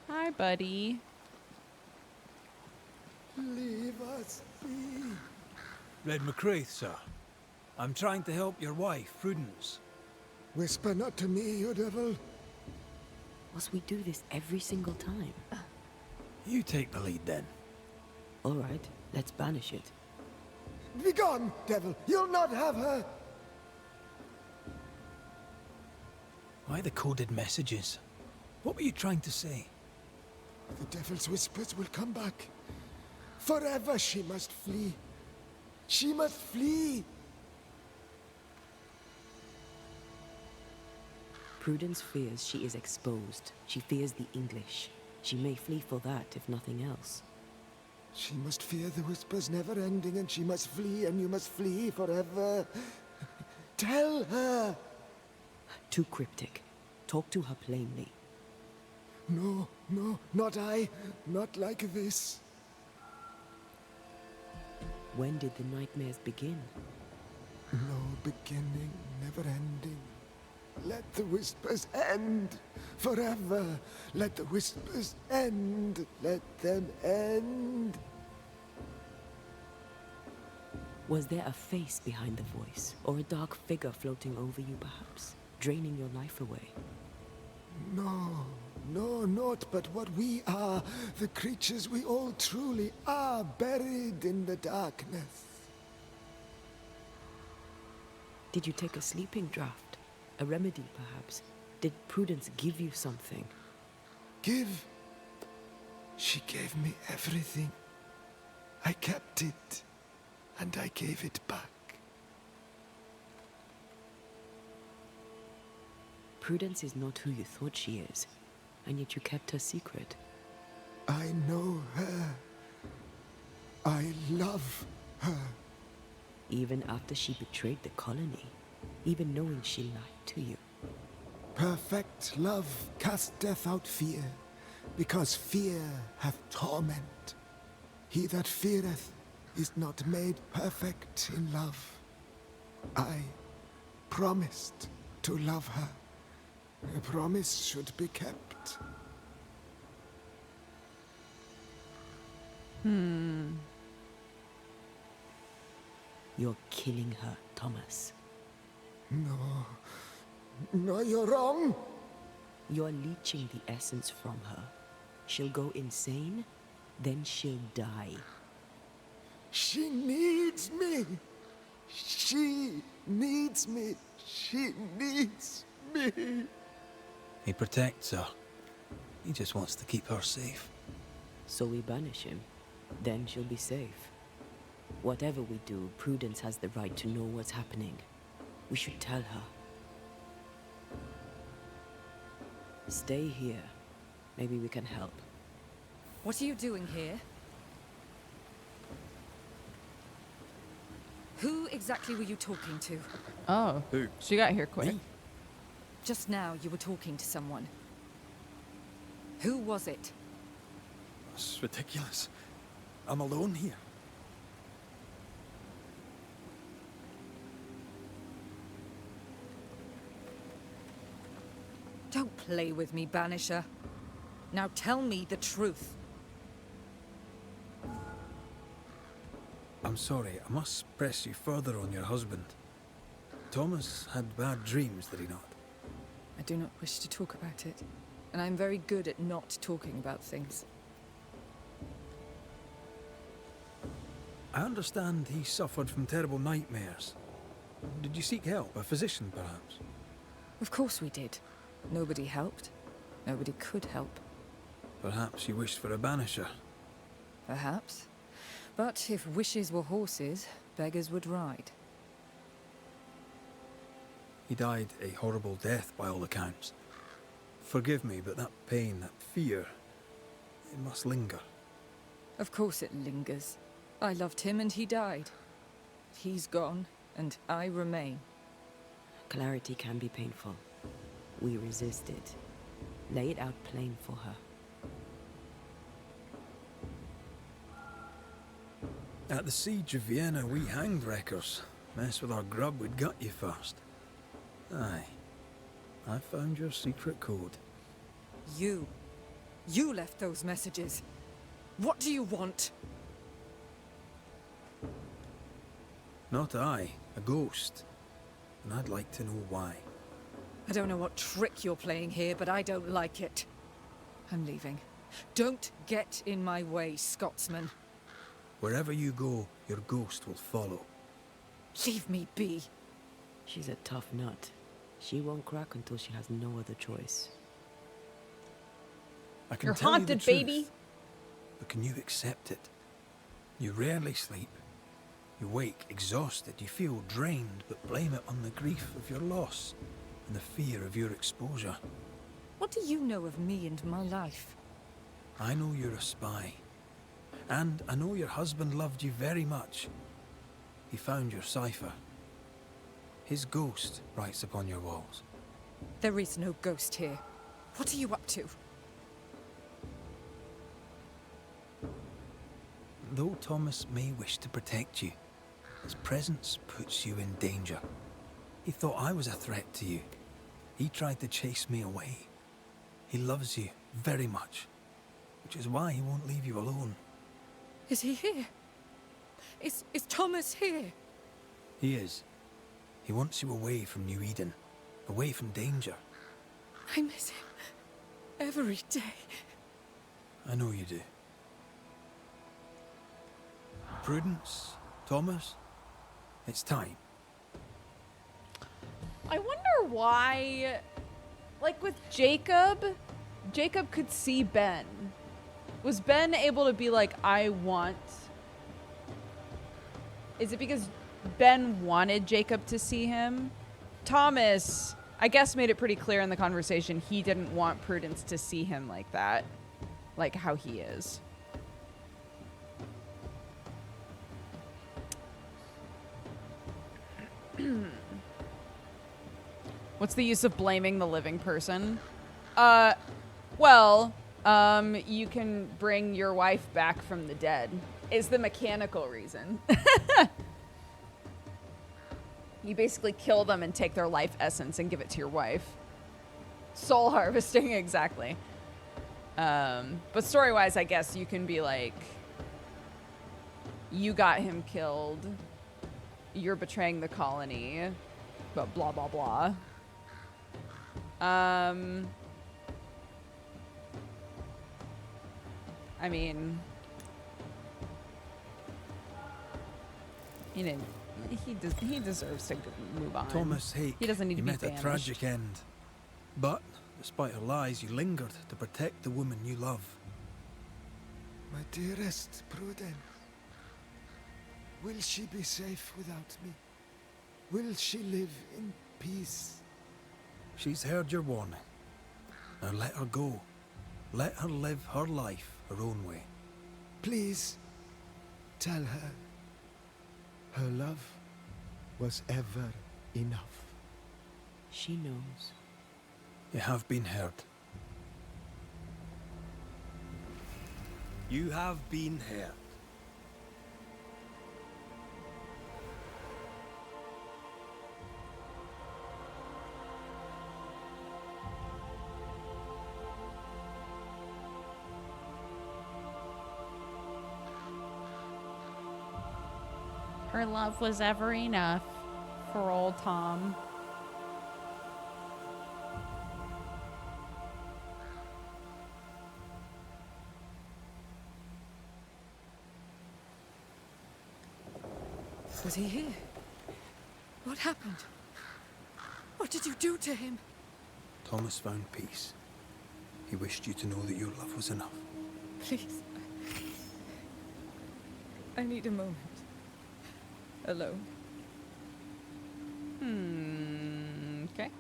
Hi, buddy. Leave us be. Red McCraith, sir. I'm trying to help your wife, Prudence. Whisper not to me, you devil. Must we do this every single time? You take the lead then. All right, let's banish it. Begone, devil. You'll not have her. Why the coded messages? What were you trying to say? The devil's whispers will come back. Forever she must flee. She must flee. Prudence fears she is exposed. She fears the English. She may flee for that, if nothing else. She must fear the whispers never ending, and she must flee, and you must flee forever. Tell her. Too cryptic. Talk to her plainly. No, no, not I. Not like this. When did the nightmares begin? No beginning, never ending. Let the whispers end forever. Let the whispers end. Let them end. Was there a face behind the voice, or a dark figure floating over you perhaps, draining your life away? No, no, naught but what we are, the creatures we all truly are, buried in the darkness. Did you take a sleeping draught? A remedy, perhaps? Did Prudence give you something? Give? She gave me everything. I kept it, and I gave it back. Prudence is not who you thought she is, and yet you kept her secret. I know her. I love her. Even after she betrayed the colony, even knowing she lied to you. Perfect love casteth out fear, because fear hath torment. He that feareth is not made perfect in love. I promised to love her. A promise should be kept. You're killing her, Thomas. No, you're wrong. You're leeching the essence from her. She'll go insane, then she'll die. She needs me. She needs me. She needs me. He protects her. He just wants to keep her safe. So we banish him. Then she'll be safe. Whatever we do, Prudence has the right to know what's happening. We should tell her. Stay here. Maybe we can help. What are you doing here? Who exactly were you talking to? Oh. Who? She got here quick. Me? Just now you were talking to someone. Who was it? That's ridiculous. I'm alone here. Don't play with me, Banisher. Now tell me the truth. I'm sorry, I must press you further on your husband. Thomas had bad dreams, did he not? I do not wish to talk about it, and I'm very good at not talking about things. I understand he suffered from terrible nightmares. Did you seek help? A physician, perhaps? Of course we did. Nobody helped. Nobody could help. Perhaps you wished for a banisher. Perhaps. But if wishes were horses, beggars would ride. He died a horrible death by all accounts. Forgive me, but that pain, that fear, it must linger. Of course it lingers. I loved him and he died. He's gone, and I remain. Clarity can be painful. We resist it. Lay it out plain for her. At the siege of Vienna, we hanged wreckers. Mess with our grub, we'd gut you first. Aye. I found your secret code. You left those messages. What do you want? Not I, a ghost. And I'd like to know why. I don't know what trick you're playing here, but I don't like it. I'm leaving. Don't get in my way, Scotsman. Wherever you go, your ghost will follow. Leave me be. She's a tough nut. She won't crack until she has no other choice. I can You're tell haunted, you the truth, baby. but can you accept it? You rarely sleep. You wake exhausted. You feel drained, but blame it on the grief of your loss and the fear of your exposure. What do you know of me and my life? I know you're a spy. And I know your husband loved you very much. He found your cipher. His ghost writes upon your walls. There is no ghost here. What are you up to? Though Thomas may wish to protect you, his presence puts you in danger. He thought I was a threat to you. He tried to chase me away. He loves you very much, which is why he won't leave you alone. Is he here? Is Thomas here? He is. He wants you away from New Eden, away from danger. I miss him every day. I know you do. Prudence, Thomas, it's time. I wonder why Like with Jacob, Jacob could see Ben. Was Ben able to be like, I want... Is it because Ben wanted Jacob to see him? Thomas, I guess, made it pretty clear in the conversation he didn't want Prudence to see him like that. Like how he is. What's the use of blaming the living person? Well, you can bring your wife back from the dead, is the mechanical reason. You basically kill them and take their life essence and give it to your wife. Soul harvesting, exactly. But story-wise, I guess you can be like, you got him killed, you're betraying the colony, but blah, blah, blah. I mean, he deserves to move on. Thomas Hake, He doesn't need to be met a banished. tragic end. But, despite her lies, you lingered to protect the woman you love. My dearest Prudence, will she be safe without me? Will she live in peace? She's heard your warning. Now let her go. Let her live her life her own way. Please, tell her. Her love was ever enough. She knows. You have been heard. You have been heard. Her love was ever enough for old Tom. Was he here? What happened? What did you do to him? Thomas found peace. He wished you to know that your love was enough. Please. I need a moment. Alone. Okay.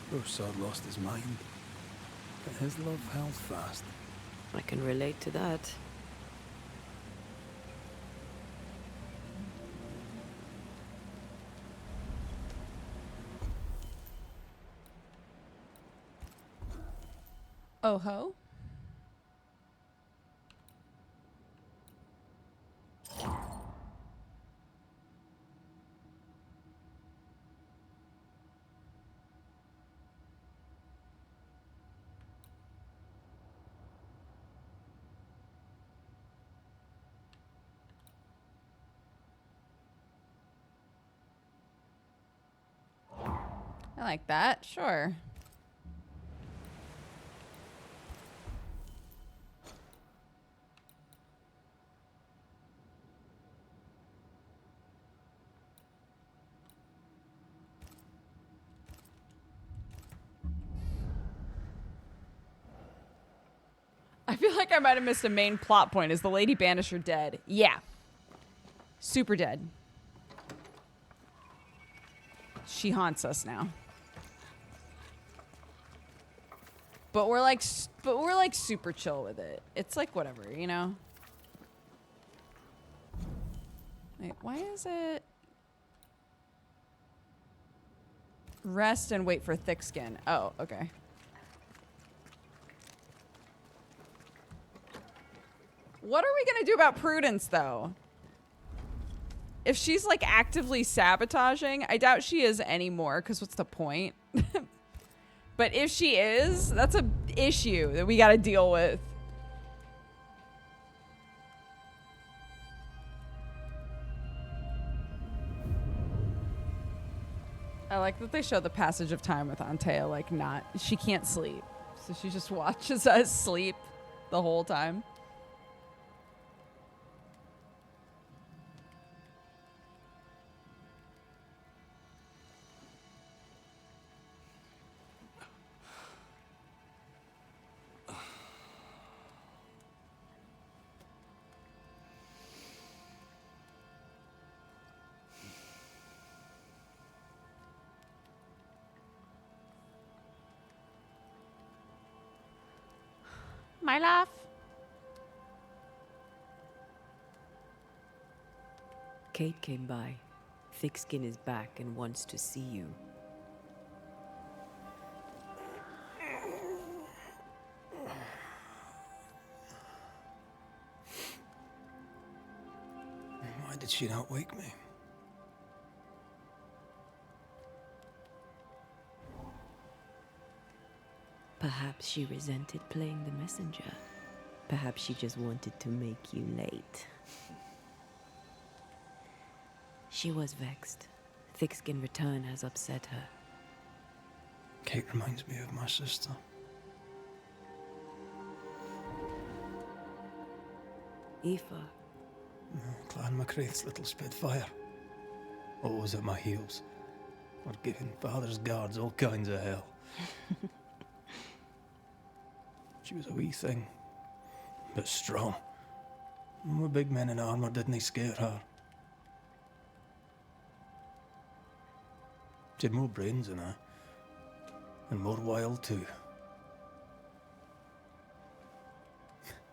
Poor sod lost his mind, but his love held fast. I can relate to that. Oh ho. I like that, sure. I feel like I might have missed a main plot point. Is the Lady Banisher dead? Yeah. Super dead. She haunts us now. But we're like super chill with it. It's like whatever, you know? Wait, why is it? Rest and wait for thick skin. Oh, okay. What are we gonna do about Prudence, though? If she's, like, actively sabotaging, I doubt she is anymore, because what's the point? But if she is, that's an issue that we gotta deal with. I like that they show the passage of time with Antea, like, she can't sleep. So she just watches us sleep the whole time. My love. Kate came by. Thickskin is back and wants to see you. Why did she not wake me? Perhaps she resented playing the messenger. Perhaps she just wanted to make you late. She was vexed. Thickskin return has upset her. Kate reminds me of my sister. Aoife. Clan MacRaith's little Spitfire. Always at my heels. Or giving father's guards all kinds of hell. She was a wee thing, but strong. The big men in armour didn't scare her. She had more brains than I, and more wild too.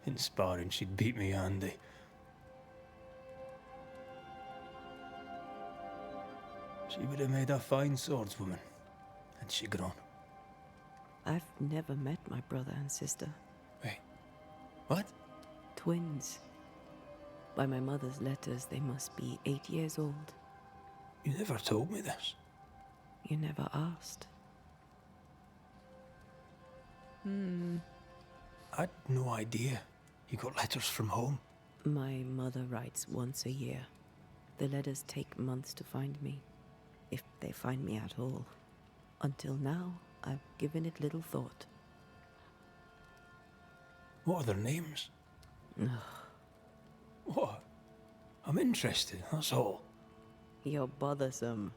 In sparring, she'd beat me handy. She would have made a fine swordswoman, had she grown. I've never met my brother and sister. Wait, what? Twins. By my mother's letters, they must be 8 years old. You never told me this. You never asked. I'd no idea you got letters from home. My mother writes once a year. The letters take months to find me, if they find me at all. Until now, I've given it little thought. What are their names? What? I'm interested, that's all. You're bothersome.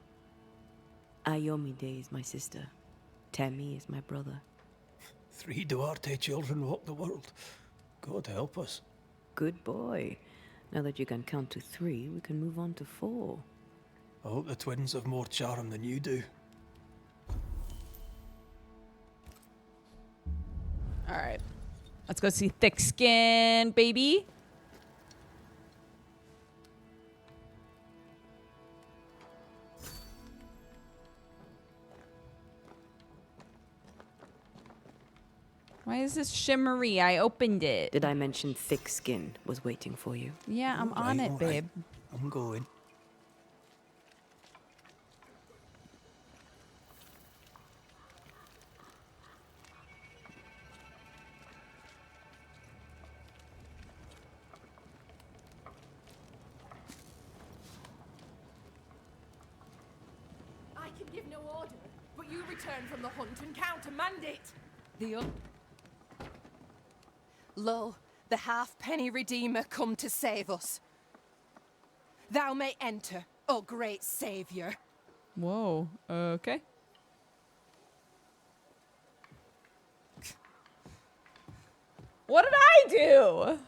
Ayomide is my sister. Temi is my brother. 3 Duarte children walk the world. God help us. Good boy. Now that you can count to 3, we can move on to 4. I hope the twins have more charm than you do. All right. Let's go see Thickskin, baby. Why is this shimmery? I opened it. Did I mention Thickskin was waiting for you? Yeah, I'm on it, babe. I'm going. I can give no order, but you return from the hunt and countermand it. Lo, the halfpenny redeemer come to save us. Thou may enter, O great savior. Whoa. Okay. What did I do?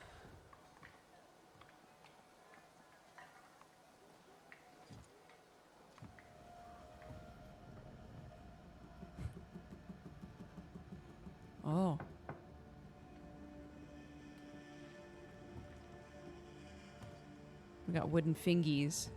Oh. We got wooden fingies.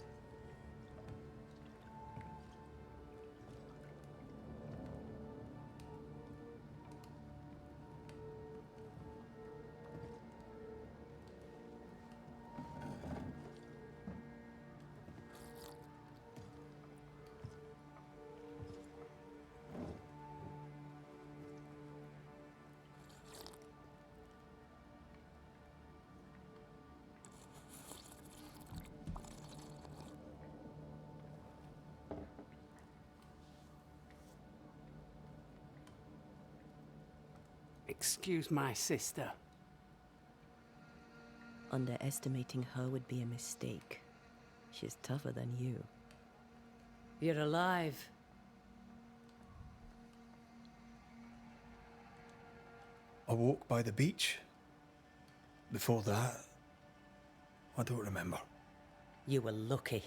Excuse my sister. Underestimating her would be a mistake. She's tougher than you. You're alive. I walked by the beach. Before that, I don't remember. You were lucky.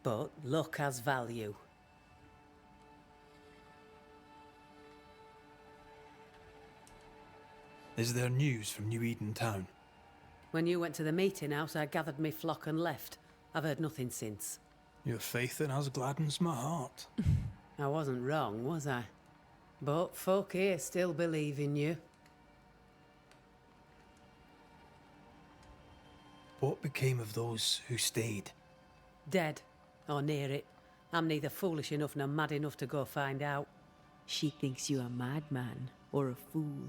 But luck has value. Is there news from New Eden Town? When you went to the meeting house, I gathered me flock and left. I've heard nothing since. Your faith in us gladdens my heart. I wasn't wrong, was I? But folk here still believe in you. What became of those who stayed? Dead, or near it. I'm neither foolish enough nor mad enough to go find out. She thinks you a madman or a fool.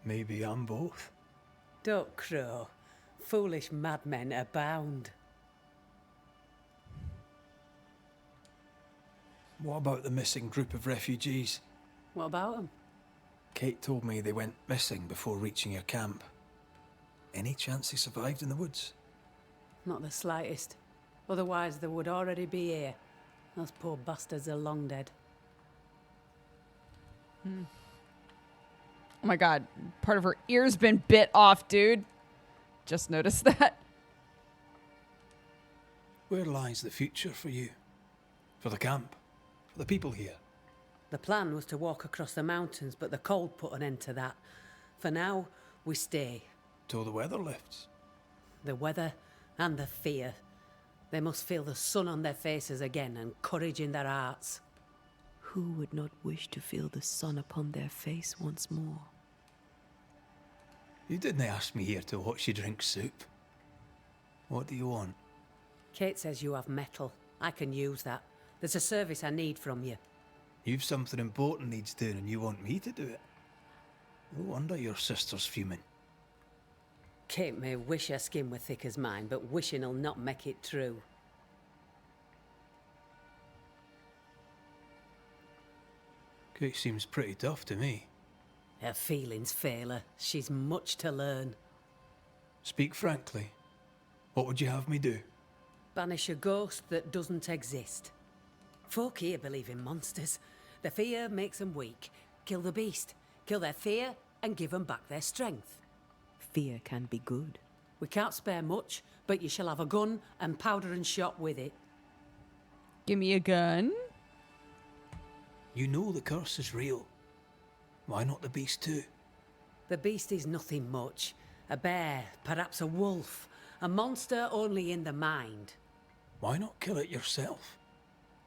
Maybe I'm both. Don't crow. Foolish madmen abound. What about the missing group of refugees? What about them? Kate told me they went missing before reaching your camp. Any chance they survived in the woods? Not the slightest. Otherwise they would already be here. Those poor bastards are long dead. Oh my god, part of her ear's been bit off, dude. Just noticed that. Where lies the future for you? For the camp? For the people here? The plan was to walk across the mountains, but the cold put an end to that. For now, we stay. Till the weather lifts. The weather and the fear. They must feel the sun on their faces again and courage in their hearts. Who would not wish to feel the sun upon their face once more? You didn't ask me here to watch you drink soup. What do you want? Kate says you have metal. I can use that. There's a service I need from you. You've something important needs doing and you want me to do it? No wonder your sister's fuming. Kate may wish her skin were thick as mine, but wishing'll not make it true. Kate seems pretty tough to me. Her feelings fail her. She's much to learn. Speak frankly. What would you have me do? Banish a ghost that doesn't exist. Folk here believe in monsters. The fear makes them weak. Kill the beast. Kill their fear and give them back their strength. Fear can be good. We can't spare much, but you shall have a gun and powder and shot with it. Give me a gun. You know the curse is real. Why not the beast too? The beast is nothing much. A bear, perhaps a wolf. A monster only in the mind. Why not kill it yourself?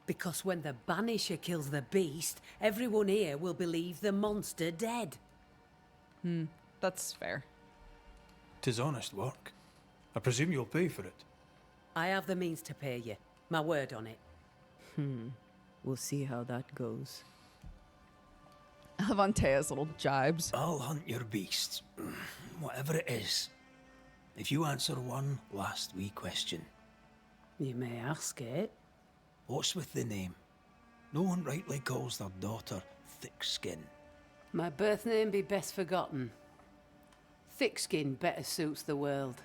Because when the Banisher kills the beast, everyone here will believe the monster dead. That's fair. 'Tis honest work. I presume you'll pay for it. I have the means to pay you. My word on it. We'll see how that goes. I love Antea's little jibes. I'll hunt your beast. Whatever it is. If you answer one last wee question. You may ask it. What's with the name? No one rightly calls their daughter Thick Skin. My birth name be best forgotten. Thick skin better suits the world.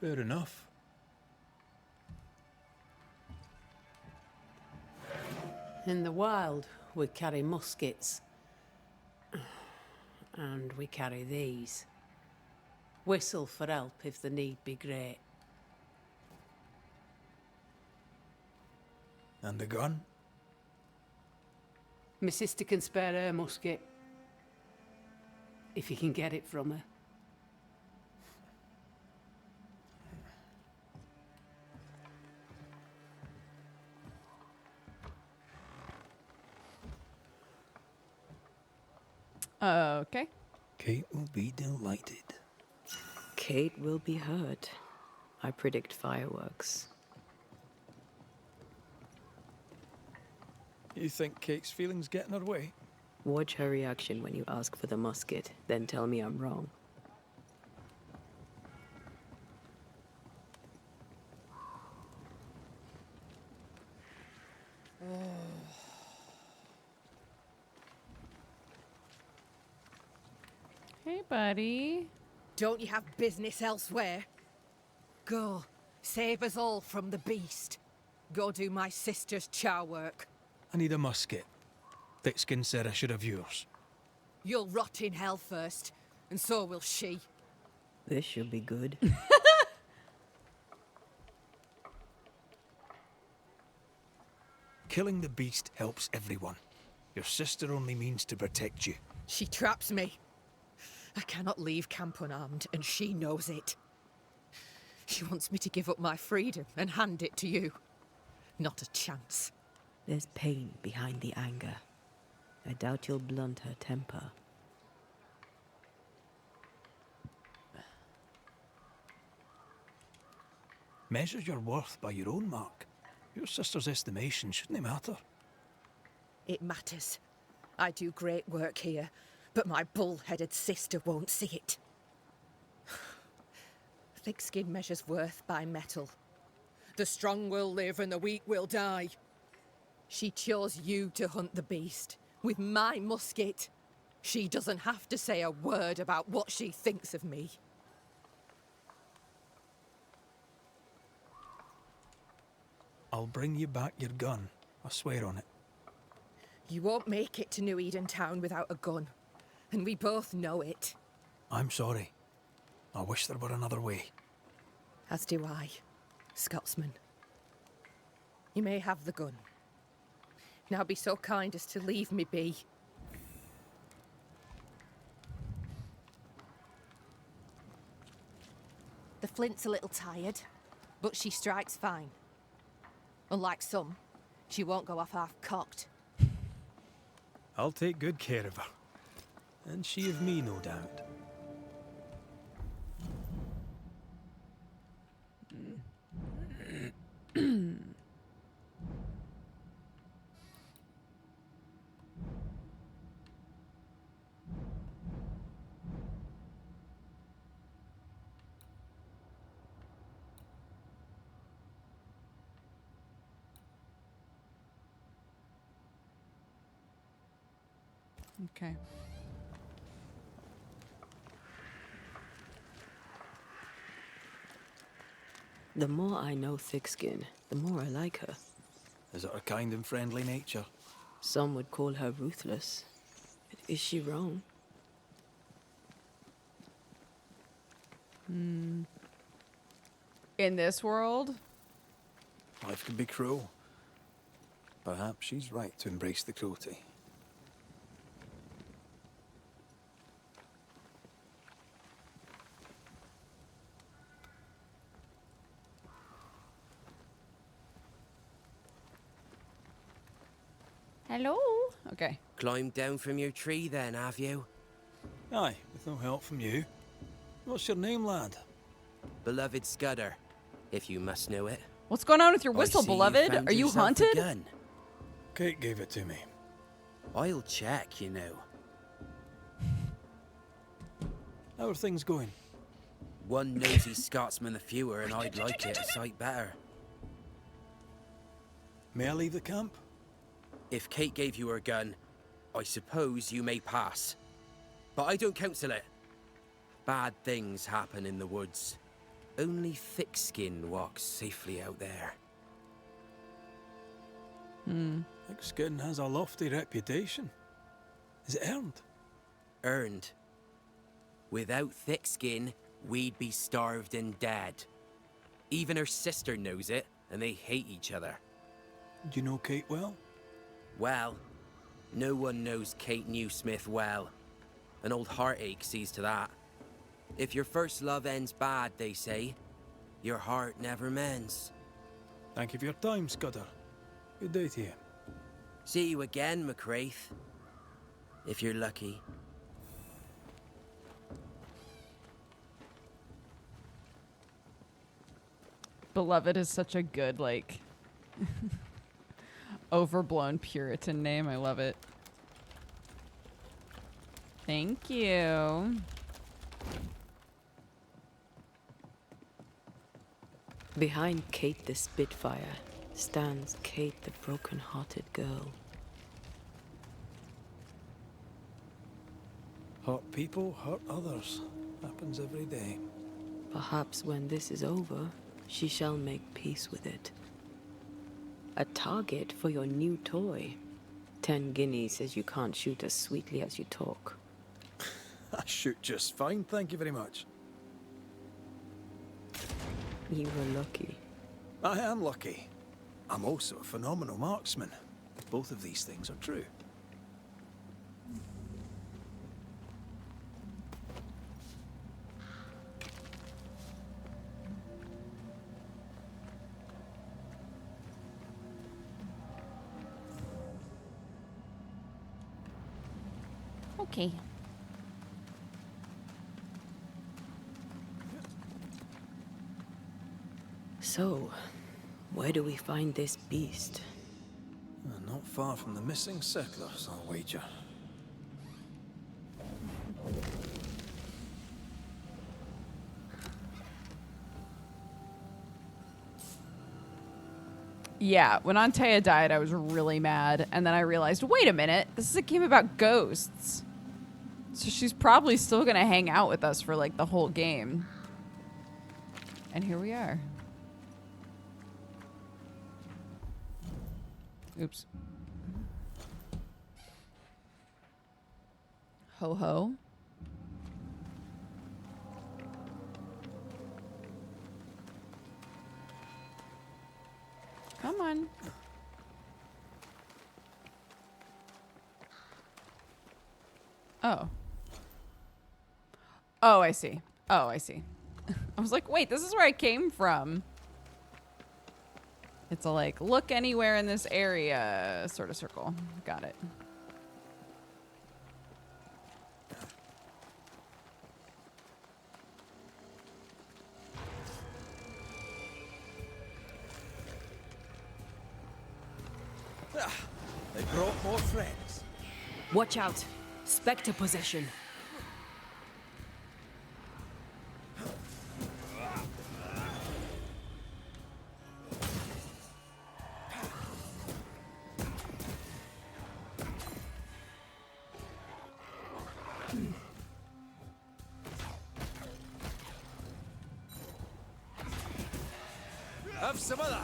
Fair enough. In the wild, we carry muskets. And we carry these. Whistle for help if the need be great. And a gun? My sister can spare her musket. If you can get it from her. Okay. Kate will be delighted. Kate will be hurt. I predict fireworks. You think Kate's feelings get in her way? Watch her reaction when you ask for the musket, then tell me I'm wrong. buddy. Don't you have business elsewhere? Go, save us all from the beast. Go do my sister's char work. I need a musket. Thickskin said I should have yours. You'll rot in hell first, and so will she. This should be good. Killing the beast helps everyone. Your sister only means to protect you. She traps me. I cannot leave camp unarmed, and she knows it. She wants me to give up my freedom and hand it to you. Not a chance. There's pain behind the anger. I doubt you'll blunt her temper. Measure your worth by your own mark. Your sister's estimation shouldn't matter. It matters. I do great work here, but my bull-headed sister won't see it. Thick skin measures worth by metal. The strong will live and the weak will die. She chose you to hunt the beast with my musket. She doesn't have to say a word about what she thinks of me. I'll bring you back your gun. I swear on it. You won't make it to New Eden Town without a gun, and we both know it. I'm sorry. I wish there were another way. As do I, Scotsman. You may have the gun. Now be so kind as to leave me be. The flint's a little tired, but she strikes fine. Unlike some, she won't go off half-cocked. I'll take good care of her. And she of me, no doubt. Okay. The more I know Thickskin, the more I like her. Is it her kind and friendly nature? Some would call her ruthless. But is she wrong? In this world? Life can be cruel. Perhaps she's right to embrace the cruelty. Hello? Okay. Climbed down from your tree then, have you? Aye, with no help from you. What's your name, lad? Beloved Scudder, if you must know it. What's going on with your I whistle, see beloved? found Are you yourself a haunted? gun. Kate gave it to me. I'll check, you know. How are things going? One nosy Scotsman the fewer, and I'd like it a sight better. May I leave the camp? If Kate gave you her gun, I suppose you may pass. But I don't counsel it. Bad things happen in the woods. Only thick-skin walks safely out there. Thickskin has a lofty reputation. Is it earned? Earned. Without thick skin, we'd be starved and dead. Even her sister knows it, and they hate each other. Do you know Kate well? Well, no one knows Kate Newsmith well. An old heartache sees to that. If your first love ends bad, they say, your heart never mends. Thank you for your time, Scudder. Good day to you. See you again, McWraith. If you're lucky. Beloved is such a good, like, overblown Puritan name. I love it. Thank you. Behind Kate the Spitfire stands Kate the broken-hearted girl. Hurt people, hurt others. Happens every day. Perhaps when this is over, she shall make peace with it. A target for your new toy. 10 guineas says you can't shoot as sweetly as you talk. I shoot just fine, thank you very much. You were lucky. I am lucky. I'm also a phenomenal marksman. Both of these things are true. Okay. So, where do we find this beast? Not far from the missing settlers, I'll wager. Yeah, when Antea died, I was really mad. And then I realized, wait a minute, this is a game about ghosts. So she's probably still going to hang out with us for like the whole game. And here we are. Oops. Ho ho. Come on. Oh. Oh, I see. Oh, I see. I was like, wait, this is where I came from. It's a like, look anywhere in this area sort of circle. Got it. They brought more friends. Watch out! Spectre possession. Have some of that.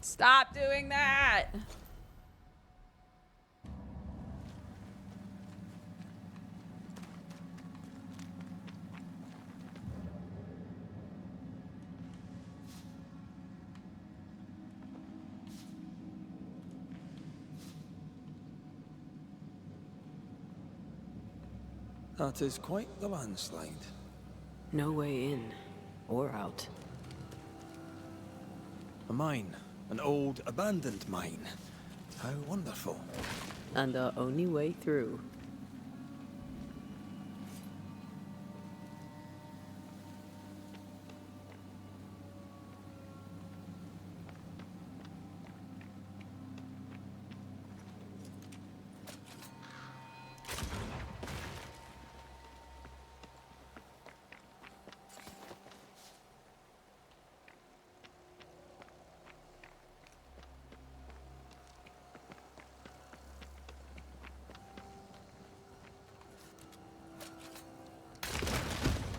Stop doing that. That is quite the landslide. No way in or out. A mine. An old, abandoned mine. How wonderful. And our only way through.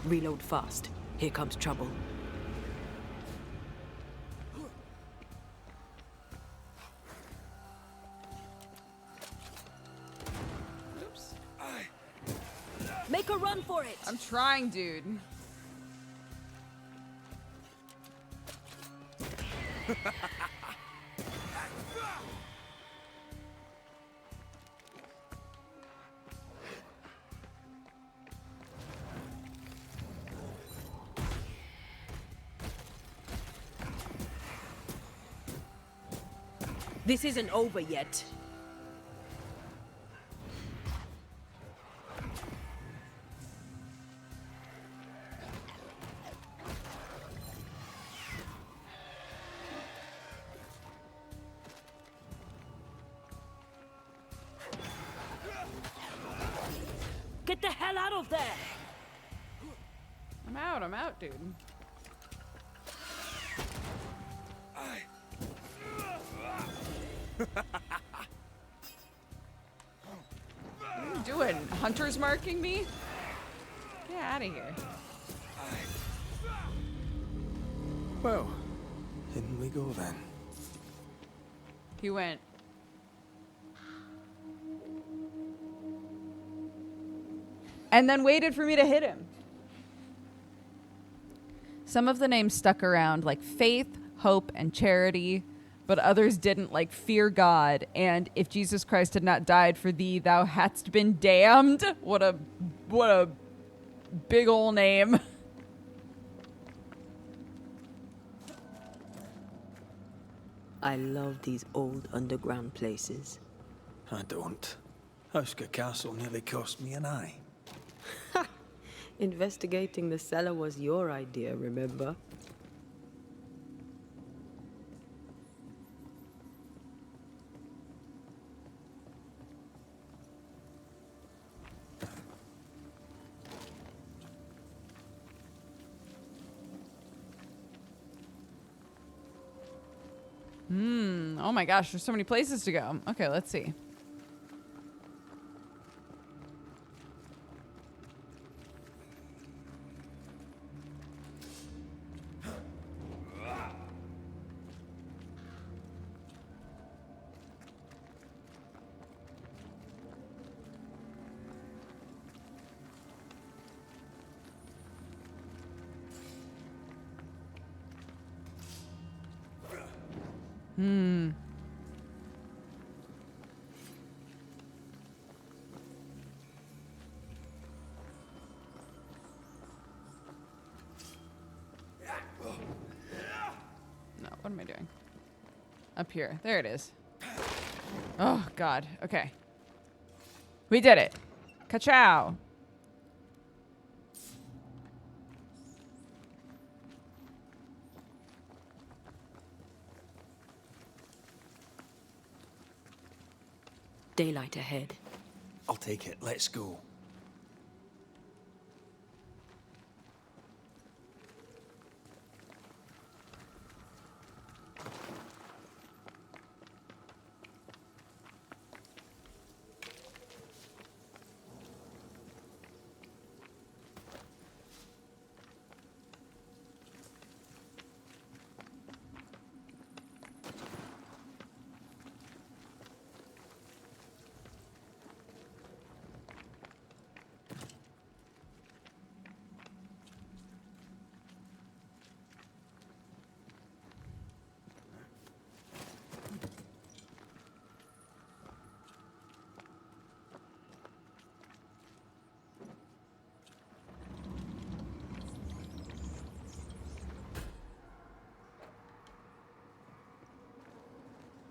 Reload fast. Here comes trouble. Oops. Make a run for it! I'm trying, dude. This isn't over yet. Get the hell out of there! I'm out, dude. What are you doing? Hunter's marking me? Get out of here. Well, in we go then. He went. And then waited for me to hit him. Some of the names stuck around, like Faith, Hope, and Charity, but others didn't, like Fear God and If Jesus Christ had not died for thee, thou hadst been damned. What a big ol' name. I love these old underground places. I don't. Hauska Castle nearly cost me an eye. Investigating the cellar was your idea, remember? Oh my gosh, there's so many places to go. Okay, let's see. No, what am I doing? Up here. There it is. Oh, God. Okay. We did it. Ka-chow. Daylight ahead. I'll take it. Let's go.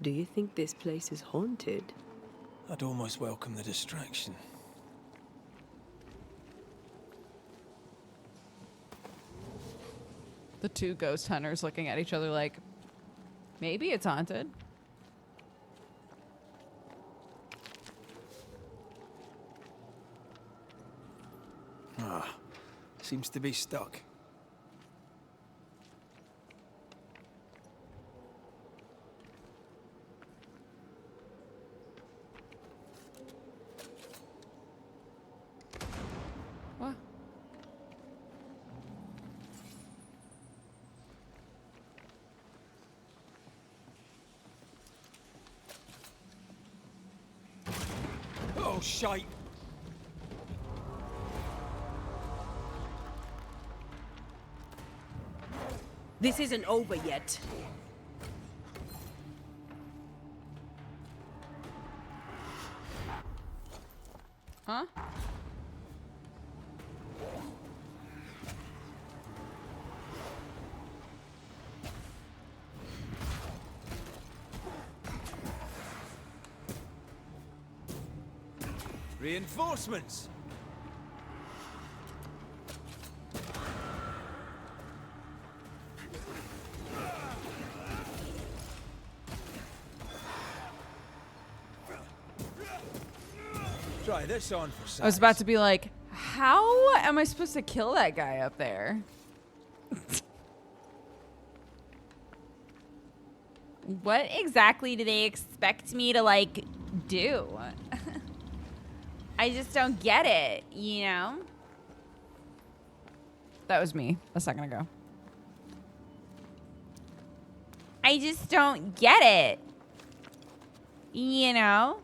Do you think this place is haunted? I'd almost welcome the distraction. The two ghost hunters looking at each other like, maybe it's haunted. Ah, seems to be stuck. What? Oh, shite! This isn't over yet. Huh? Reinforcements! Try this on for size. I was about to be like, how am I supposed to kill that guy up there? What exactly do they expect me to, like, do? I just don't get it, you know? That was me a second ago. I just don't get it. You know?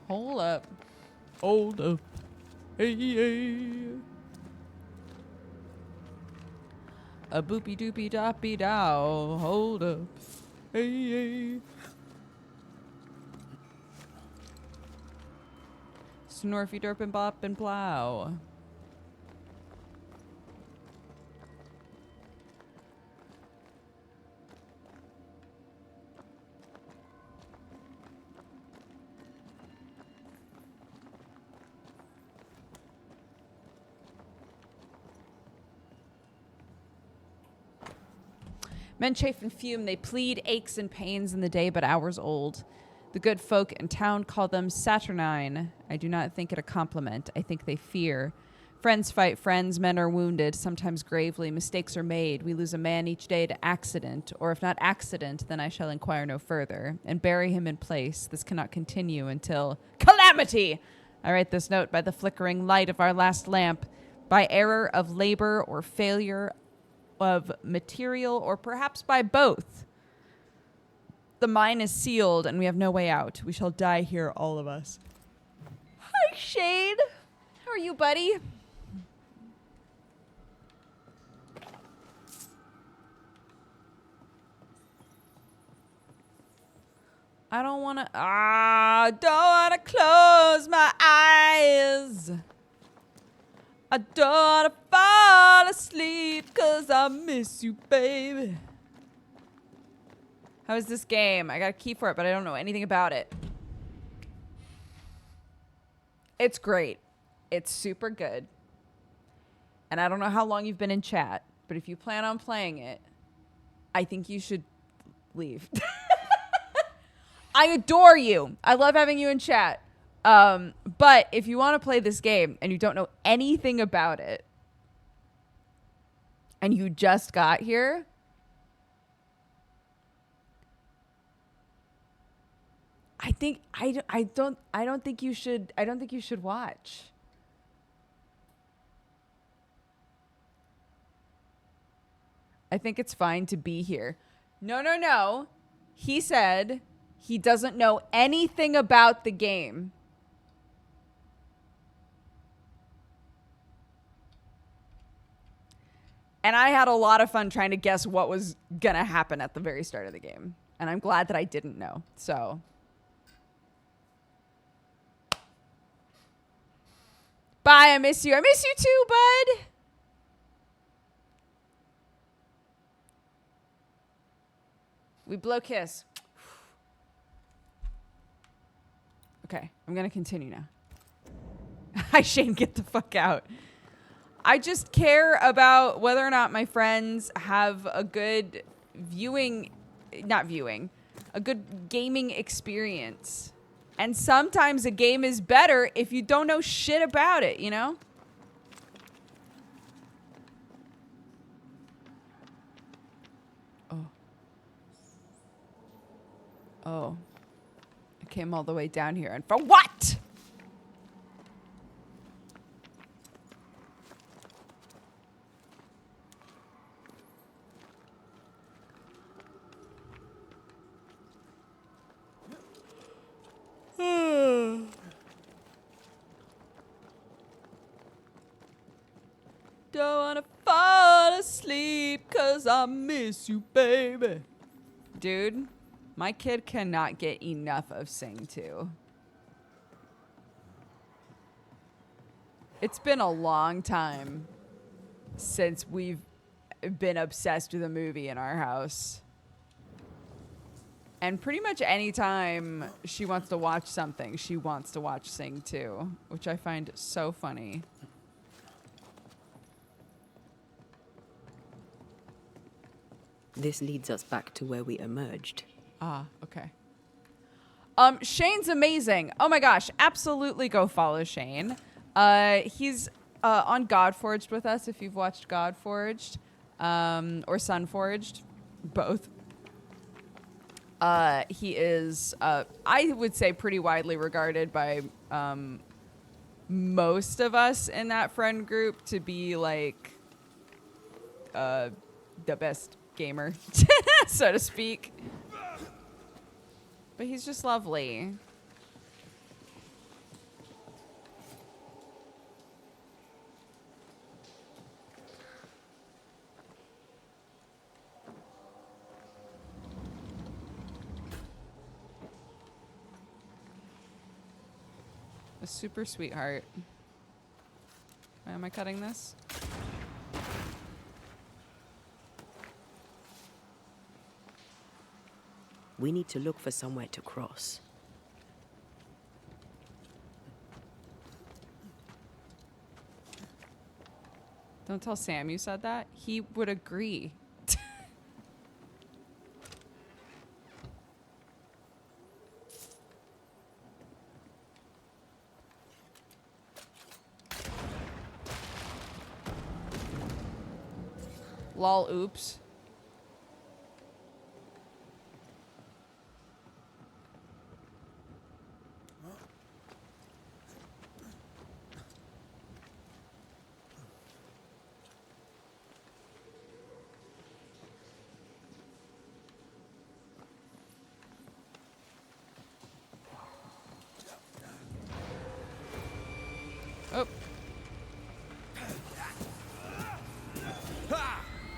Hold up. Hold up. Hey, hey. A boopy doopy doppy dow. Hold up. Hey, hey. Snorfy derp and bop and plow. Men chafe and fume, they plead aches and pains in the day, but hours old. The good folk in town call them saturnine. I do not think it a compliment. I think they fear. Friends fight friends, men are wounded, sometimes gravely. Mistakes are made. We lose a man each day to accident, or if not accident, then I shall inquire no further, and bury him in place. This cannot continue until calamity! I write this note by the flickering light of our last lamp, by error of labor or failure of material, or perhaps by both. The mine is sealed and we have no way out. We shall die here, all of us. Hi, Shade. How are you, buddy? I don't want to... don't want to close my eyes. I don't want to fall asleep because I miss you, baby. How is this game? I got a key for it, but I don't know anything about it. It's great. It's super good. And I don't know how long you've been in chat, but if you plan on playing it, I think you should leave. I adore you. I love having you in chat. But if you want to play this game and you don't know anything about it and you just got here, I don't think you should watch. I think it's fine to be here. No. He said he doesn't know anything about the game. And I had a lot of fun trying to guess what was going to happen at the very start of the game. And I'm glad that I didn't know. So. Bye, I miss you. I miss you too, bud. We blow kiss. Okay, I'm going to continue now. Hi, Shane, get the fuck out. I just care about whether or not my friends have a good a good gaming experience. And sometimes a game is better if you don't know shit about it, you know? Oh. I came all the way down here. And for what? Don't wanna fall asleep 'cause 'cause I miss you, baby. Dude, my kid cannot get enough of Sing 2. It's been a long time since we've been obsessed with a movie in our house. And pretty much any time she wants to watch something, she wants to watch Sing 2, which I find so funny. This leads us back to where we emerged. Ah, okay. Shane's amazing. Oh my gosh, absolutely go follow Shane. He's on Godforged with us if you've watched Godforged, or Sunforged, both. He is, I would say, pretty widely regarded by most of us in that friend group to be like the best gamer, so to speak. But he's just lovely. A super sweetheart. Why am I cutting this? We need to look for somewhere to cross. Don't tell Sam you said that. He would agree. Lol, oops. Oh.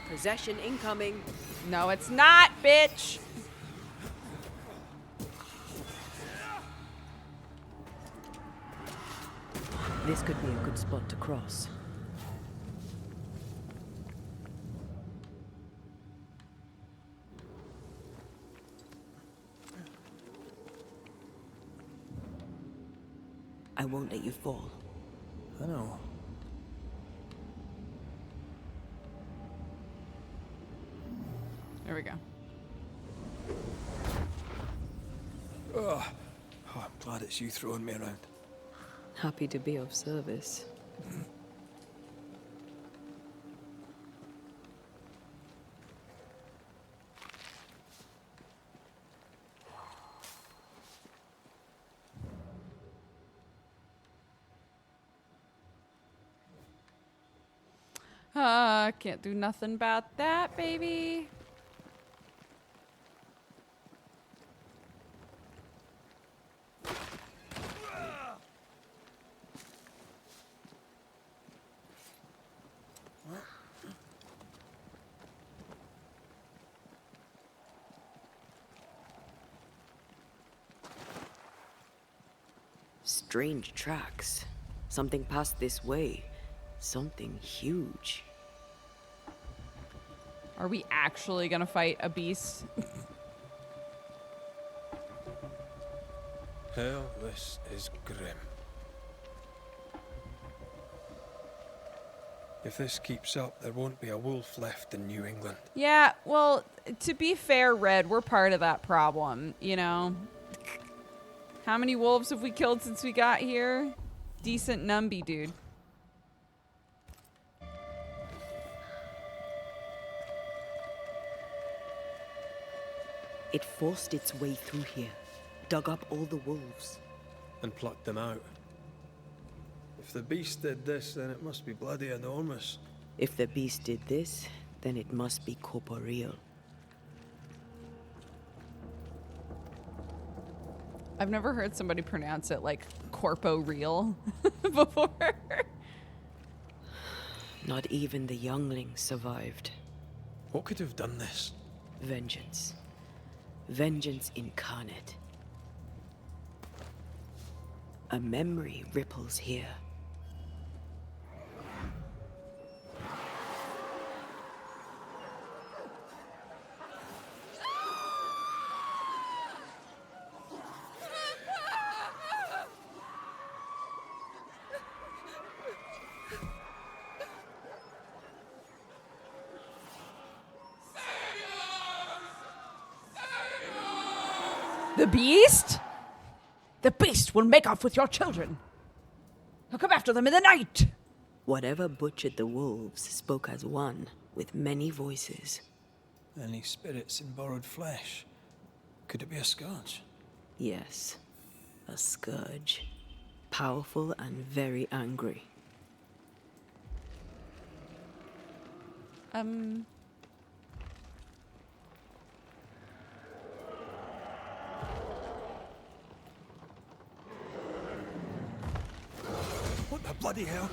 Possession incoming. No, it's not, bitch. This could be a good spot to cross. I won't let you fall. I know. There we go. Oh, I'm glad it's you throwing me around. Happy to be of service. Can't do nothing about that, baby. Strange tracks. Something passed this way. Something huge. Are we actually gonna fight a beast? Hell, this is grim. If this keeps up, there won't be a wolf left in New England. Yeah, well, to be fair, Red, we're part of that problem, you know? How many wolves have we killed since we got here? Decent numby, dude. It forced its way through here, dug up all the wolves. And plucked them out. If the beast did this, then it must be bloody enormous. If the beast did this, then it must be corporeal. I've never heard somebody pronounce it like corpo-real before. Not even the younglings survived. What could have done this? Vengeance. Vengeance incarnate. A memory ripples here. The beast? The beast will make off with your children. He'll come after them in the night. Whatever butchered the wolves spoke as one, with many voices. Any spirits in borrowed flesh? Could it be a scourge? Yes, a scourge. Powerful and very angry. What the bloody hell?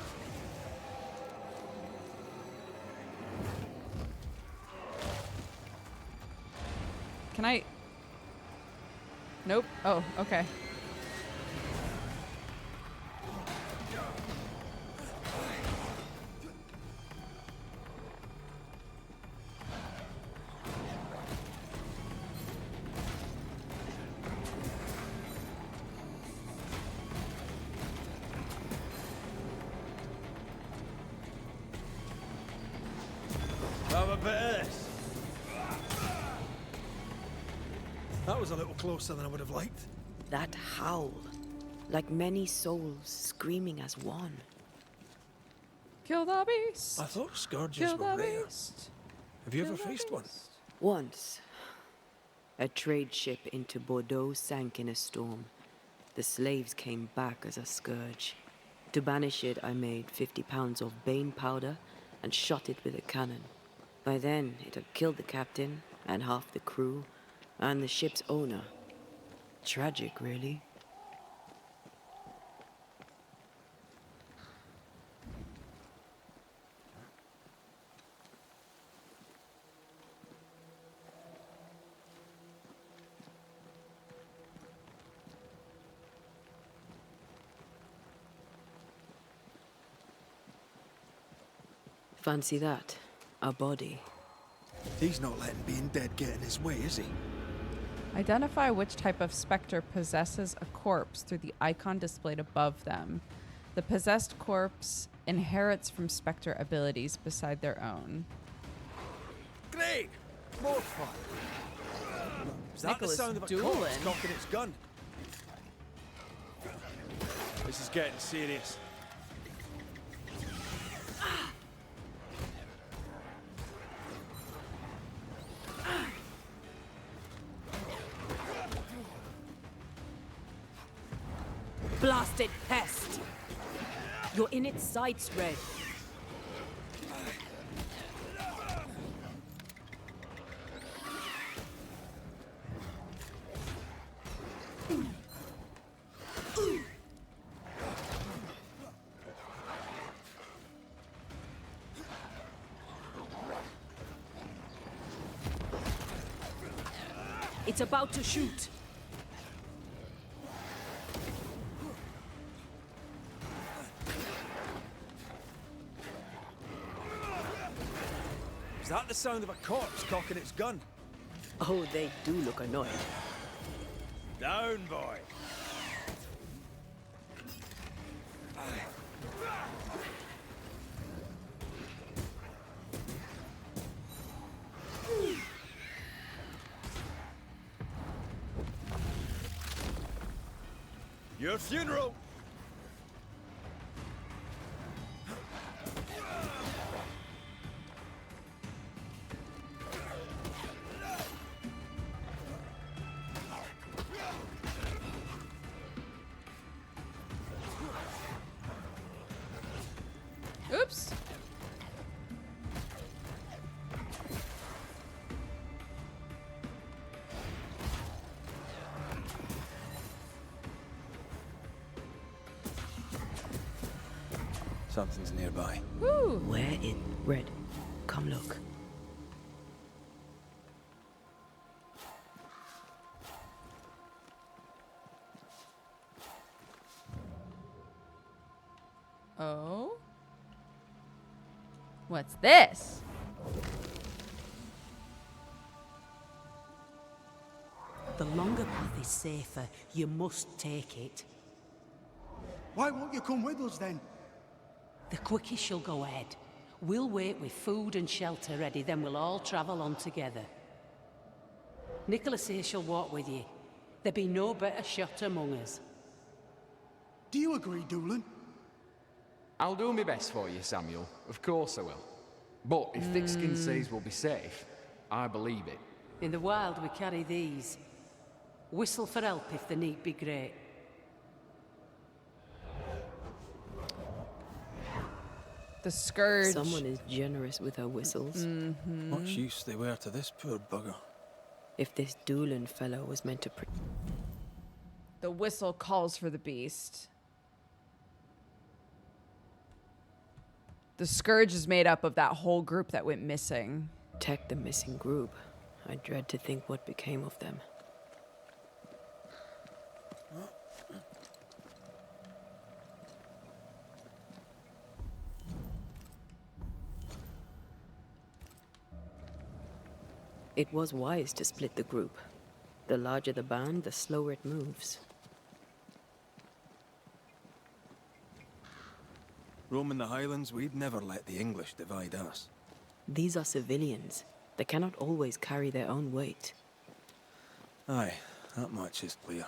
Can I? Nope. Oh, okay. Have a bit of this. That was a little closer than I would have liked. That howl, like many souls screaming as one. Kill the beast. I thought scourges Kill were the rare. beast. Have you Kill ever the faced one? beast. Once, a trade ship into Bordeaux sank in a storm. The slaves came back as a scourge. To banish it, I made 50 pounds of bane powder and shot it with a cannon. By then, it had killed the captain and half the crew and the ship's owner. Tragic, really. Fancy that. A body. He's not letting being dead get in his way, is he? Identify which type of specter possesses a corpse through the icon displayed above them. The possessed corpse inherits from specter abilities beside their own. Great! More fun. Is that Nicholas the sound of a dueling? corpse cocking its gun? This is getting serious. Blasted pest! You're in its sights, Red. It's about to shoot. Is that the sound of a corpse cocking its gun? Oh, they do look annoyed. Down, boy. Your funeral. Oops. Something's nearby. Woo. Where in? Red, come look. Oh? What's this? The longer path is safer. You must take it. Why won't you come with us then? The quickest she'll go ahead. We'll wait with food and shelter ready, then we'll all travel on together. Nicholas here shall walk with you. There be no better shot among us. Do you agree, Doolin? I'll do my best for you, Samuel. Of course I will. But if Thickskin says we'll be safe, I believe it. In the wild, we carry these. Whistle for help if the need be great. The Scourge. Someone is generous with her whistles. Much use they were to this poor bugger. If this Doolin fellow was meant to... The whistle calls for the beast. The Scourge is made up of that whole group that went missing. Protect the missing group. I dread to think what became of them. It was wise to split the group. The larger the band, the slower it moves. Roaming the Highlands, we'd never let the English divide us. These are civilians. They cannot always carry their own weight. Aye, that much is clear.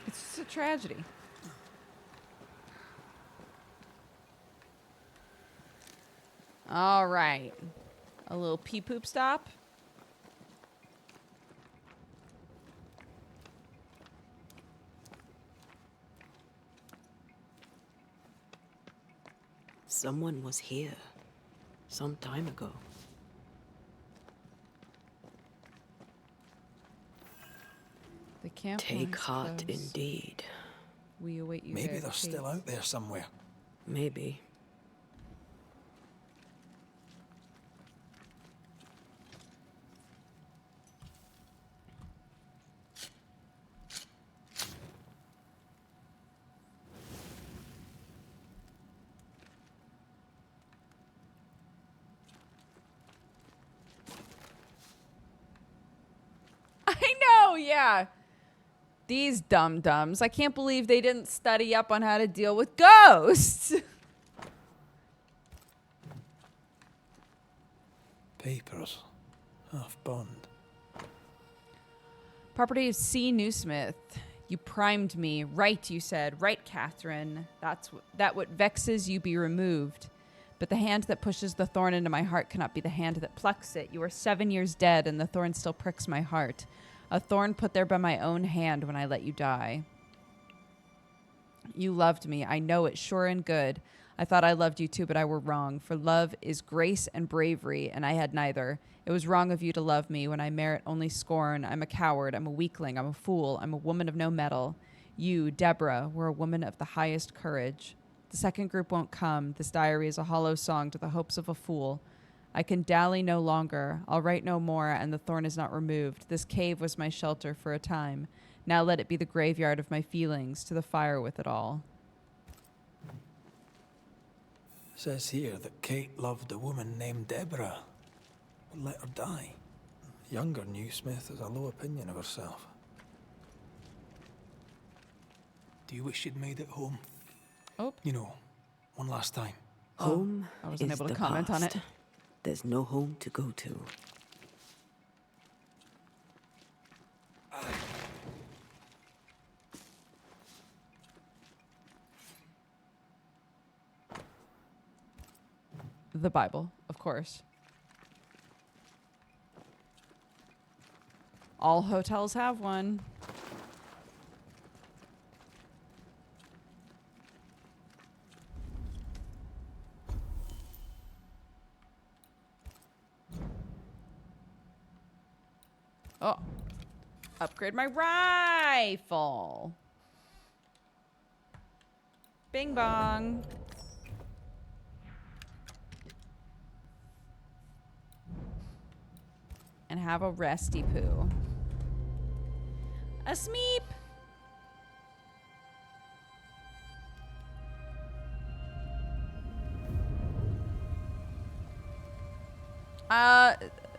It's just a tragedy. All right. A little pee-poop stop. Someone was here. Some time ago. The camp. Take heart indeed. We await you. Maybe there, they're still Kate. out there somewhere. Maybe. I know, yeah. These dum-dums. I can't believe they didn't study up on how to deal with ghosts. Papers. Half bond. Property of C. Newsmith. You primed me. Right, you said. Right, Catherine. That what vexes you be removed. But the hand that pushes the thorn into my heart cannot be the hand that plucks it. You are 7 years dead, and the thorn still pricks my heart. A thorn put there by my own hand when I let you die. You loved me. I know it, sure and good. I thought I loved you too, but I were wrong. For love is grace and bravery, and I had neither. It was wrong of you to love me when I merit only scorn. I'm a coward. I'm a weakling. I'm a fool. I'm a woman of no mettle. You, Deborah, were a woman of the highest courage. The second group won't come. This diary is a hollow song to the hopes of a fool. I can dally no longer. I'll write no more, and the thorn is not removed. This cave was my shelter for a time. Now let it be the graveyard of my feelings, to the fire with it all. It says here that Kate loved a woman named Deborah, but let her die. Younger Newsmith has a low opinion of herself. Do you wish you'd made it home? Oh. You know, one last time. Home I wasn't is able to the comment on past. it. There's no home to go to. The Bible, of course. All hotels have one. Oh, upgrade my rifle. Bing bong. and have a resty poo. A smeep.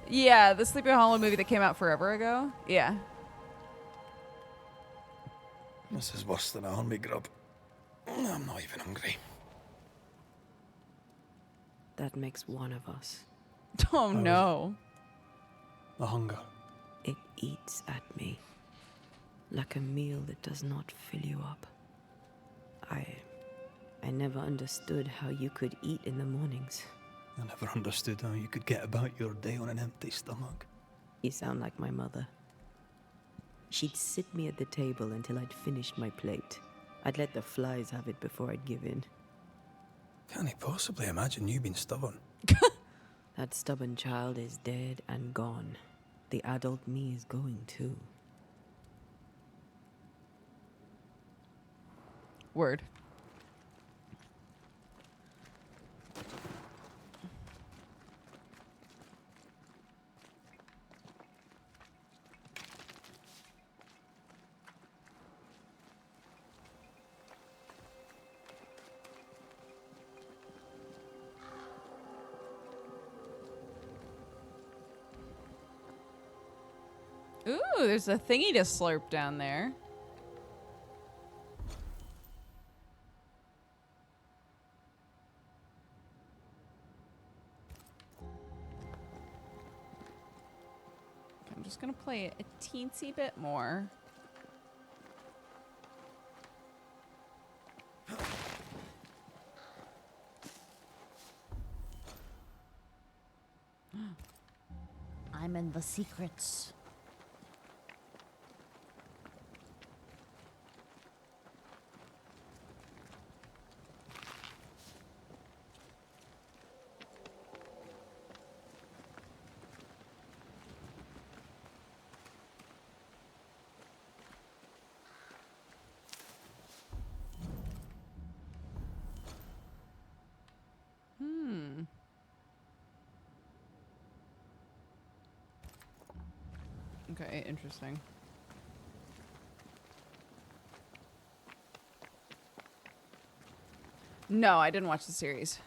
Yeah, the Sleepy Hollow movie that came out forever ago. Yeah. This is worse than a horny grub. I'm not even hungry. That makes one of us. Oh no. The hunger. It eats at me. Like a meal that does not fill you up. I never understood how you could eat in the mornings. I never understood how you could get about your day on an empty stomach. You sound like my mother. She'd sit me at the table until I'd finished my plate. I'd let the flies have it before I'd give in. Can't he possibly imagine you being stubborn? That stubborn child is dead and gone. The adult me is going too. Word. Ooh, there's a thingy to slurp down there. I'm just gonna play it a teensy bit more. I'm in the secrets. Okay, interesting. No, I didn't watch the series.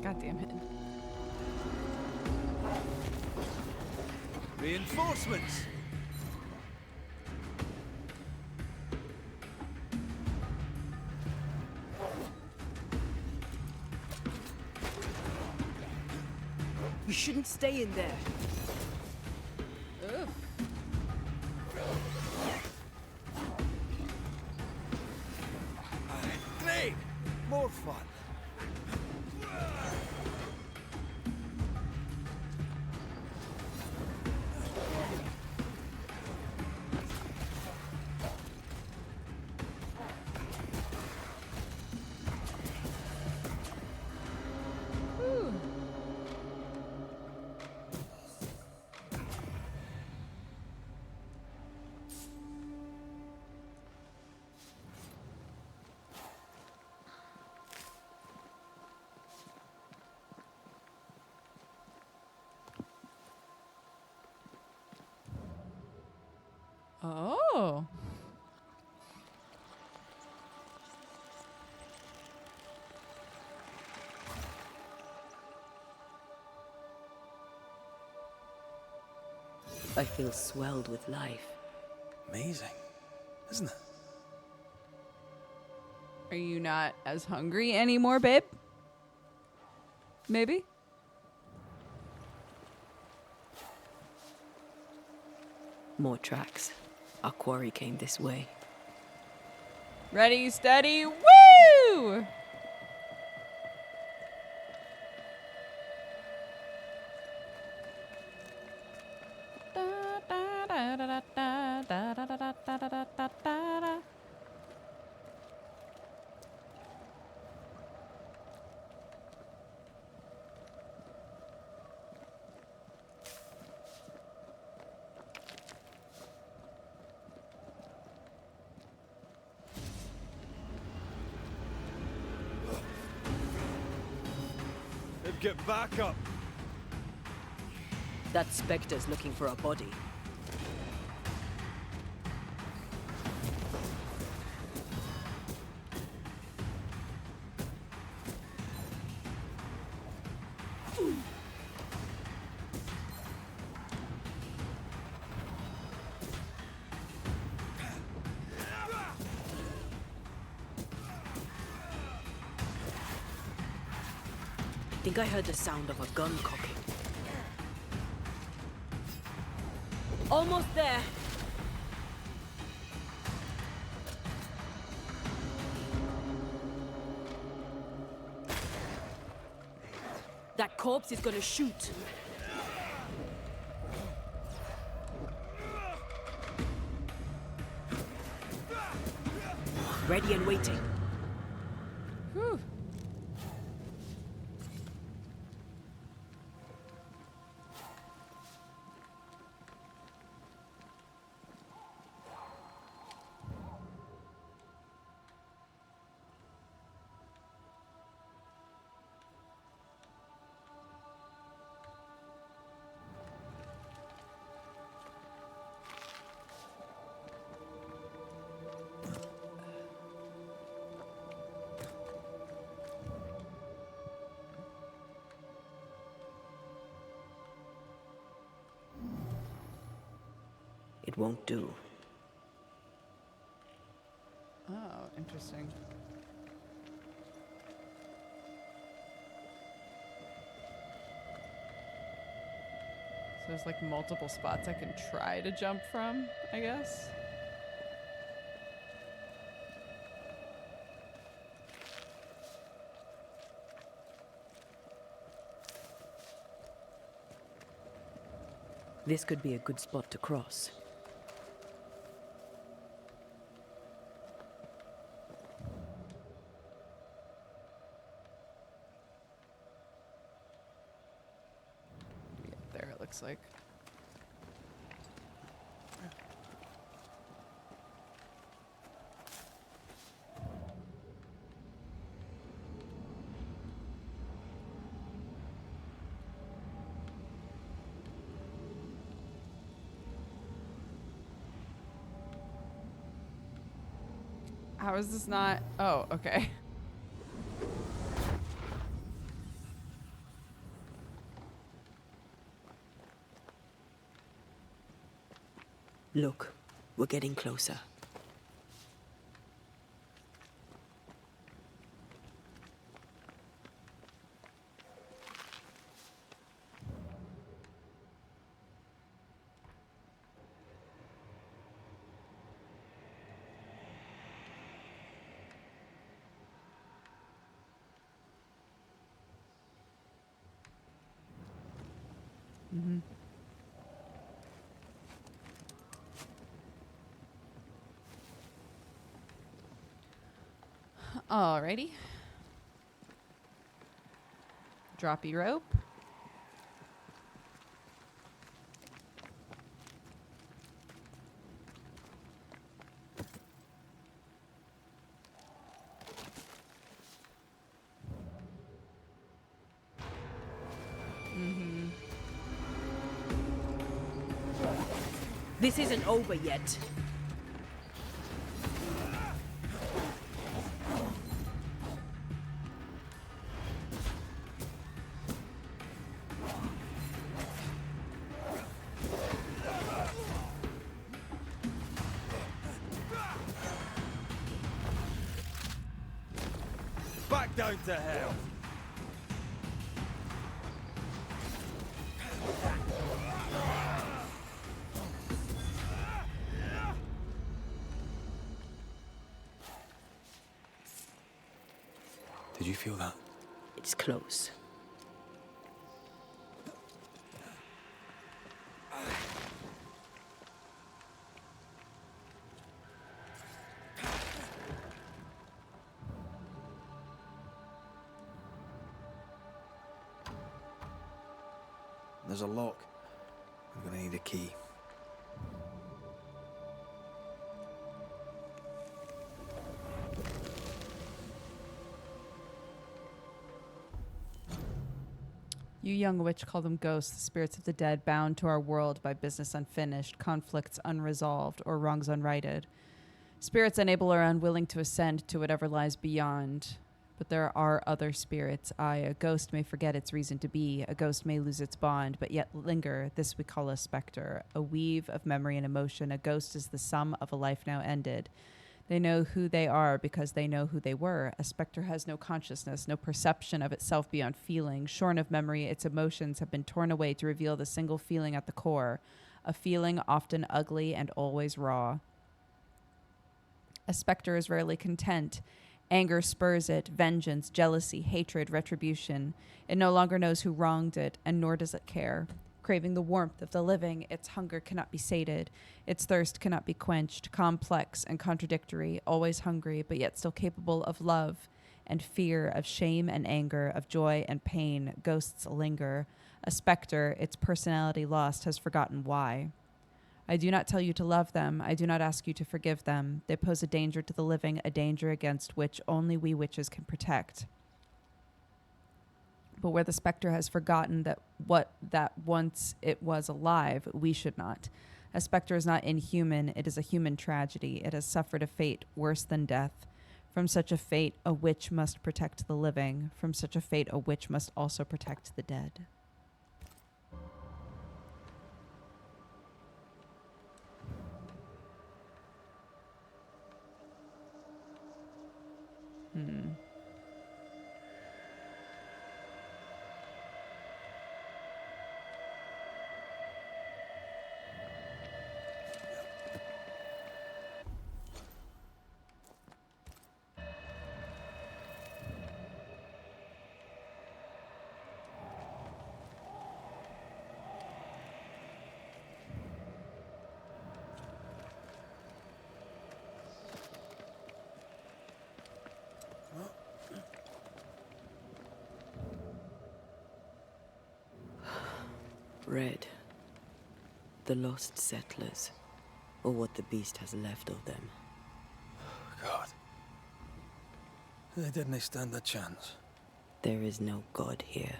God damn it. Reinforcements! You shouldn't stay in there. Oof. Great! More fun. Oh. I feel swelled with life. Amazing, isn't it? Are you not as hungry anymore, babe? Maybe? More tracks. Our quarry came this way. Ready, steady, woo! get back up. That spectre's looking for a body. I think I heard the sound of a gun cocking. Almost there. That corpse is gonna shoot. Ready and waiting. Whew. It won't do. Oh, interesting. So there's like multiple spots I can try to jump from, I guess. This could be a good spot to cross. There it looks like. How is this not? Oh, okay. Look, we're getting closer. Mm-hmm. Alrighty. Droppy rope. Mm-hmm. This isn't over yet. Back down to hell. Did you feel that? It's close. There's a lock. I'm gonna need a key. You young witch call them ghosts, the spirits of the dead bound to our world by business unfinished, conflicts unresolved, or wrongs unrighted. Spirits unable or unwilling to ascend to whatever lies beyond. But there are other spirits. Aye, a ghost may forget its reason to be. A ghost may lose its bond, but yet linger. This we call a specter. A weave of memory and emotion. A ghost is the sum of a life now ended. They know who they are because they know who they were. A specter has no consciousness, no perception of itself beyond feeling. Shorn of memory, its emotions have been torn away to reveal the single feeling at the core. A feeling often ugly and always raw. A specter is rarely content. Anger spurs it, vengeance, jealousy, hatred, retribution. It no longer knows who wronged it, and nor does it care. Craving the warmth of the living, its hunger cannot be sated. Its thirst cannot be quenched. Complex and contradictory, always hungry, but yet still capable of love and fear, of shame and anger, of joy and pain. Ghosts linger. A specter, its personality lost, has forgotten why. I do not tell you to love them. I do not ask you to forgive them. They pose a danger to the living, a danger against which only we witches can protect. But where the specter has forgotten that once it was alive, we should not. A specter is not inhuman. It is a human tragedy. It has suffered a fate worse than death. From such a fate, a witch must protect the living. From such a fate, a witch must also protect the dead. Red. The lost settlers, or what the beast has left of them. God. They didn't stand a chance. There is no God here.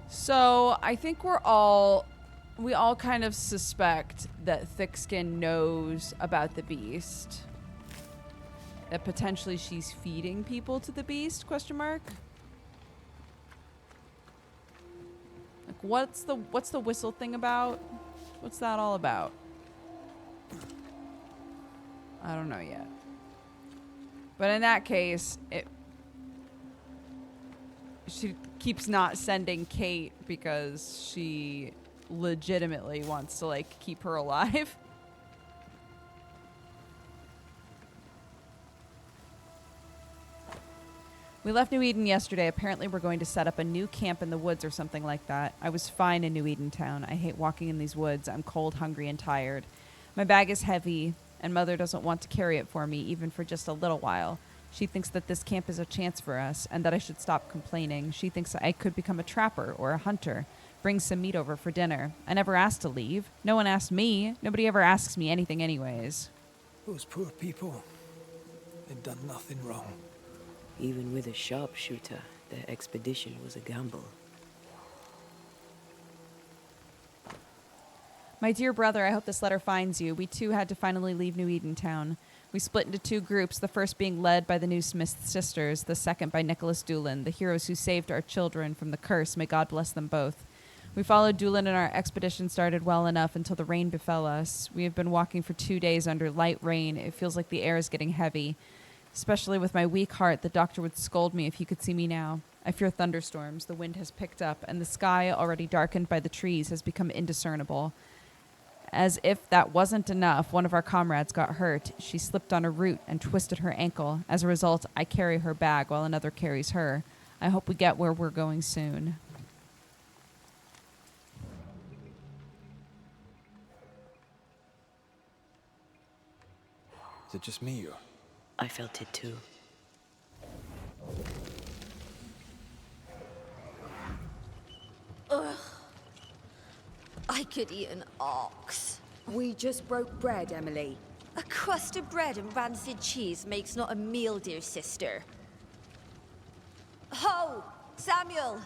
So I think we all kind of suspect that Thickskin knows about the beast. That potentially she's feeding people to the beast, question mark? Like what's the whistle thing about? What's that all about? I don't know yet. But in that case, she keeps not sending Kate because she legitimately wants to like keep her alive. We left New Eden yesterday. Apparently we're going to set up a new camp in the woods or something like that. I was fine in New Eden town. I hate walking in these woods. I'm cold, hungry, and tired. My bag is heavy, and Mother doesn't want to carry it for me, even for just a little while. She thinks that this camp is a chance for us, and that I should stop complaining. She thinks I could become a trapper or a hunter, bring some meat over for dinner. I never asked to leave. No one asked me. Nobody ever asks me anything anyways. Those poor people. They'd done nothing wrong. Even with a sharpshooter, their expedition was a gamble. My dear brother, I hope this letter finds you. We too had to finally leave New Eden town. We split into two groups, the first being led by the new Smith sisters, the second by Nicholas Doolin, the heroes who saved our children from the curse. May God bless them both. We followed Doolin and our expedition started well enough until the rain befell us. We have been walking for 2 days under light rain. It feels like the air is getting heavy. Especially with my weak heart, the doctor would scold me if he could see me now. I fear thunderstorms. The wind has picked up, and the sky, already darkened by the trees, has become indiscernible. As if that wasn't enough, one of our comrades got hurt. She slipped on a root and twisted her ankle. As a result, I carry her bag while another carries her. I hope we get where we're going soon. Is it just me or? I felt it too. Ugh. I could eat an ox. We just broke bread, Emily. A crust of bread and rancid cheese makes not a meal, dear sister. Ho! Samuel!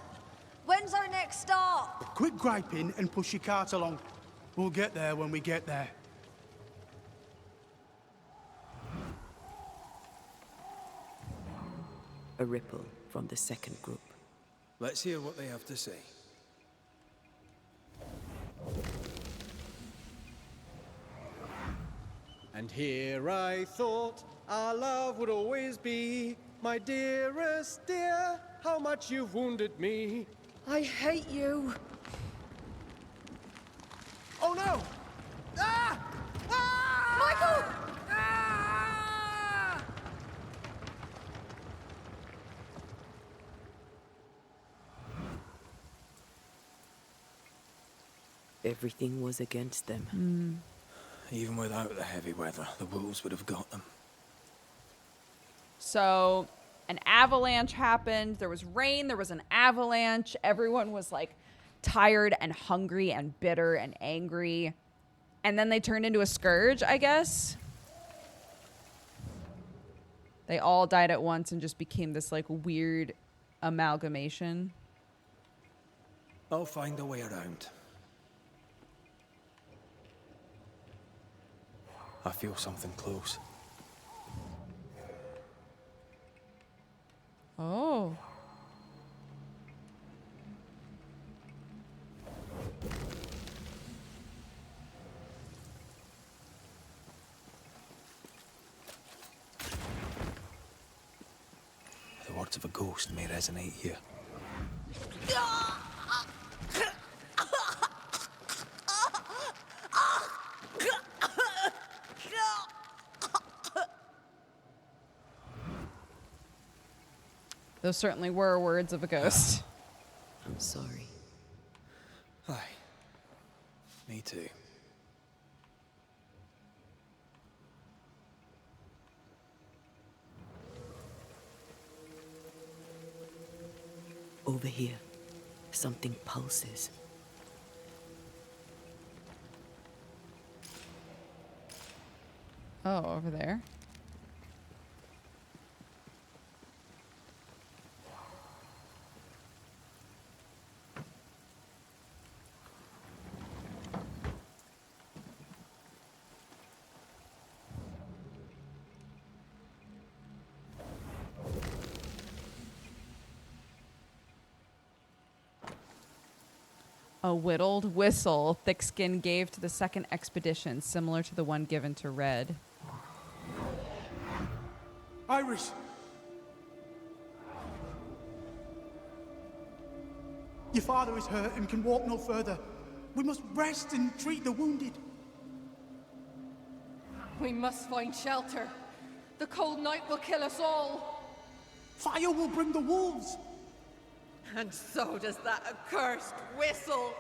When's our next stop? Quit griping and push your cart along. We'll get there when we get there. A ripple from the second group. Let's hear what they have to say. And here I thought our love would always be, my dearest dear, how much you've wounded me. I hate you. Oh no! Ah! Ah! Michael! Ah! Everything was against them. Even without the heavy weather, the wolves would have got them. So an avalanche happened. There was rain. There was an avalanche. Everyone was like tired and hungry and bitter and angry. And then they turned into a scourge, I guess. They all died at once and just became this like weird amalgamation. I'll find a way around. I feel something close. Oh. The words of a ghost may resonate here. Those certainly were words of a ghost. I'm sorry. Aye. Me too. Over here, something pulses. Oh, over there. A whittled whistle Thickskin gave to the second expedition, similar to the one given to Red. Iris! Your father is hurt and can walk no further. We must rest and treat the wounded. We must find shelter. The cold night will kill us all. Fire will bring the wolves. And so does that accursed whistle.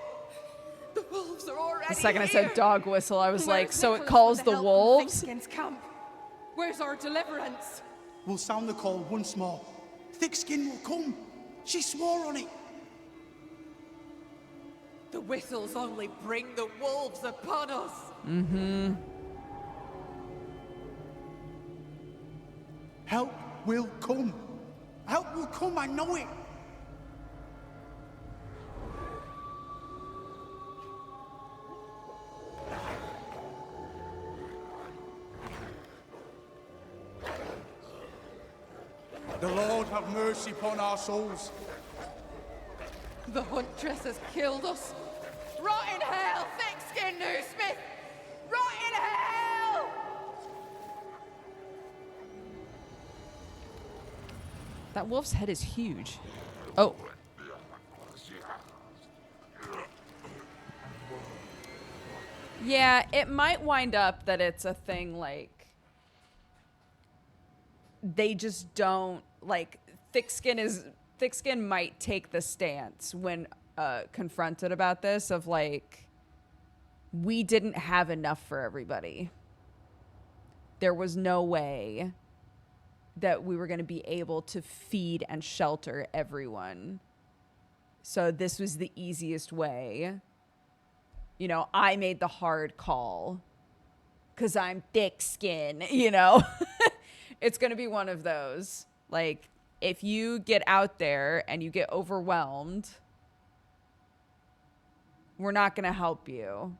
The wolves are already The second I here. said dog whistle, I was like, Where's so it Nicholas calls with the help from wolves? Thickskin's camp? Where's our deliverance? We'll sound the call once more. Thickskin will come. She swore on it. The whistles only bring the wolves upon us. Mm-hmm. Help will come. Help will come, I know it. The Lord have mercy upon our souls. The huntress has killed us. Rot in hell, thick-skinned new Smith! Rot in hell! That wolf's head is huge. Oh. Yeah, it might wind up that it's a thing like they just don't like Thickskin might take the stance when confronted about this of like, we didn't have enough for everybody. There was no way that we were going to be able to feed and shelter everyone. So this was the easiest way. You know, I made the hard call because I'm thick skin, you know. It's going to be one of those. Like, if you get out there and you get overwhelmed, we're not going to help you.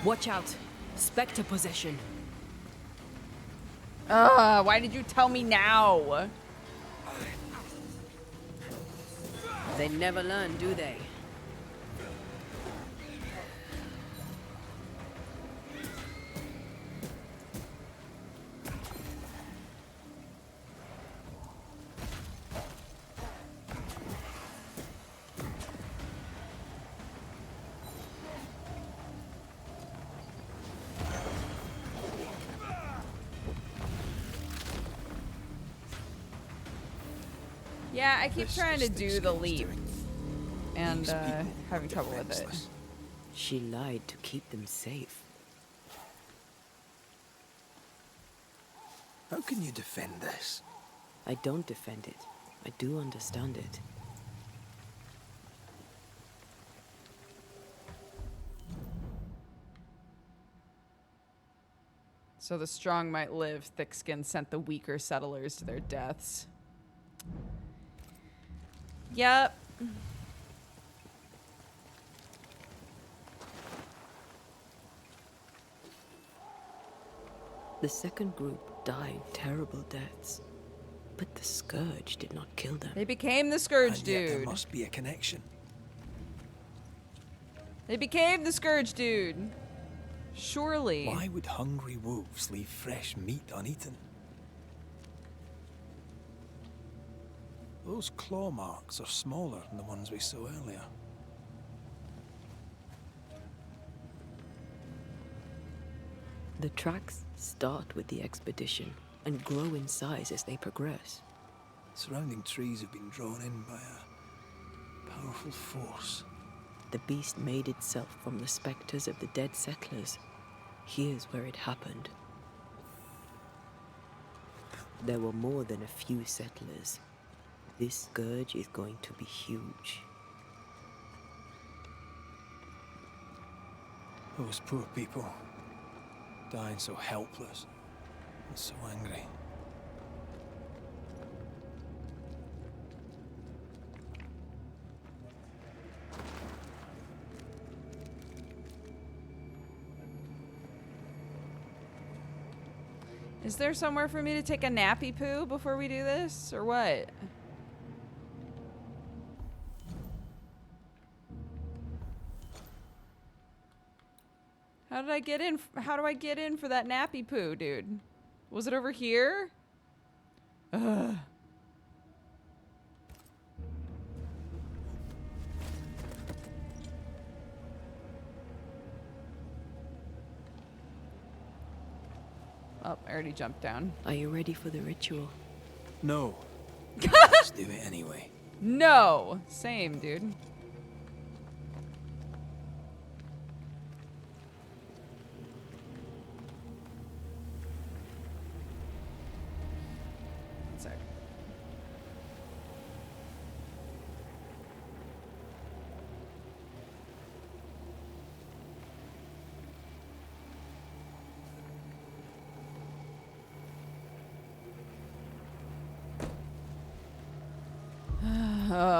Watch out. Spectre possession. Why did you tell me now? They never learn, do they? Yeah, I keep trying to do the leap and having trouble with it. She lied to keep them safe. How can you defend this? I don't defend it. I do understand it. So the strong might live. Thick-skinned sent the weaker settlers to their deaths. Yep. The second group died terrible deaths, but the Scourge did not kill them. They became the Scourge, And yet dude. there must be a connection. They became the Scourge, dude. Surely. Why would hungry wolves leave fresh meat uneaten? Those claw marks are smaller than the ones we saw earlier. The tracks start with the expedition and grow in size as they progress. Surrounding trees have been drawn in by a powerful force. The beast made itself from the specters of the dead settlers. Here's where it happened. There were more than a few settlers. This Scourge is going to be huge. Those poor people, dying so helpless and so angry. Is there somewhere for me to take a nappy poo before we do this, or what? How did I get in? How do I get in for that nappy poo, dude? Was it over here? Ugh. Oh, I already jumped down. Are you ready for the ritual? No. Let's do it anyway. No! Same, dude. One sec.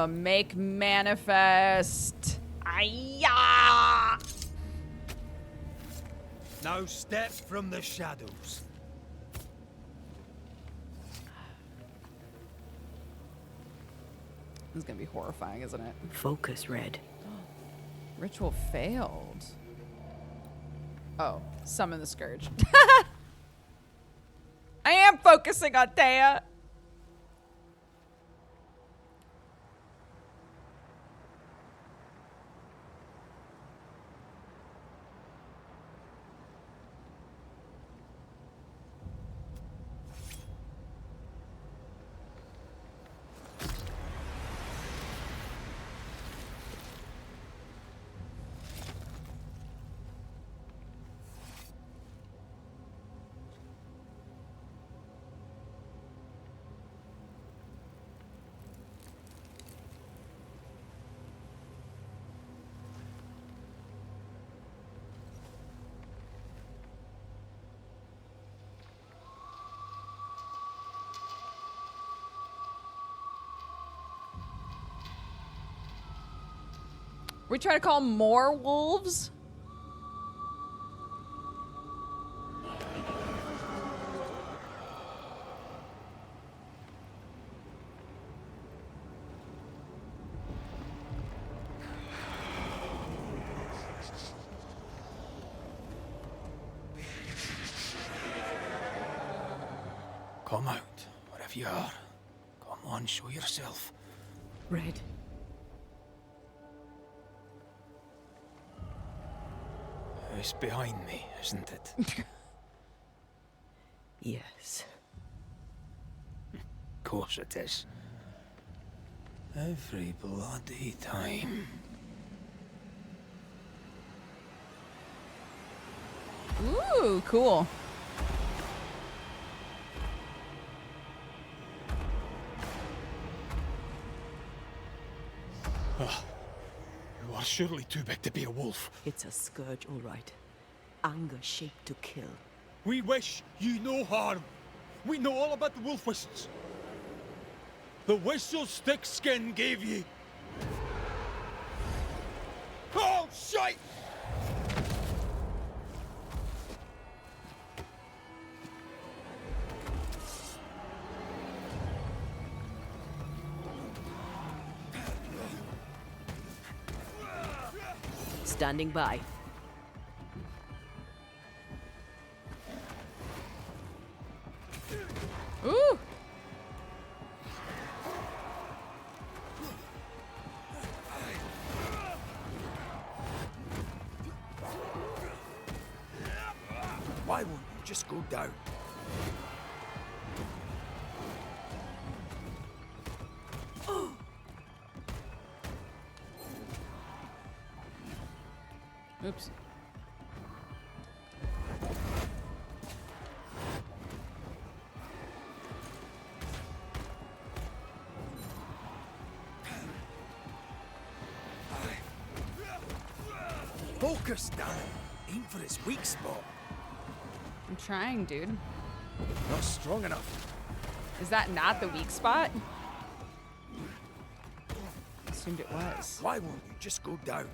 Make manifest. Ayah! No step from the shadows. This is gonna be horrifying, isn't it? Focus, Red. Ritual failed. Oh, summon the Scourge. I am focusing on Thea. We try to call more wolves? Come out, wherever you are. Come on, show yourself. Red. It's behind me, isn't it? Yes. Of course it is. Every bloody time. Ooh, cool. You are surely too big to be a wolf. It's a scourge, all right. Anger shaped to kill. We wish you no harm. We know all about the wolf whistles. The whistles Thickskin gave you. Oh, shite! Standing by. Ooh! Why won't you just go down? Oops. Focus, damn it. Aim for its weak spot. I'm trying, dude. Not strong enough. Is that not the weak spot? Assumed it was. Why won't you just go down?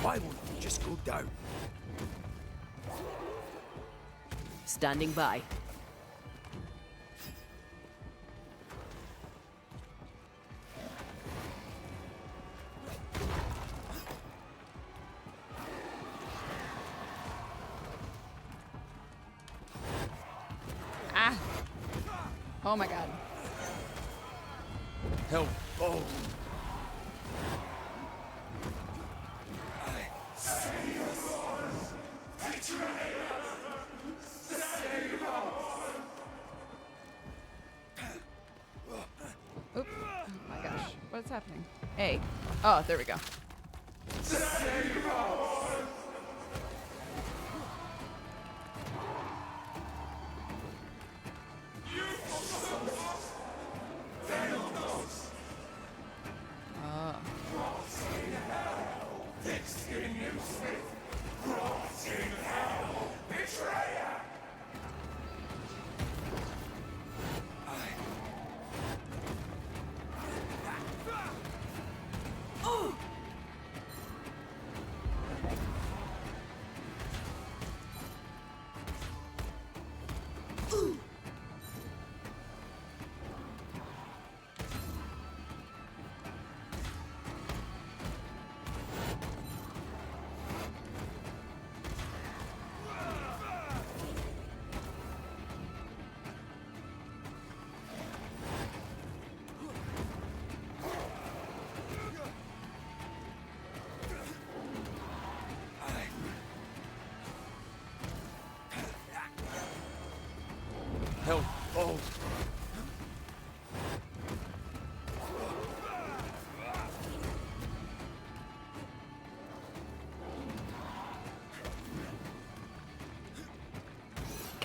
Why won't you just go down? Standing by. Ah! Oh my god. Help! Oh! Oop. Oh my gosh. What's happening? Hey. Oh, there we go.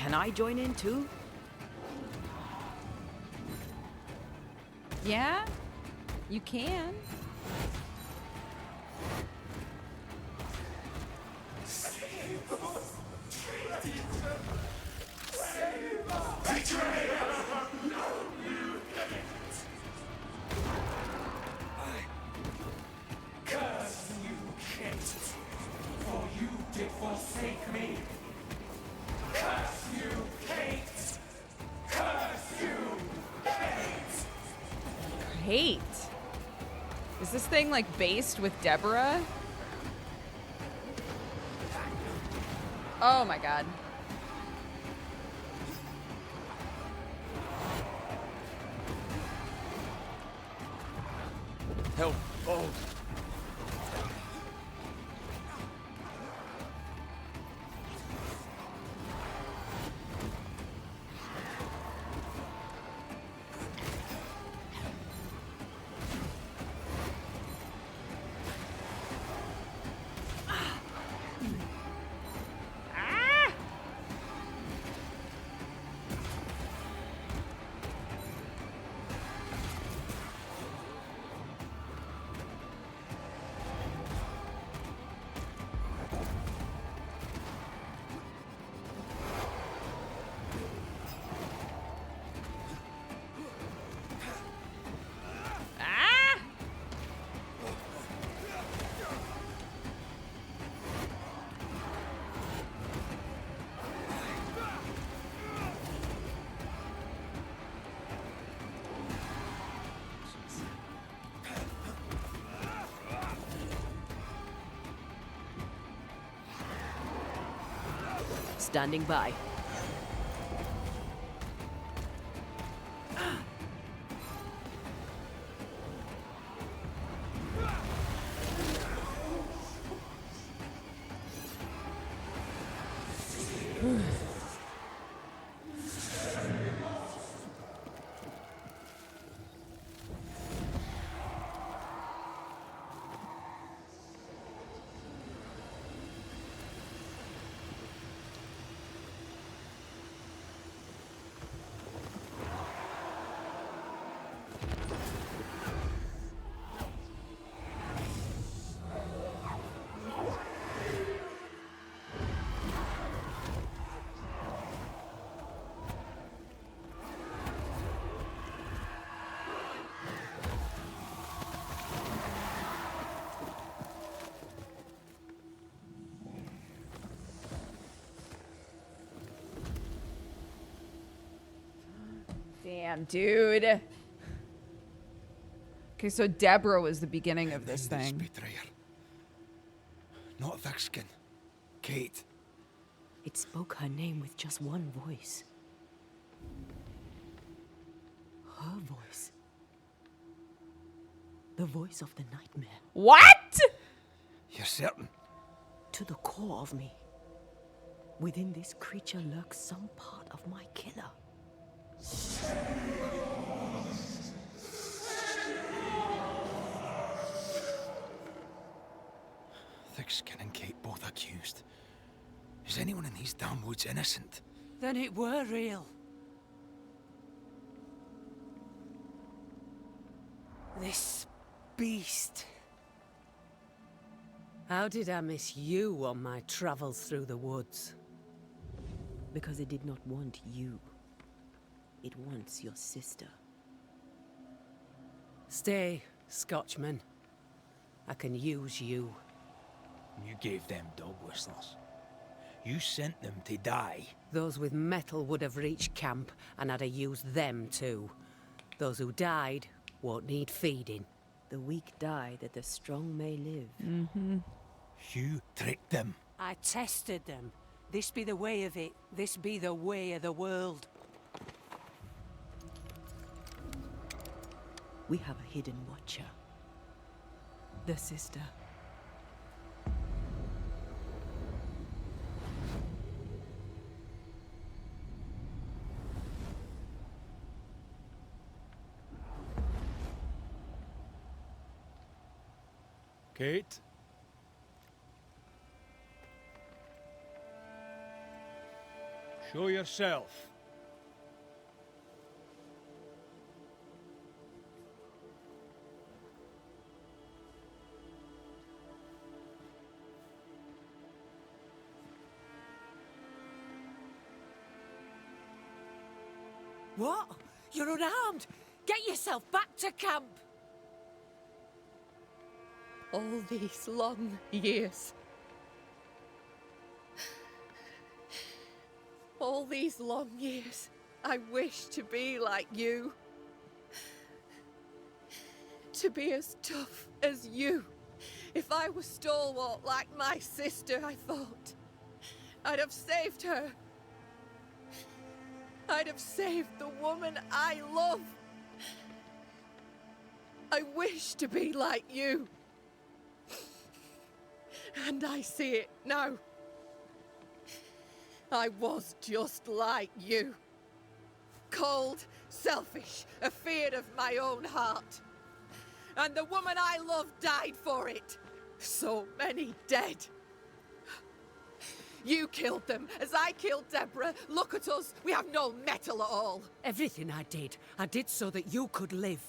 Can I join in too? Yeah, you can. Curse you, Kate, for you did forsake me. Curse you, Kate! Curse you, Kate! Hate. Is this thing like based with Deborah? Oh my god. Help! Oh! Standing by. Damn, dude. Okay, so Deborah was the beginning of this thing. Betrayer. Not Thickskin. Kate. It spoke her name with just one voice. Her voice. The voice of the nightmare. What? You're certain? To the core of me. Within this creature lurks some part of my killer. Thickskin and Kate both accused. Is anyone in these damn woods innocent? Then it were real. This beast. How did I miss you on my travels through the woods? Because it did not want you. It wants your sister. Stay, Scotchman. I can use you. You gave them dog whistlers. You sent them to die. Those with metal would have reached camp, and I'd have used them too. Those who died won't need feeding. The weak die that the strong may live. Mm-hmm. You tricked them. I tested them. This be the way of it. This be the way of the world. We have a hidden watcher. The sister. Kate? Show yourself. What? You're unarmed! Get yourself back to camp! All these long years. All these long years, I wish to be like you. To be as tough as you. If I was stalwart like my sister, I thought, I'd have saved her. I'd have saved the woman I love. I wish to be like you. And I see it now. I was just like you. Cold, selfish, afeard of my own heart. And the woman I love died for it. So many dead. You killed them, as I killed Deborah. Look at us, we have no mettle at all. Everything I did so that you could live.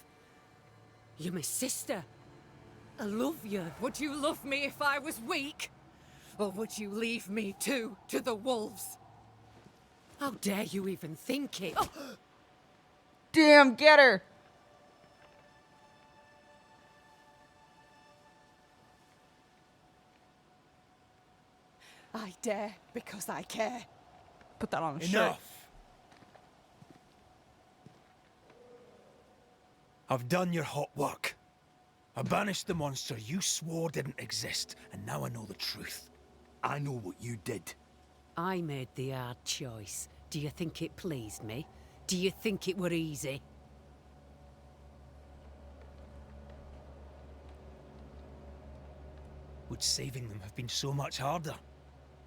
You're my sister. I love you. Would you love me if I was weak? Or would you leave me too, to the wolves? How dare you even think it? Oh. Damn, get her! I dare because I care. Put that on a shirt. Enough! I've done your hot work. I banished the monster you swore didn't exist, and now I know the truth. I know what you did. I made the hard choice. Do you think it pleased me? Do you think it were easy? Would saving them have been so much harder?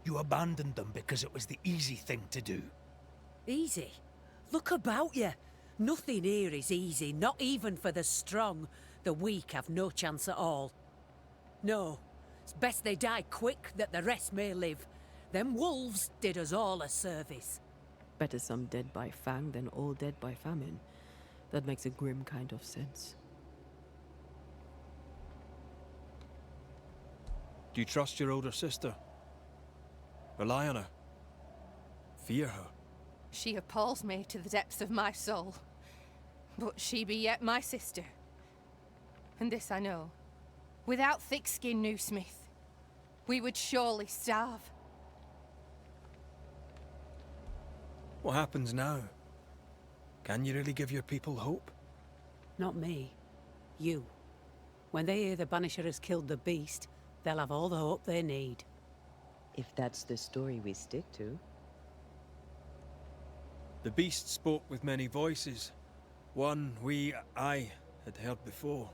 You abandoned them because it was the easy thing to do. Easy? Look about you. Nothing here is easy, not even for the strong. The weak have no chance at all. No, it's best they die quick, that the rest may live. Them wolves did us all a service. Better some dead by fang than all dead by famine. That makes a grim kind of sense. Do you trust your older sister? Rely on her? Fear her? She appalls me to the depths of my soul. But she be yet my sister. And this I know. Without thick-skinned New Smith, we would surely starve. What happens now? Can you really give your people hope? Not me. You. When they hear the Banisher has killed the beast, they'll have all the hope they need. If that's the story we stick to. The beast spoke with many voices. One I had heard before.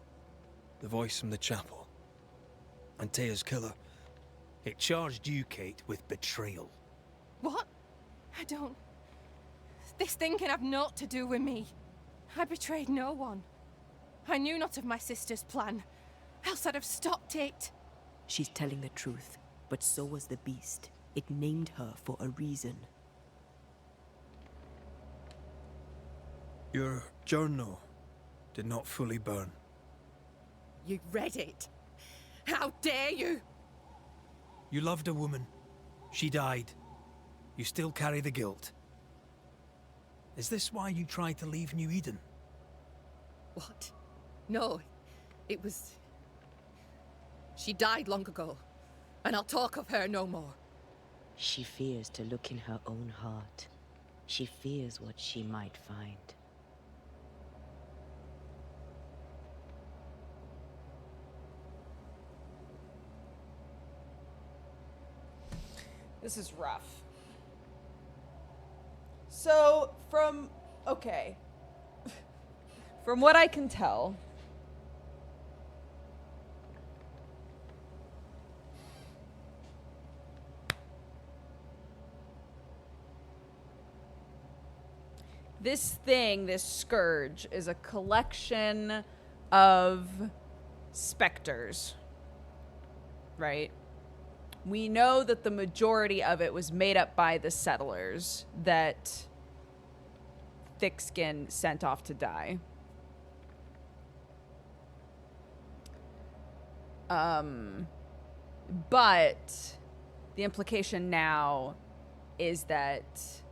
The voice from the chapel. Antea's killer. It charged you, Kate, with betrayal. What? I don't... This thing can have naught to do with me. I betrayed no one. I knew not of my sister's plan, else I'd have stopped it. She's telling the truth, but so was the beast. It named her for a reason. Your journal did not fully burn. You read it. How dare you? You loved a woman. She died. You still carry the guilt. Is this why you tried to leave New Eden? What? No, it was... She died long ago, and I'll talk of her no more. She fears to look in her own heart. She fears what she might find. This is rough. So, from what I can tell, this Scourge, is a collection of specters, right? We know that the majority of it was made up by the settlers that Thickskin sent off to die. But the implication now is that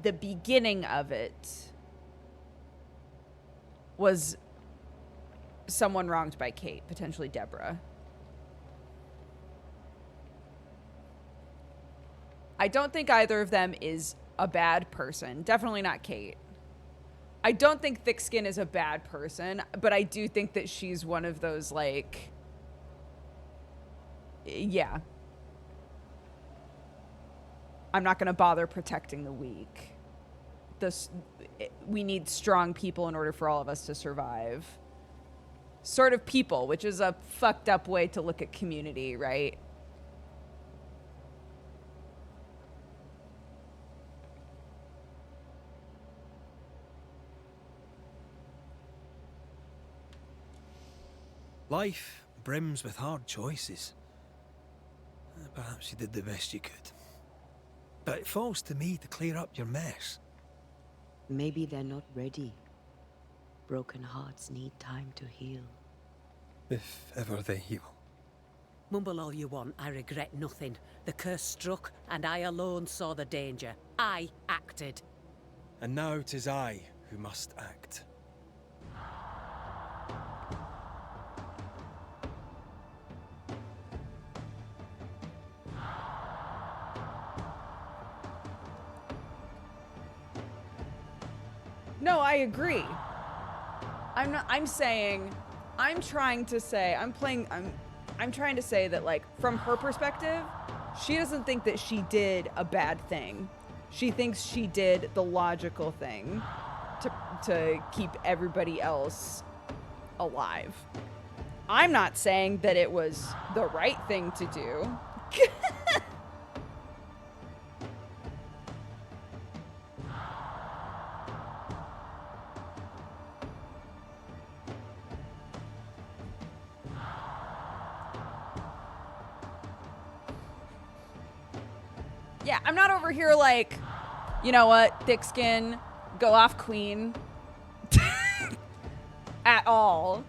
the beginning of it was someone wronged by Kate, potentially Deborah. I don't think either of them is a bad person. Definitely not Kate. I don't think Thickskin is a bad person, but I do think that she's one of those, like, yeah. I'm not going to bother protecting the weak. We need strong people in order for all of us to survive. Sort of people, which is a fucked up way to look at community, right? Life brims with hard choices. Perhaps you did the best you could. But it falls to me to clear up your mess. Maybe they're not ready. Broken hearts need time to heal. If ever they heal. Mumble all you want, I regret nothing. The curse struck, and I alone saw the danger. I acted. And now 'tis I who must act. No, I agree. I'm trying to say that, like, from her perspective, she doesn't think that she did a bad thing. She thinks she did the logical thing to keep everybody else alive. I'm not saying that it was the right thing to do. Yeah, I'm not over here like, you know what, Thickskin, go off queen. At all.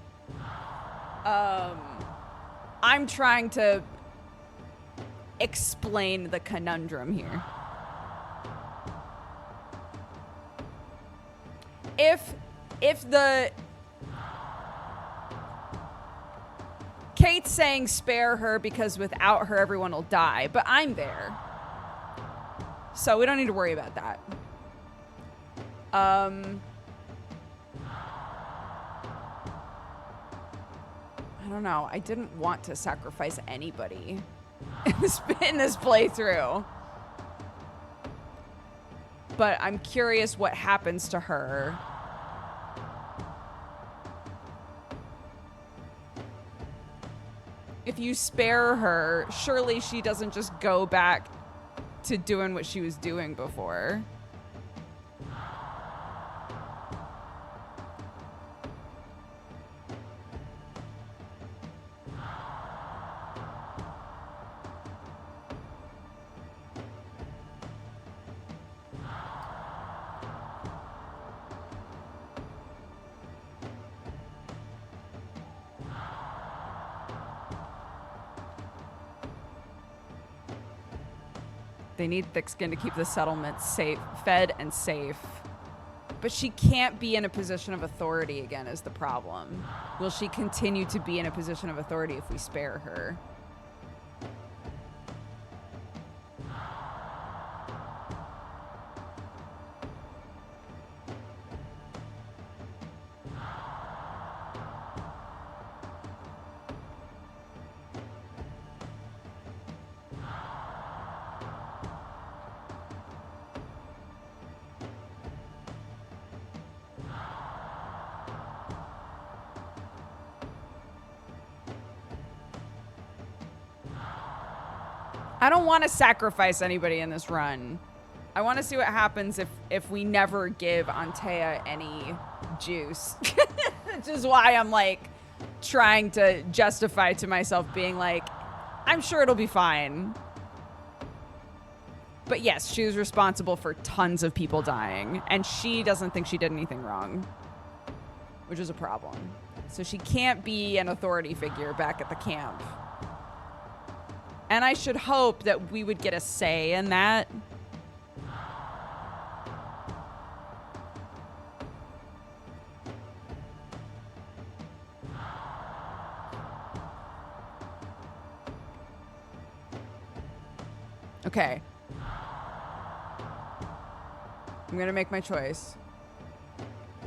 I'm trying to explain the conundrum here. If the Kate's saying spare her because without her everyone will die, but I'm there. So we don't need to worry about that. I don't know. I didn't want to sacrifice anybody in this playthrough. But I'm curious what happens to her. If you spare her, surely she doesn't just go back to doing what she was doing before. They need Thickskin to keep the settlement safe, fed and safe. But she can't be in a position of authority again is the problem. Will she continue to be in a position of authority if we spare her? I don't want to sacrifice anybody in this run. I want to see what happens if we never give Antea any juice. Which is why I'm like, trying to justify to myself being like, I'm sure it'll be fine. But yes, she was responsible for tons of people dying, and she doesn't think she did anything wrong, which is a problem. So she can't be an authority figure back at the camp. And I should hope that we would get a say in that. Okay. I'm gonna make my choice.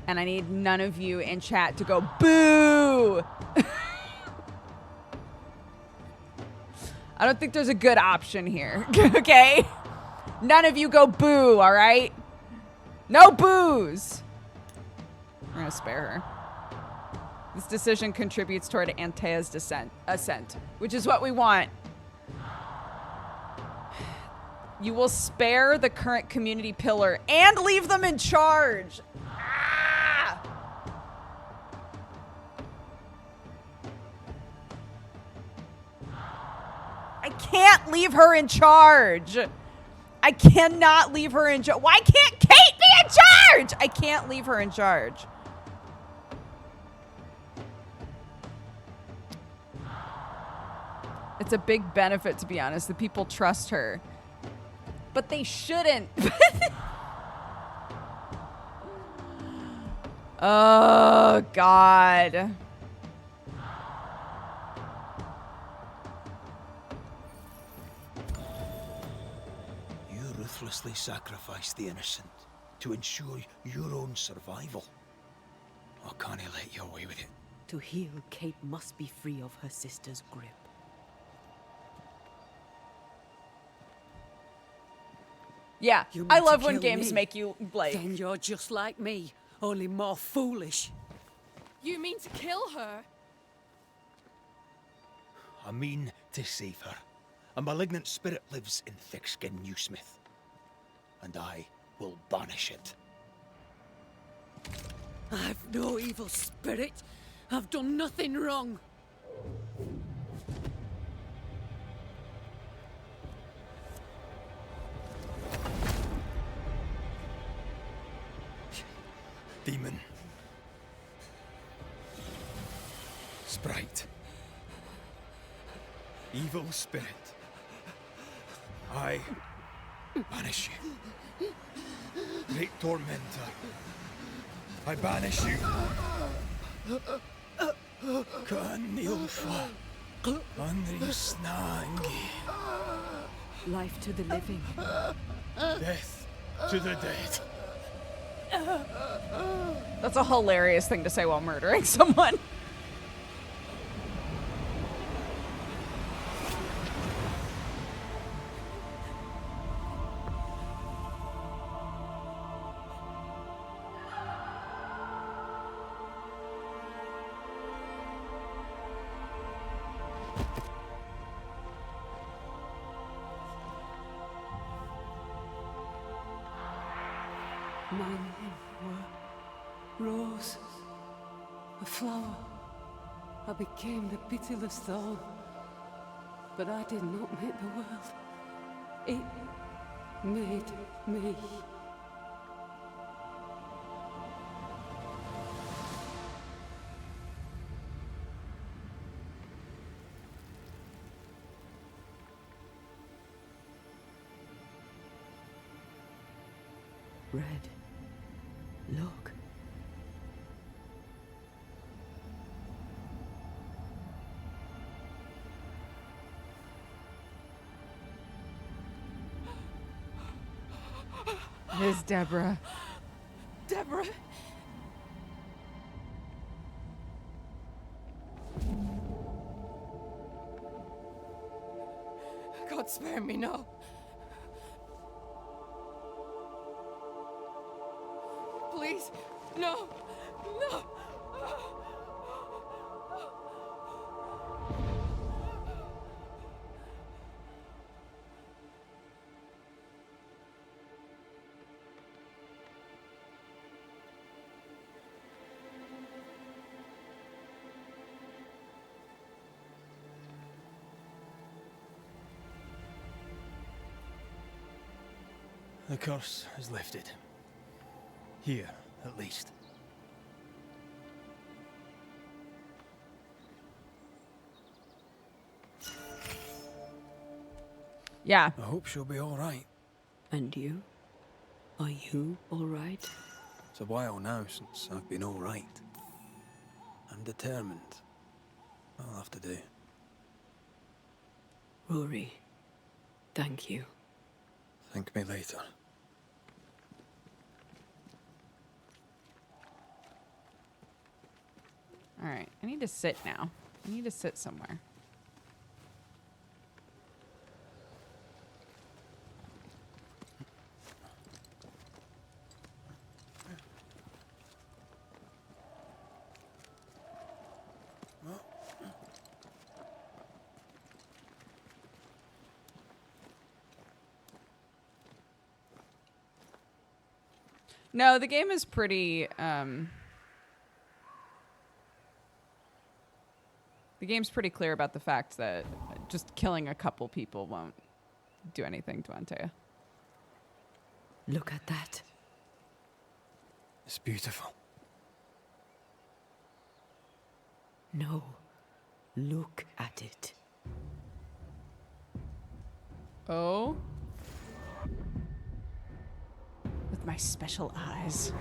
And I need none of you in chat to go boo! I don't think there's a good option here, okay? None of you go boo, all right? No boos! We're gonna spare her. This decision contributes toward Antea's ascent, which is what we want. You will spare the current community pillar and leave them in charge. Ah! I can't leave her in charge. I cannot leave her in charge. Why can't Kate be in charge? I can't leave her in charge. It's a big benefit, to be honest. The people trust her. But they shouldn't. Oh, God. You ruthlessly sacrifice the innocent to ensure your own survival. Or can't I let you away with it? To heal, Kate must be free of her sister's grip. Yeah, You I mean love to when kill games me? make you, like... Then you're just like me, only more foolish. You mean to kill her? I mean to save her. A malignant spirit lives in thick-skinned Newsmith. And I will banish it. I've no evil spirit. I've done nothing wrong. Demon. Sprite. Evil spirit. I banish you. Great tormentor. I banish you. Kanilfa. Andri Snangi. Life to the living. Death to the dead. That's a hilarious thing to say while murdering someone. My name were Rose, a flower. I became the pitiless thorn, but I did not make the world. It made me. Red. Look. Miss Deborah. Deborah? God spare me, no. Please, no, no. The curse is lifted. Here, at least. Yeah. I hope she'll be all right. And you? Are you all right? It's a while now since I've been all right. I'm determined. I'll have to do. Rory, thank you. Thank me later. All right, I need to sit now. I need to sit somewhere. No, the game is pretty, the game's pretty clear about the fact that just killing a couple people won't do anything to Antea. Look at that. It's beautiful. No. Look at it. Oh? With my special eyes.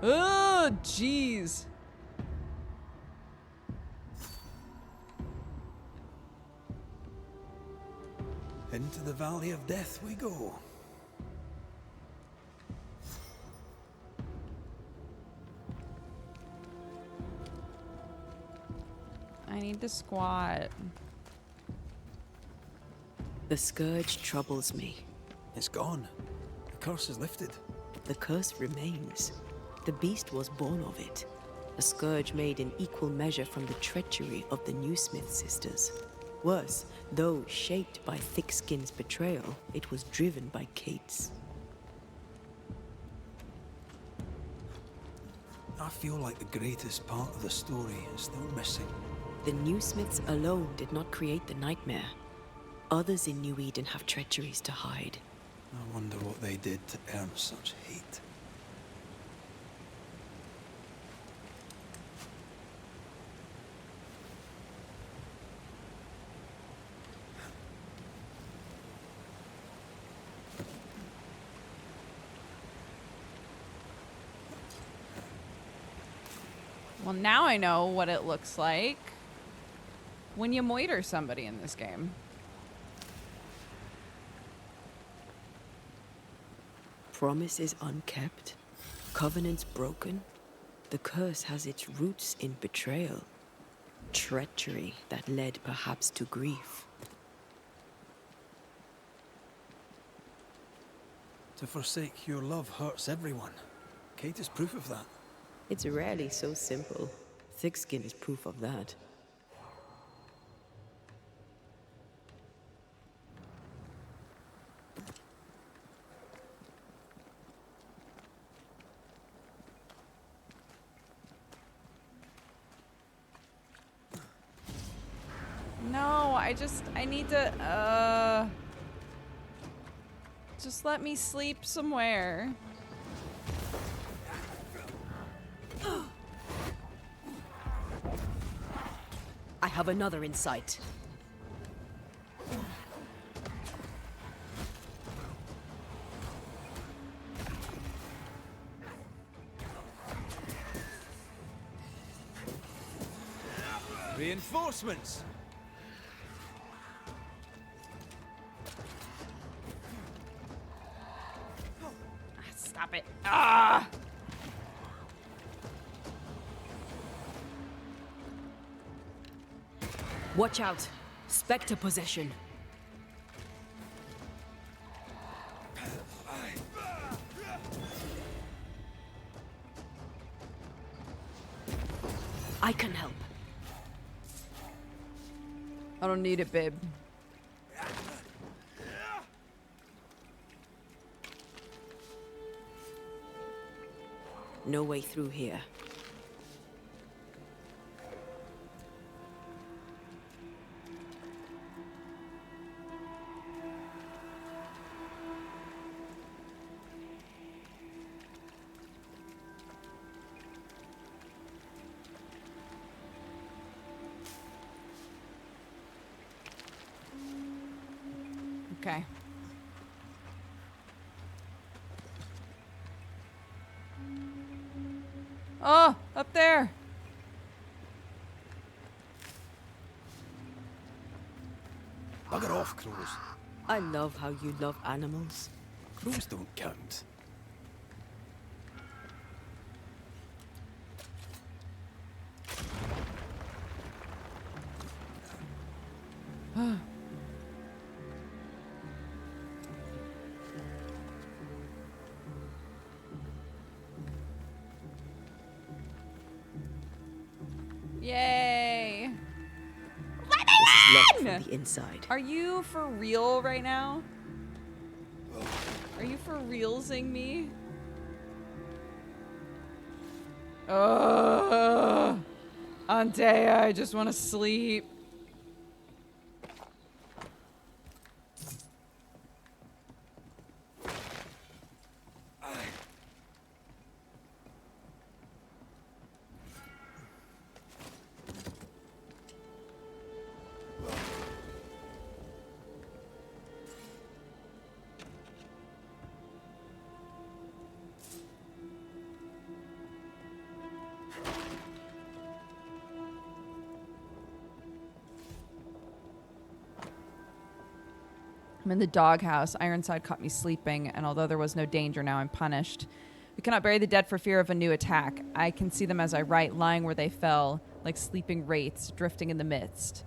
Oh, jeez. Into the Valley of Death we go. I need to squat. The Scourge troubles me. It's gone. The curse is lifted. The curse remains. The beast was born of it. A Scourge made in equal measure from the treachery of the New Smith sisters. Worse, though shaped by Thickskin's betrayal, it was driven by Kate's. I feel like the greatest part of the story is still missing. The New Smiths alone did not create the nightmare. Others in New Eden have treacheries to hide. I wonder what they did to earn such hate. Well, now I know what it looks like when you moiter somebody in this game. Promises unkept, covenants broken. The curse has its roots in betrayal, treachery that led perhaps to grief. To forsake your love hurts everyone. Kate is proof of that. It's rarely so simple. Thickskin is proof of that. No, I need to, just let me sleep somewhere. I have another in sight. Reinforcements! Stop it. Ah! Watch out. Spectre possession. I can help. I don't need it, babe. No way through here. Okay. Oh, up there. Bugger off, crows. I love how you love animals. Crows don't count. Yay. This is locked from the inside. Are you for real right now? Are you for realsing me? Antea, I just want to sleep. I'm in the doghouse. Ironside caught me sleeping, and although there was no danger, now I'm punished. We cannot bury the dead for fear of a new attack. I can see them as I write, lying where they fell, like sleeping wraiths drifting in the midst.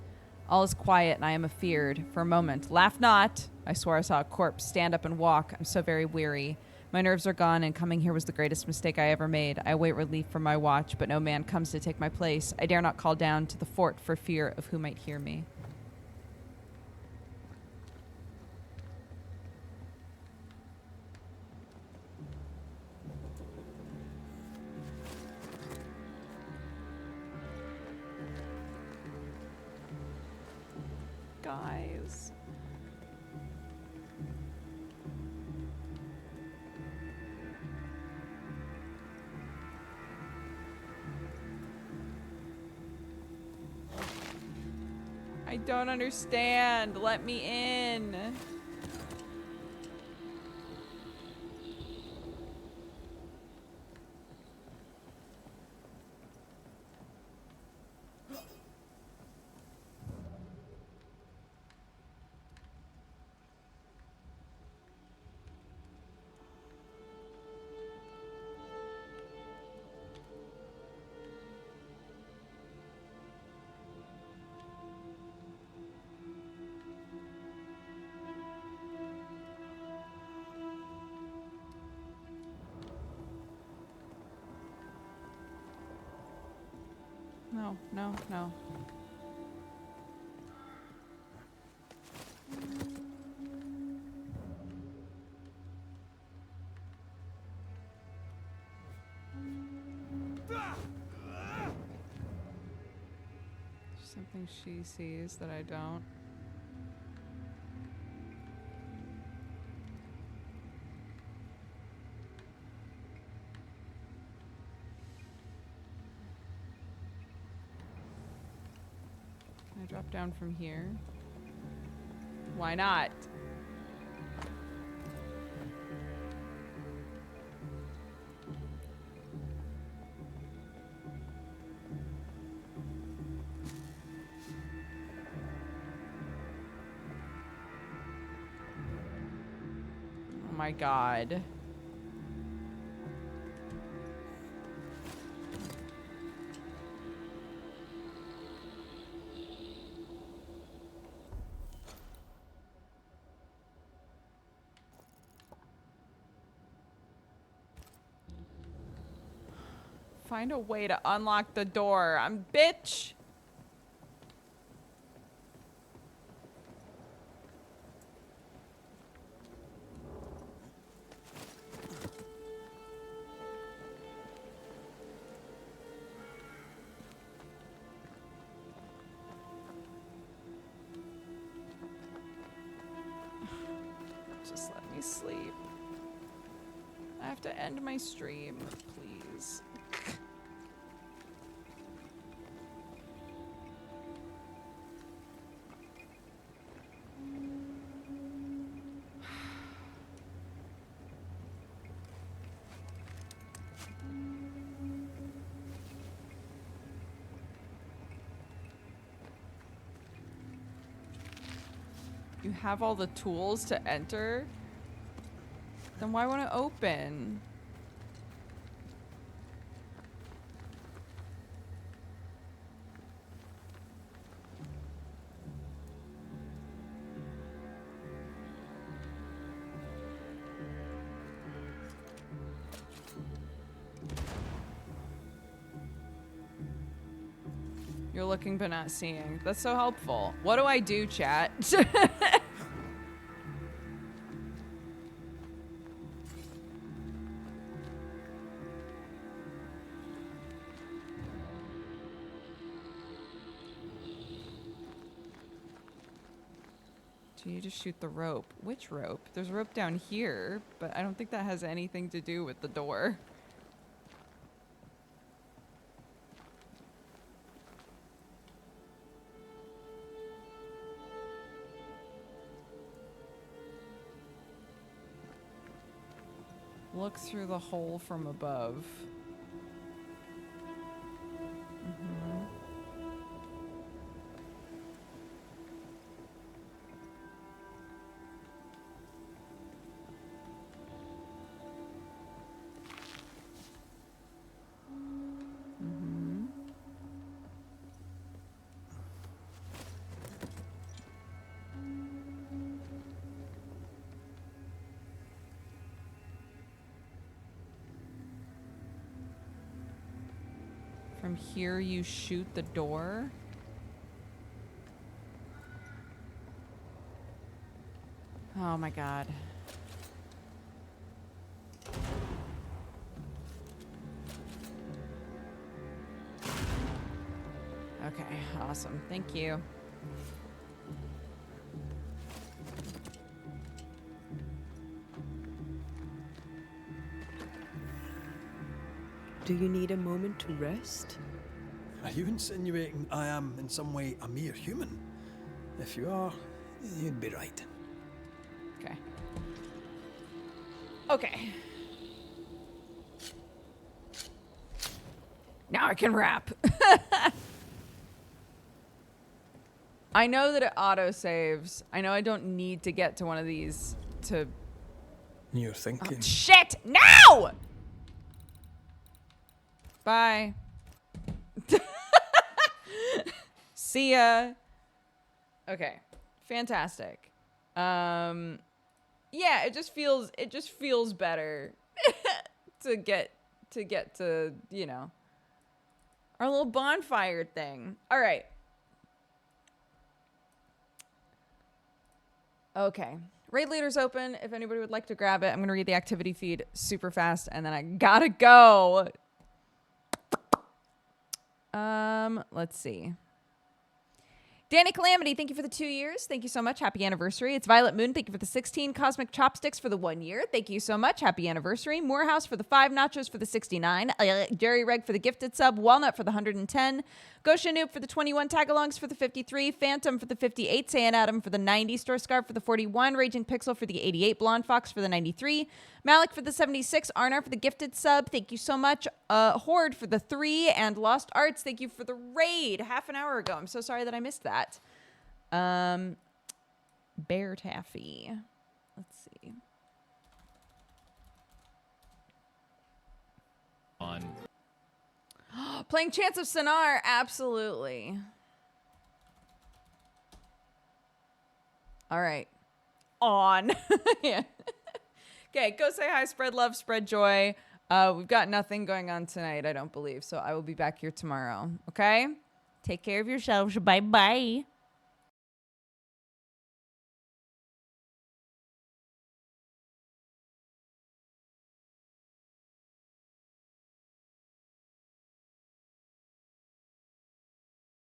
All is quiet, and I am afeared. For a moment, laugh not! I swore I saw a corpse stand up and walk. I'm so very weary. My nerves are gone, and coming here was the greatest mistake I ever made. I await relief from my watch, but no man comes to take my place. I dare not call down to the fort for fear of who might hear me. Guys. I don't understand. Let me in. No, no, no. Something she sees that I don't. Can I drop down from here? Why not? Oh my God. Find a way to unlock the door. I'm bitch. Just let me sleep. I have to end my stream, please. You have all the tools to enter? Then why won't it open? You're looking but not seeing. That's so helpful. What do I do, chat? Do you just shoot the rope? Which rope? There's a rope down here, but I don't think that has anything to do with the door. Look through the hole from above. From here you shoot the door. Oh my god. Okay, awesome. Thank you. Do you need a moment to rest? Are you insinuating I am in some way a mere human? If you are, you'd be right. Okay. Okay. Now I can rap. I know that it auto-saves. I know I don't need to get to one of these to... You're thinking... Oh, shit! No! Bye. See ya. Okay. Fantastic. Yeah, it just feels better to get to, you know, our little bonfire thing. All right. Okay. Raid leader's open. If anybody would like to grab it, I'm going to read the activity feed super fast and then I gotta go. Let's see. Danny Calamity, thank you for the 2 years. Thank you so much. Happy anniversary. It's Violet Moon. Thank you for the 16. Cosmic Chopsticks for the 1 year. Thank you so much. Happy anniversary. Morehouse for the 5. Nachos for the 69. Jerry Reg for the gifted sub. Walnut for the 110. Gosha Noob for the 21. Tagalongs for the 53. Phantom for the 58. Saiyan Adam for the 90. Store Scarf for the 41. Raging Pixel for the 88. Blonde Fox for the 93. Malik for the 76. Arnar for the gifted sub. Thank you so much. Horde for the 3. And Lost Arts, thank you for the raid half an hour ago. I'm so sorry that I missed that. Bear Taffy. Let's see. On. Playing Chance of Sonar, absolutely. All right. On. Yeah. Okay, go say hi, spread love, spread joy. We've got nothing going on tonight, I don't believe, so I will be back here tomorrow. Okay? Take care of yourselves. Bye-bye.